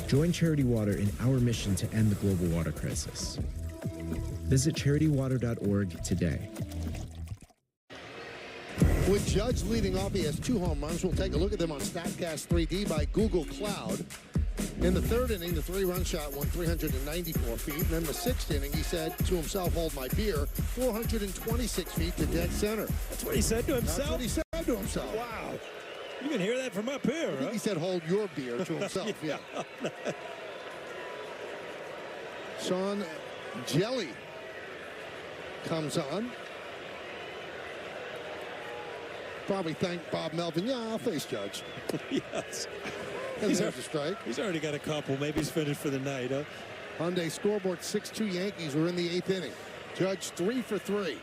Join Charity Water in our mission to end the global water crisis. Visit charitywater.org today. With Judge leading off, he has 2 home runs. We'll take a look at them on StatCast 3D by Google Cloud. In the third inning, the three-run shot won 394 feet. And then the sixth inning, he said to himself, hold my beer, 426 feet to dead center. That's what he said to himself? That's what he said to himself. Wow. You can hear that from up here, I think he said, hold your beer to himself, yeah. Sean Jelly comes on. Probably thank Bob Melvin. Yeah, I'll face judge. Yes. He's a strike. He's already got a couple. Maybe he's finished for the night, huh? Hyundai scoreboard 6-2 Yankees. We're in the 8th inning. Judge 3 for 3.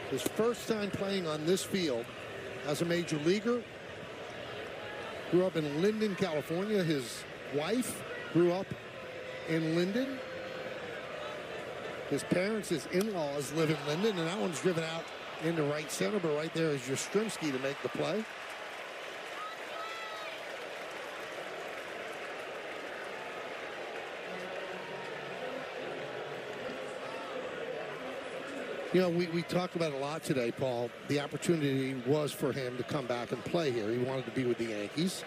His first time playing on this field as a major leaguer. Grew up in Linden, California. His wife grew up in Linden. His parents, his in-laws live in Linden, and that one's driven out into right center, but right there is Yastrzemski to make the play. You know, we talked about it a lot today, Paul. The opportunity was for him to come back and play here. He wanted to be with the Yankees.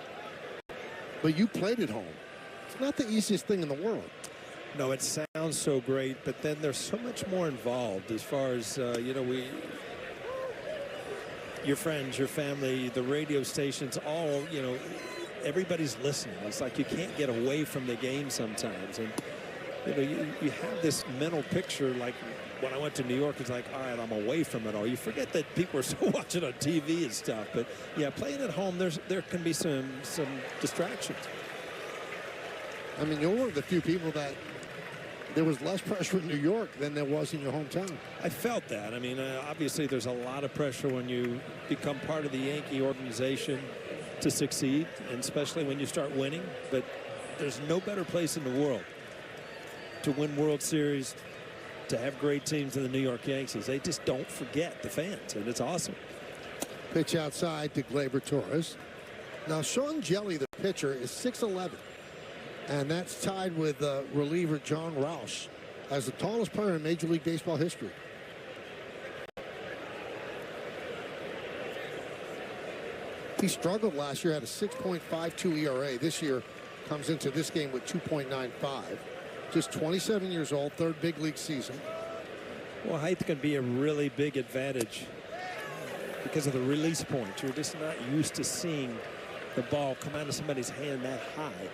But you played at home. It's not the easiest thing in the world. No, it sounds so great, but then there's so much more involved as far as, you know, your friends, your family, the radio stations, all, you know, everybody's listening. It's like you can't get away from the game sometimes. And, you know, you have this mental picture like when I went to New York, it's like, all right, I'm away from it all. You forget that people are still watching on TV and stuff. But, yeah, playing at home, there can be some distractions. I mean, you're one of the few people that there was less pressure in New York than there was in your hometown. I felt that. I mean, obviously there's a lot of pressure when you become part of the Yankee organization to succeed, and especially when you start winning. But there's no better place in the world to win World Series, to have great teams in the New York Yankees. They just don't forget the fans, and it's awesome. Pitch outside to Gleyber Torres. Now, Sean Jelly, the pitcher, is 6'11". And that's tied with reliever John Roush as the tallest player in Major League Baseball history. He struggled last year, had a 6.52 ERA. This year comes into this game with 2.95. Just 27 years old, third big league season. Well, height can be a really big advantage because of the release point. You're just not used to seeing the ball come out of somebody's hand that high.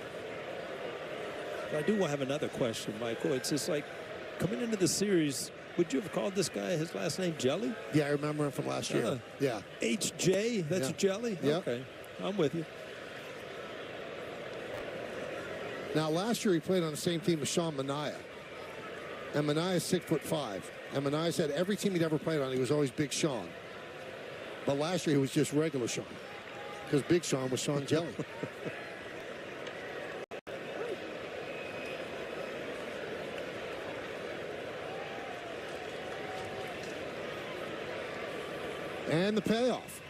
But I do have another question, Michael. It's just like coming into the series, would you have called this guy his last name Jelly? Yeah, I remember him from last year. Yeah. HJ, that's Jelly? Yeah. Okay, I'm with you. Now, last year he played on the same team as Sean Manaea. And Manaea's 6'5". And Manaea said every team he'd ever played on, he was always Big Sean. But last year he was just regular Sean, because Big Sean was Sean Jelly. And the payoff.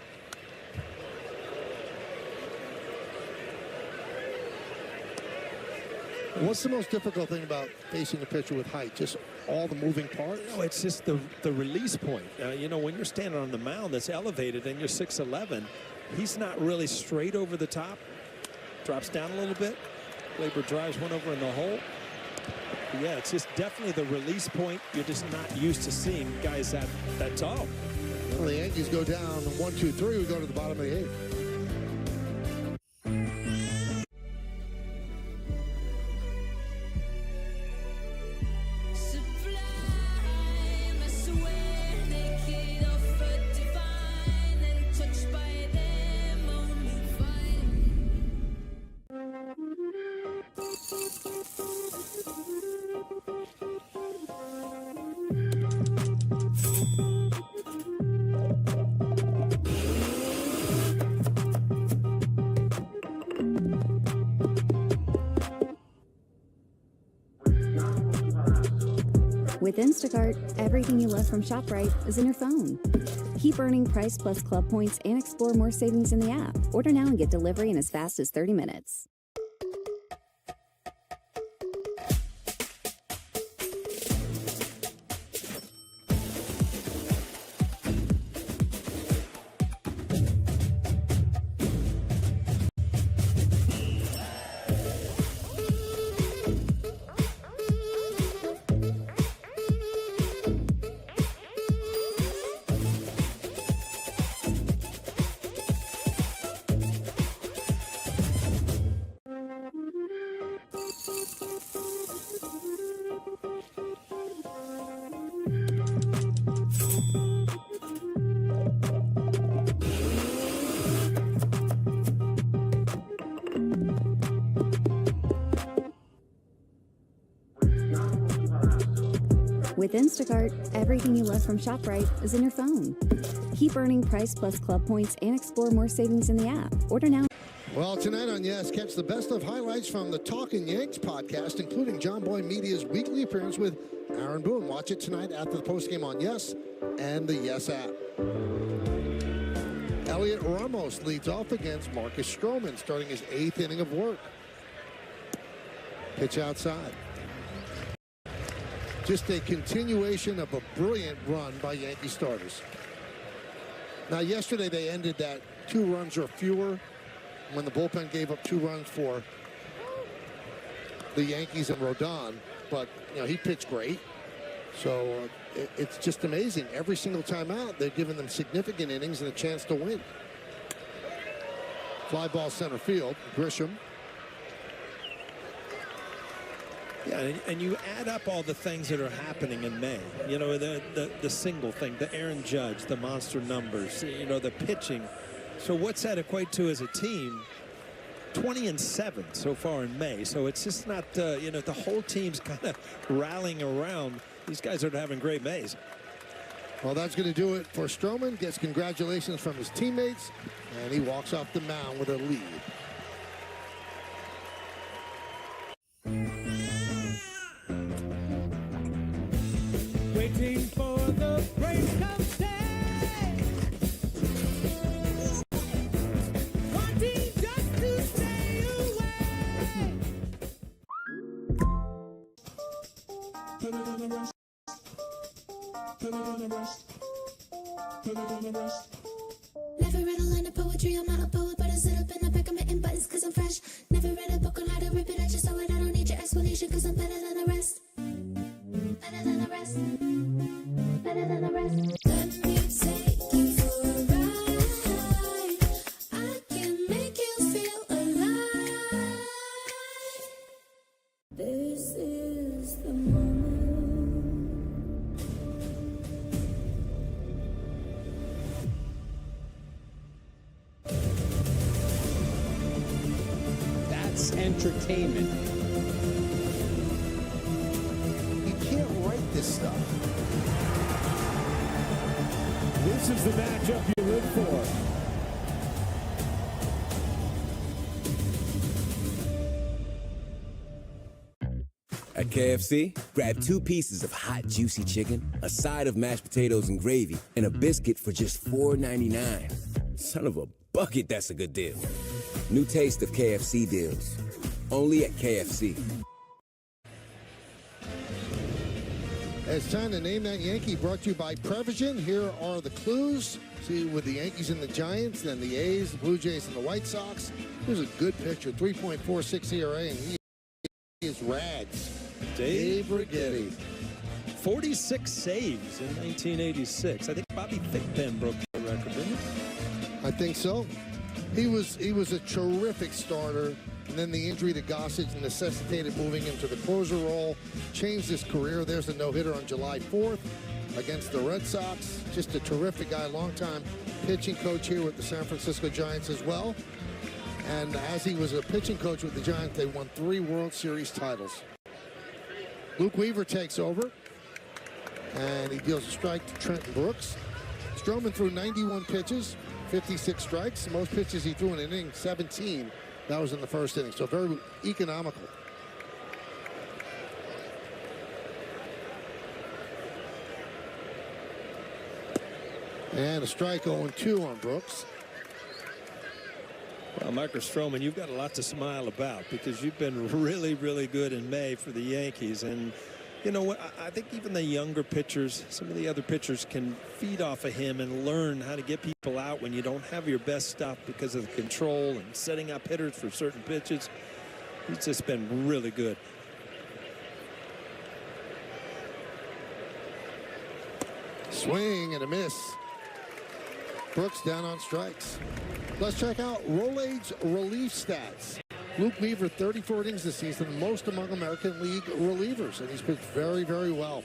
What's the most difficult thing about facing a pitcher with height? Just all the moving parts? No, it's just the release point. You know, when you're standing on the mound that's elevated and you're 6'11", he's not really straight over the top. Drops down a little bit. Gleyber drives one over in the hole. But yeah, it's just definitely the release point. You're just not used to seeing guys that tall. Well, the Yankees go down 1-2-3. We go to the bottom of the 8th. With Instacart, everything you love from ShopRite is in your phone. Keep earning Price Plus Club points and explore more savings in the app. Order now and get delivery in as fast as 30 minutes. With Instacart, everything you love from ShopRite is in your phone. Keep earning Price Plus Club points and explore more savings in the app. Order now. Well, tonight on Yes, catch the best of highlights from the Talkin' Yanks podcast, including John Boy Media's weekly appearance with Aaron Boone. Watch it tonight after the postgame on Yes and the Yes app. Elliot Ramos leads off against Marcus Stroman, starting his 8th inning of work. Pitch outside. Just a continuation of a brilliant run by Yankee starters. Now, yesterday they ended that 2 runs or fewer when the bullpen gave up 2 runs for the Yankees and Rodon. But, you know, he pitched great. So it's just amazing. Every single time out, they're giving them significant innings and a chance to win. Fly ball center field. Grisham. Yeah, and you add up all the things that are happening in May. You know, the single thing, the Aaron Judge, the monster numbers, you know, the pitching. So what's that equate to as a team? 20-7 so far in May. So it's just not, you know, the whole team's kind of rallying around. These guys are having great Mays. Well, that's going to do it for Stroman. Gets congratulations from his teammates, and he walks off the mound with a lead. Waiting for the break of day, wanting just to stay away. Put it on the rest. Put it on the rest. Put it on the rest. Never read a line of poetry, I'm not a poet, but I sit up in the back of my buttons cause I'm fresh. Never read a book on how to rip it, I just saw it, I don't need your explanation cause I'm better than the rest. Better than the rest. Better than the rest. Let me take you for a ride. I can make you feel alive. This is the moment. That's entertainment. You can't write this stuff. This is the matchup you live for. At KFC, grab 2 pieces of hot, juicy chicken, a side of mashed potatoes and gravy, and a biscuit for just $4.99. Son of a bucket, that's a good deal. New taste of KFC deals. Only at KFC. It's time to name that Yankee, brought to you by Prevision. Here are the clues. See, with the Yankees and the Giants, then the A's, the Blue Jays, and the White Sox. Here's a good pitcher, 3.46 ERA, and he is rags. Dave Righetti. 46 saves in 1986. I think Bobby Thigpen broke the record, didn't he? I think so. He was a terrific starter, and then the injury to Gossage necessitated moving him to the closer role, changed his career. There's a no-hitter on July 4th against the Red Sox. Just a terrific guy, longtime pitching coach here with the San Francisco Giants as well. And as he was a pitching coach with the Giants, they won 3 World Series titles. Luke Weaver takes over, and he deals a strike to Trenton Brooks. Stroman threw 91 pitches, 56 strikes. Most pitches he threw in an inning, 17. That was in the first inning, so very economical. And a strike 0-2 on Brooks. Well, Marcus Stroman, you've got a lot to smile about because you've been really, really good in May for the Yankees. And you know what? I think even the younger pitchers, some of the other pitchers can feed off of him and learn how to get people out when you don't have your best stuff because of the control and setting up hitters for certain pitches. He's just been really good. Swing and a miss. Brooks down on strikes. Let's check out Rolaids relief stats. Luke Weaver, 34 innings this season, most among American League relievers, and he's pitched very, very well.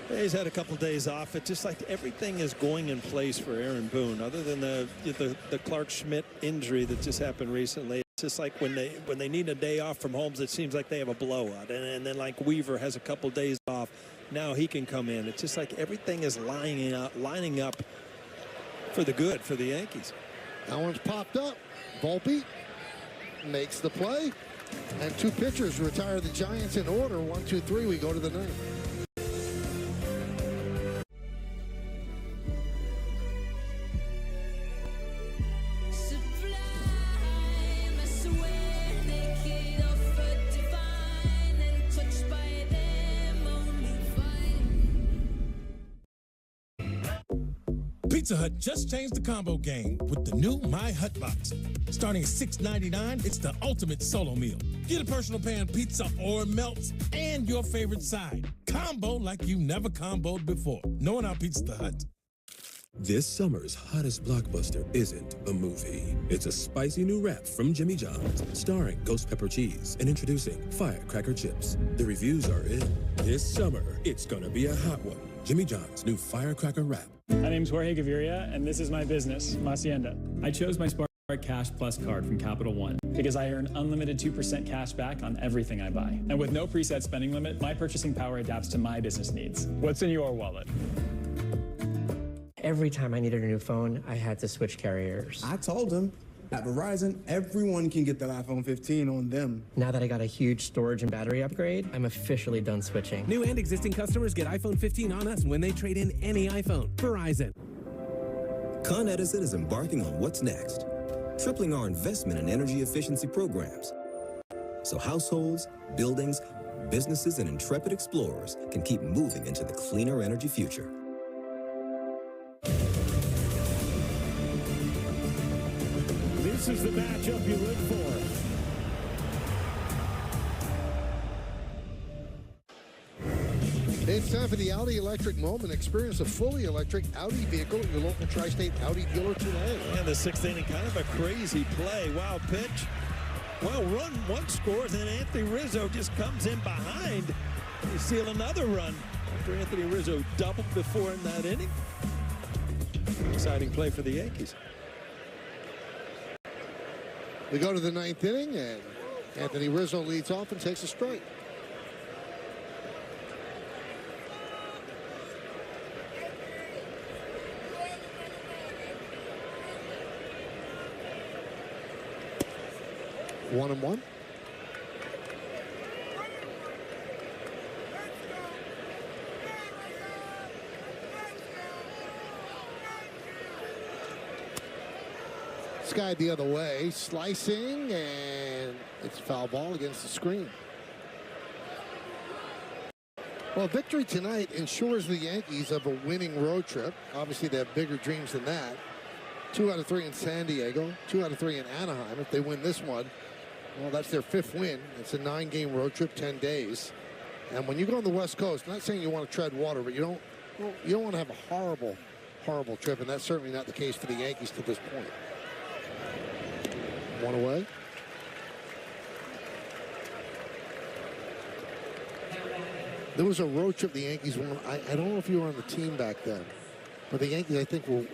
He's had a couple days off. It's just like everything is going in place for Aaron Boone, other than the Clark Schmidt injury that just happened recently. just like when they need a day off from Holmes, it seems like they have a blowout. And then like Weaver has a couple days off. Now he can come in. It's just like everything is lining up for the good for the Yankees. That one's popped up. Volpe makes the play. And two pitchers retire the Giants in order. 1, 2, 3. We go to the ninth. Pizza Hut just changed the combo game with the new My Hut Box. Starting at $6.99, it's the ultimate solo meal. Get a personal pan pizza or melts and your favorite side. Combo like you never comboed before. No one outpizza the Hut. This summer's hottest blockbuster isn't a movie. It's a spicy new wrap from Jimmy John's, starring ghost pepper cheese and introducing firecracker chips. The reviews are in. This summer, it's gonna be a hot one. Jimmy John's new firecracker wrap. My name's Jorge Gaviria, and this is my business, Hacienda. I chose my Spark Cash Plus card from Capital One because I earn unlimited 2% cash back on everything I buy. And with no preset spending limit, my purchasing power adapts to my business needs. What's in your wallet? Every time I needed a new phone, I had to switch carriers. I told him, at Verizon, everyone can get that iPhone 15 on them. Now that I got a huge storage and battery upgrade, I'm officially done switching. New and existing customers get iPhone 15 on us when they trade in any iPhone. Verizon. Con Edison is embarking on what's next, tripling our investment in energy efficiency programs, so households, buildings, businesses, and intrepid explorers can keep moving into the cleaner energy future. This is the matchup you look for. It's time for the Audi Electric Moment. Experience a fully electric Audi vehicle at your local Tri-State Audi dealer today. And the sixth inning, kind of a crazy play. Wow, pitch. Well, run one scores, and Anthony Rizzo just comes in behind. You steal another run after Anthony Rizzo doubled before in that inning. Exciting play for the Yankees. We go to the ninth inning, and Anthony Rizzo leads off and takes a strike. One and one. Skied the other way, slicing, and it's a foul ball against the screen. Well, victory tonight ensures the Yankees of a winning road trip. Obviously, they have bigger dreams than that. 2 out of 3 in San Diego, 2 out of 3 in Anaheim. If they win this one, well, that's their 5th win. It's a 9-game road trip, 10 days. And when you go on the West Coast, I'm not saying you want to tread water, but you don't want to have a horrible trip, and that's certainly not the case for the Yankees to this point. One away. There was a road trip the Yankees won. I don't know if you were on the team back then, but the Yankees, I think, were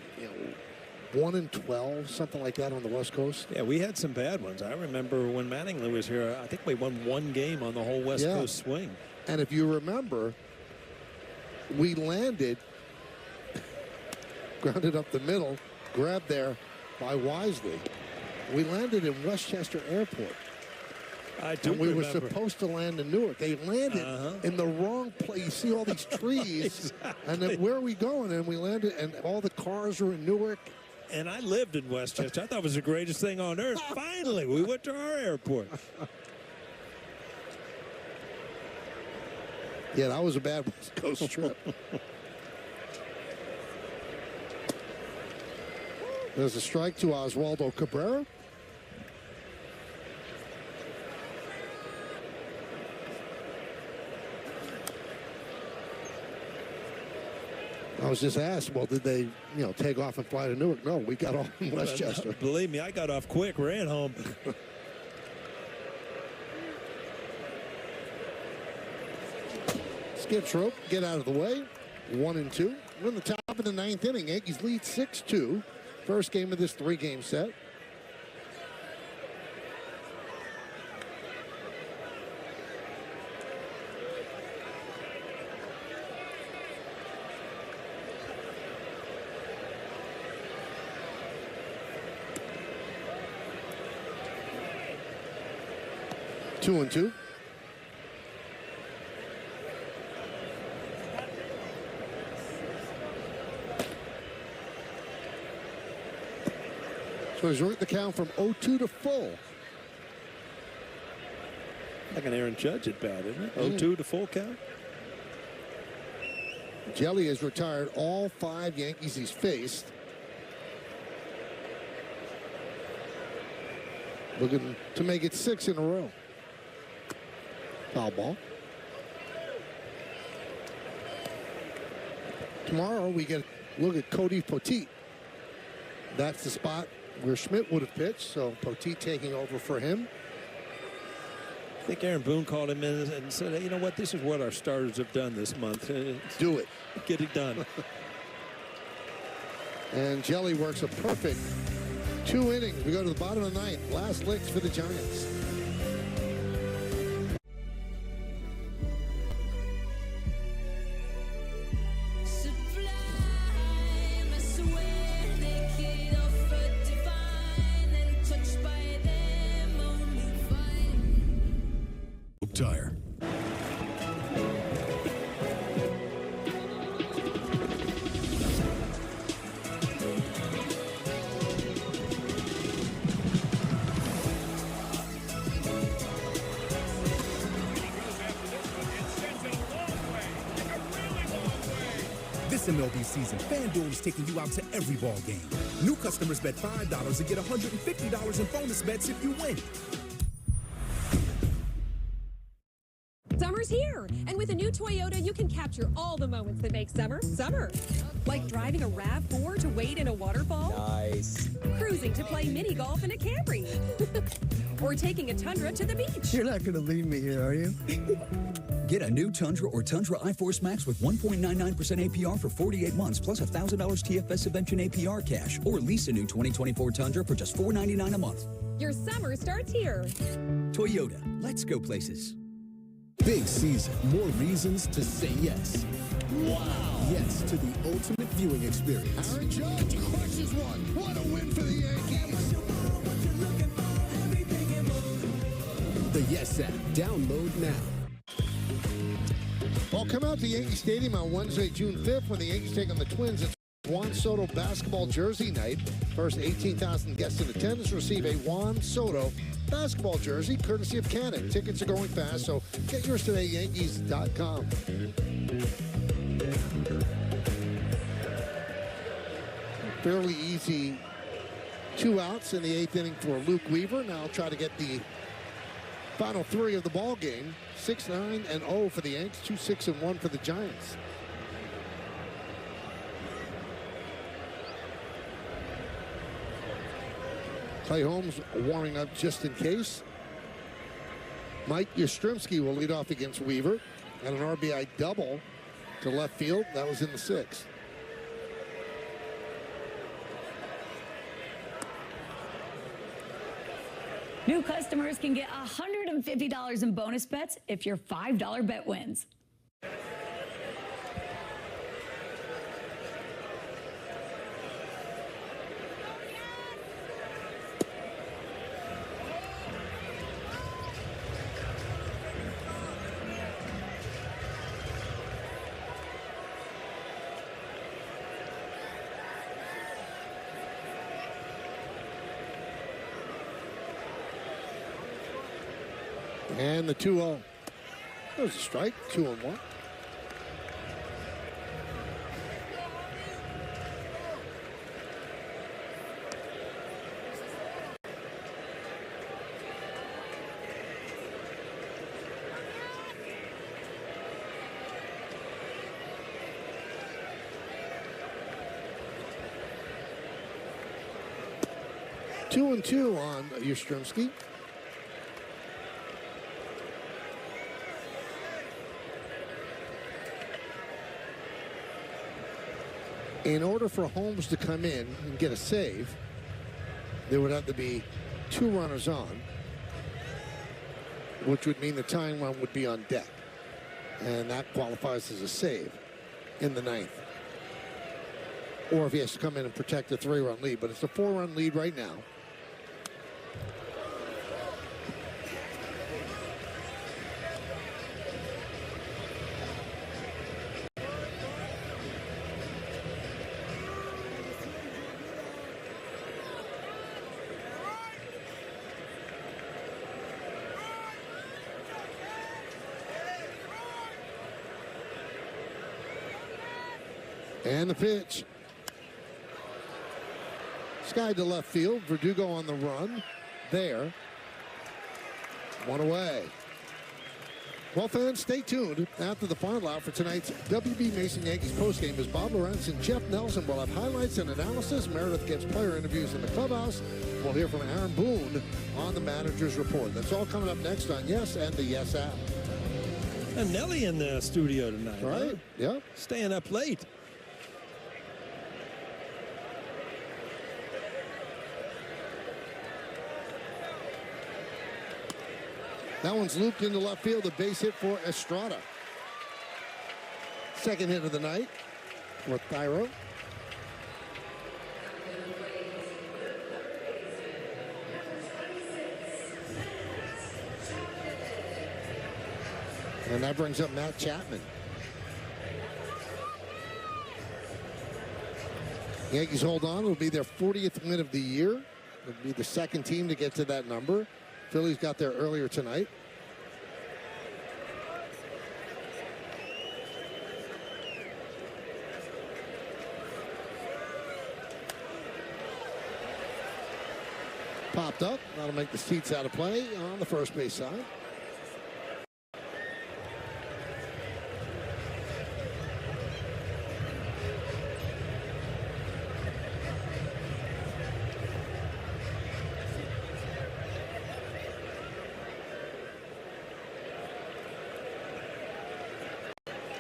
1-12, something like that on the West Coast. Yeah, we had some bad ones. I remember when Mattingly was here, I think we won 1 game on the whole West Coast swing. And if you remember, we landed, grounded up the middle, grabbed there by Wisely. We landed in Westchester Airport. And we were supposed to land in Newark. They landed in the wrong place. You see all these trees. Exactly. And then where are we going? And we landed, and all the cars were in Newark. And I lived in Westchester. I thought it was the greatest thing on earth. Finally, we went to our airport. Yeah, that was a bad West Coast trip. There's a strike to Oswaldo Cabrera. I was just asked, well, did they, take off and fly to Newark? No, we got off in Westchester. Believe me, I got off quick, ran home. Skip Trope, get out of the way. 1-2. We're in the top of the 9th inning. Yankees lead 6-2. First game of this 3-game set. 2-2. So he's worked the count from 0-2 to full. Like an Aaron Judge at bat, isn't it? 0-2 to full count. Jelly has retired all 5 Yankees he's faced. Looking to make it 6 in a row. Foul ball. Tomorrow we get a look at Cody Poteet. That's the spot where Schmidt would have pitched, so Poteet taking over for him. I think Aaron Boone called him in and said, you know what, this is what our starters have done this month. Do it. Get it done. And Jelly works a perfect 2 innings. We go to the bottom of the 9th. Last licks for the Giants. Tire. This MLB season, FanDuel is taking you out to every ball game. New customers bet $5 and get $150 in bonus bets if you win. Summer's here, and with a new Toyota, you can capture all the moments that make summer, summer. Like driving a RAV4 to wade in a waterfall. Nice. Cruising to play mini golf in a Camry. Or taking a Tundra to the beach. You're not going to leave me here, are you? Get a new Tundra or Tundra iForce Max with 1.99% APR for 48 months plus $1,000 TFS subvention APR cash. Or lease a new 2024 Tundra for just $499 a month. Your summer starts here. Toyota, let's go places. Big season. More reasons to say yes. Wow. Yes to the ultimate viewing experience. Aaron Judge crushes one. What a win for the Yankees. The Yes app. Download now. Well, come out to Yankee Stadium on Wednesday, June 5th when the Yankees take on the Twins. It's Juan Soto basketball jersey night. First 18,000 guests in attendance receive a Juan Soto basketball jersey courtesy of Canon. Tickets are going fast, so get yours today, Yankees.com. Fairly easy 2 outs in the 8th inning for Luke Weaver. Now I'll try to get the final 3 of the ball game. 6-9-0 for the Yanks, 2-6-1 for the Giants. Clay Holmes warming up just in case. Mike Yastrzemski will lead off against Weaver. And an RBI double to left field. That was in the 6th. New customers can get $150 in bonus bets if your $5 bet wins. And the 2-0. There's a strike, 2-1. Two and 2 on Yastrzemski. In order for Holmes to come in and get a save, there would have to be 2 runners on, which would mean the tying run would be on deck. And that qualifies as a save in the 9th. Or if he has to come in and protect a 3-run lead. But it's a 4-run lead right now. And the pitch. Sky to left field. Verdugo on the run. There. One away. Well, fans, stay tuned. After the final out for tonight's WB Mason Yankees postgame is Bob Lorenz and Jeff Nelson will have highlights and analysis. Meredith gets player interviews in the clubhouse. We'll hear from Aaron Boone on the manager's report. That's all coming up next on Yes and the Yes app. And Nelly in the studio tonight. Right, huh? yeah. Staying up late. That one's looped into left field, a base hit for Estrada. Second hit of the night for Thairo. And that brings up Matt Chapman. Yankees hold on. It'll be their 40th win of the year. It'll be the second team to get to that number. Phillies got there earlier tonight. Popped up. That'll make the seats out of play on the first base side.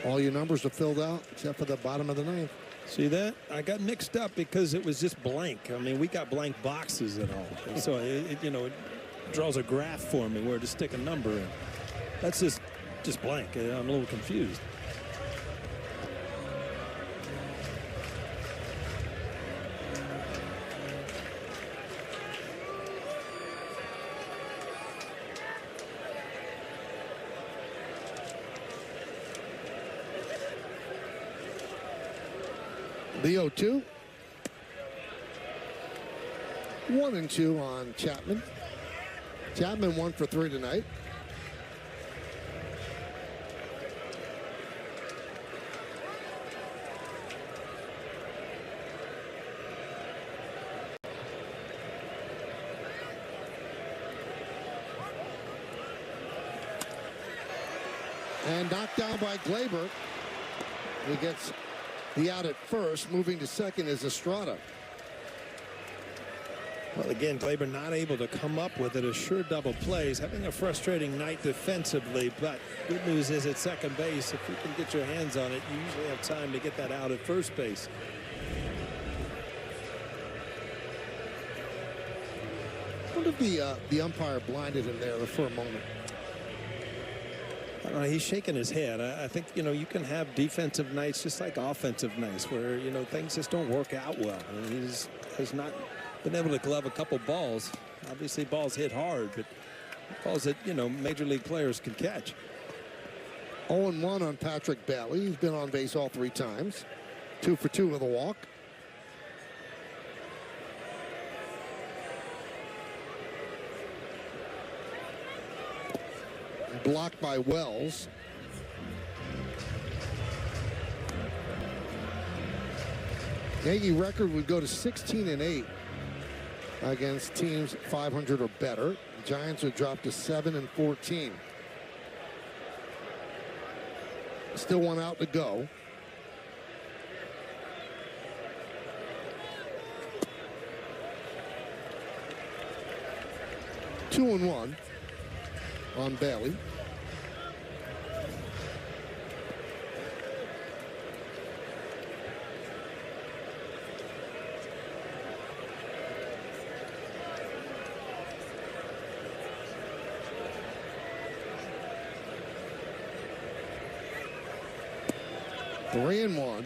All your numbers are filled out except for the bottom of the ninth. See that? I got mixed up because it was just blank. I mean, we got blank boxes and all. So, it draws a graph for me where to stick a number in. That's just blank. I'm a little confused. The 0-2. 1-2 on Chapman. Chapman 1 for 3 tonight. And knocked down by Glaber. He gets the out at first. Moving to second is Estrada. Well, again, Glaber not able to come up with it. A sure double plays. Having a frustrating night defensively, but good news is at second base, if you can get your hands on it, you usually have time to get that out at first base. I wonder if the umpire blinded him there for a moment. I don't know, he's shaking his head. I think, you can have defensive nights just like offensive nights where, things just don't work out well. I mean, he has not been able to glove a couple balls. Obviously, balls hit hard, but balls that, major league players can catch. 0-1 on Patrick Bailey. He's been on base all 3 times. 2 for 2 with a walk. Blocked by Wells. Yankee record would go to 16-8 against teams 500 or better. The Giants would drop to 7-14. Still 1 out to go. Two and 1 on Bailey. Three and 1.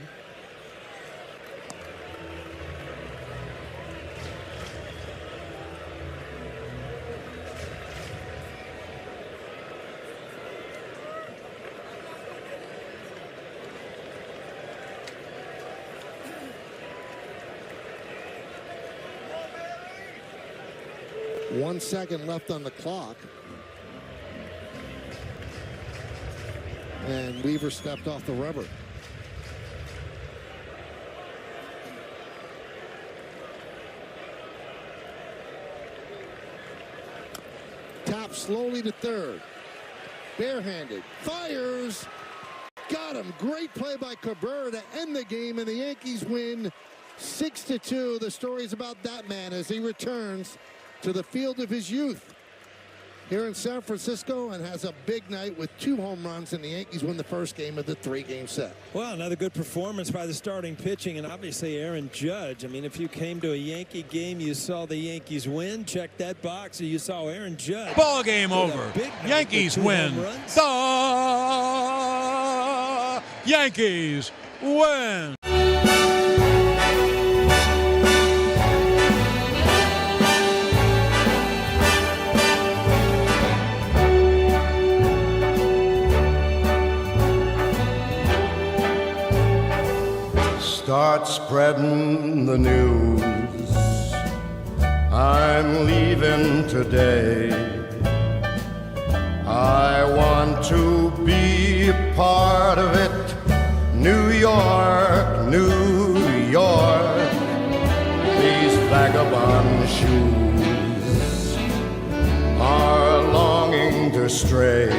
One second left on the clock. And Weaver stepped off the rubber. slowly to third. Barehanded. Fires. Got him. Great play by Cabrera to end the game, and the Yankees win 6-2. The story's about that man as he returns to the field of his youth here in San Francisco and has a big night with 2 home runs, and the Yankees win the first game of the 3-game set. Well, another good performance by the starting pitching, and obviously Aaron Judge. I mean, if you came to a Yankee game, you saw the Yankees win, check that box, and you saw Aaron Judge. Ball game over. Yankees win. The Yankees win. Start spreading the news. I'm leaving today. I want to be a part of it. New York, New York. These vagabond shoes are longing to stray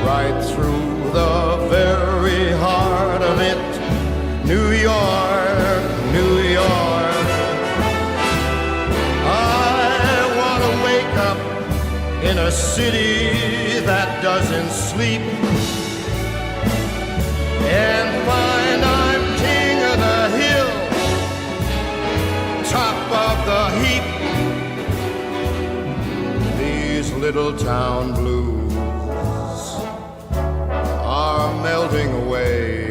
right through the very heart of it. New York, New York. I want to wake up in a city that doesn't sleep and find I'm king of the hill, top of the heap. These little town blues are melting away.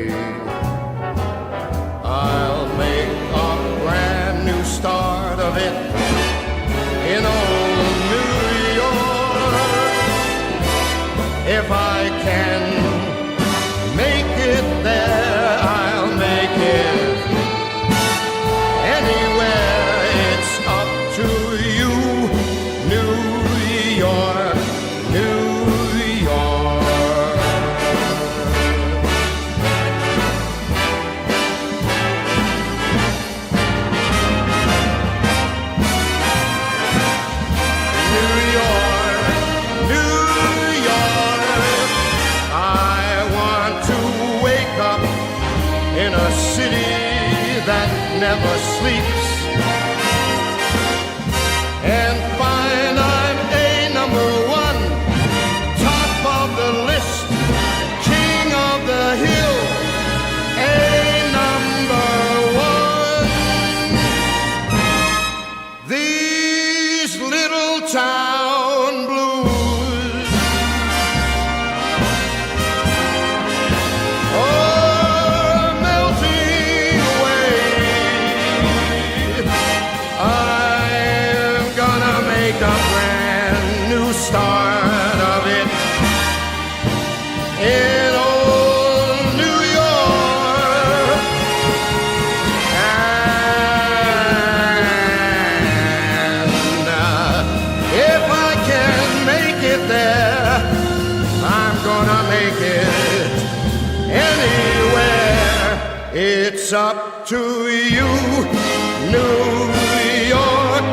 I'll make a brand new start of it in old New York. If I can make it there, I'll make it anywhere. It's up to you, New York, New York. In a city that never sleeps and find I'm a #1, top of the list, king of the hill, a #1. These little town blues a brand new start of it in old New York. And if I can make it there, I'm gonna make it anywhere. It's up to you, New York.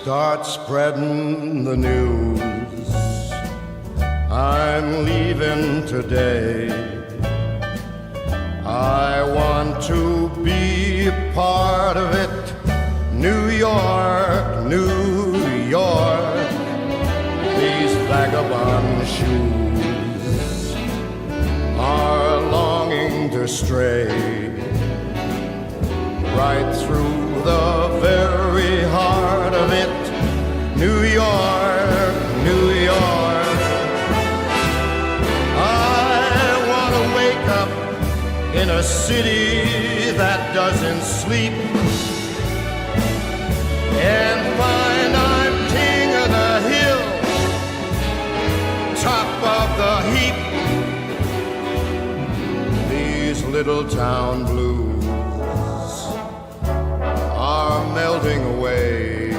Start spreading the news. I'm leaving today. I want to be a part of it. New York, New York. These vagabond shoes are longing to stray right through the very heart of it. New York, New York. I want to wake up in a city that doesn't sleep and find I'm king of the hill, top of the heap. These little town blues are melting away.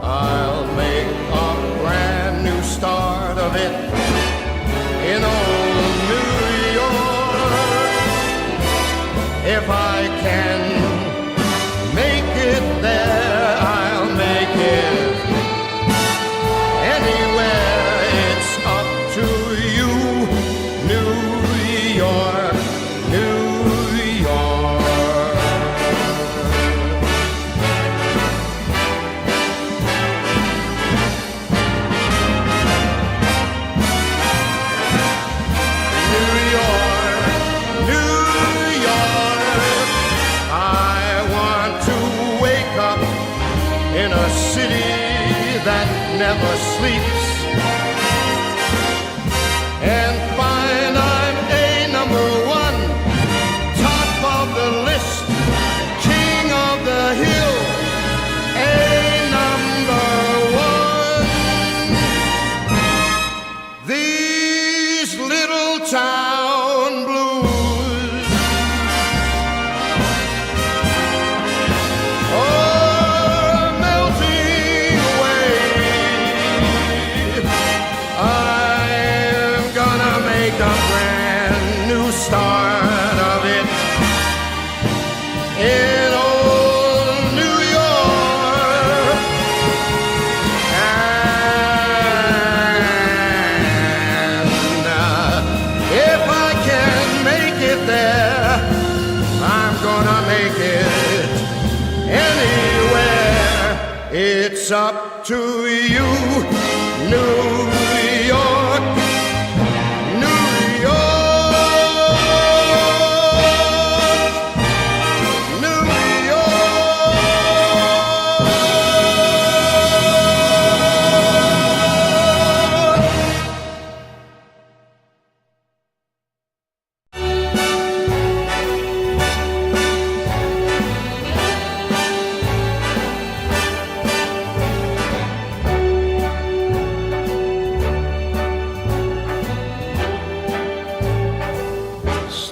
I'll make a brand new start of it in old New York. If I can make it there, I'll make it anywhere. It's up to you, New York, New York. New York, New York. I want to wake up in a city that never sleeps and find I'm a number one, top of the list, king of the hill, a number one. These little town blues are melting away. I'm gonna make a brand new start of it in old New York. And if I can make it there, I'm gonna make it anywhere. It's up to you, New York, New York, New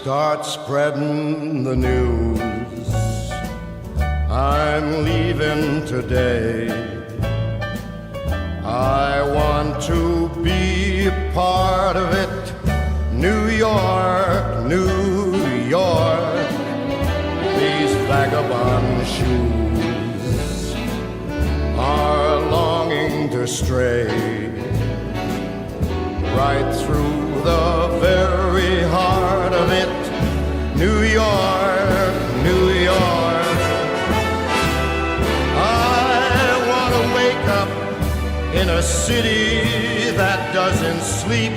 Start spreading the news. I'm leaving today. I want to be a part of it. New York, New York. These vagabond shoes are longing to stray right through the very heart of it. New York, New York. I want to wake up in a city that doesn't sleep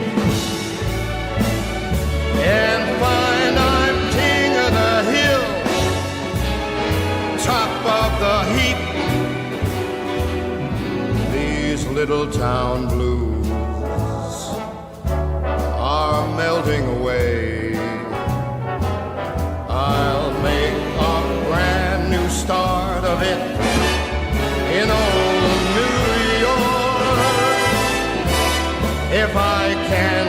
and find I'm king of the hill, top of the heap. These little town blues are melting away. I'll make a brand new start of it in old New York. If I can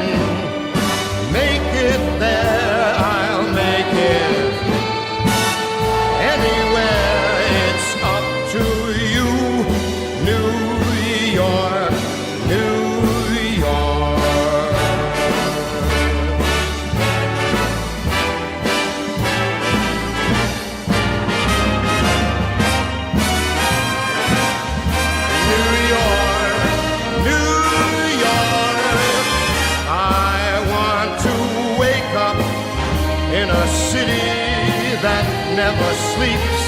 make it there, I'll make it anywhere. It's up to you, New York, New York. In a city that never sleeps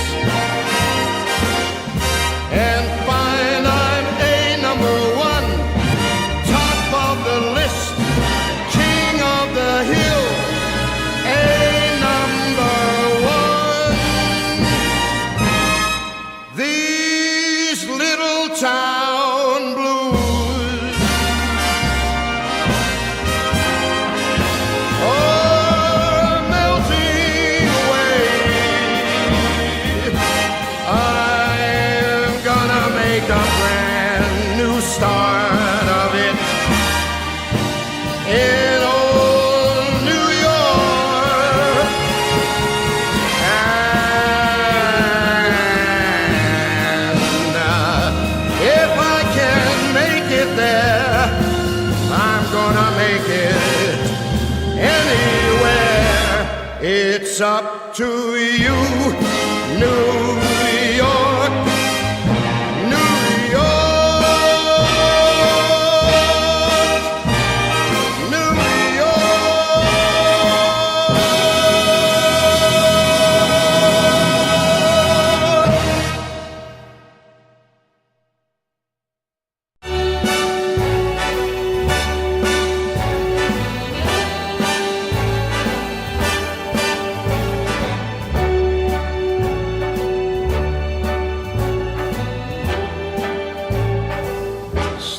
and find I'm a number one, top of the list, king of the hill, a number one. These little town blues I make a brand new start of it in old New York. And if I can make it there, I'm gonna make it anywhere. It's up to you, New York, New York, New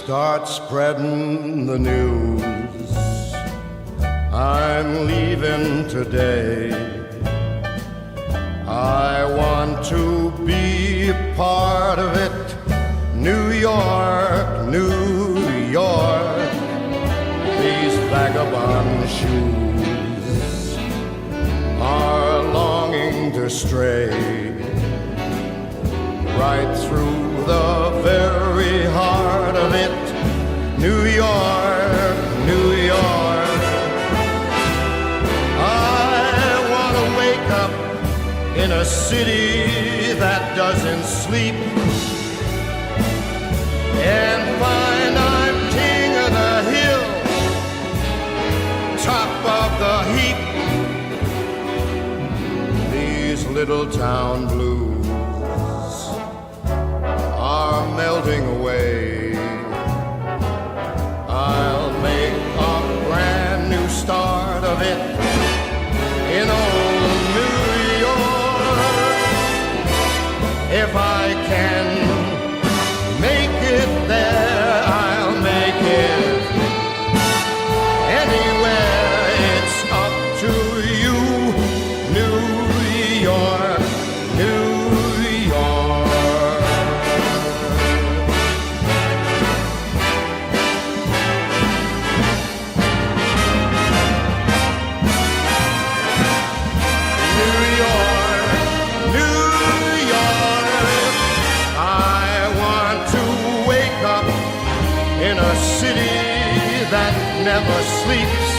Start spreading the news. I'm leaving today. I want to be a part of it. New York, New York. These vagabond shoes are longing to stray right through the very heart of it. New York, New York. I want to wake up in a city that doesn't sleep and find I'm king of the hill, top of the heap. These little town blues are melting away. I'll make a brand new start of it in old New York. If I can make it there, I'll make it anywhere. It's up to you, New York, New York. In a city that never sleeps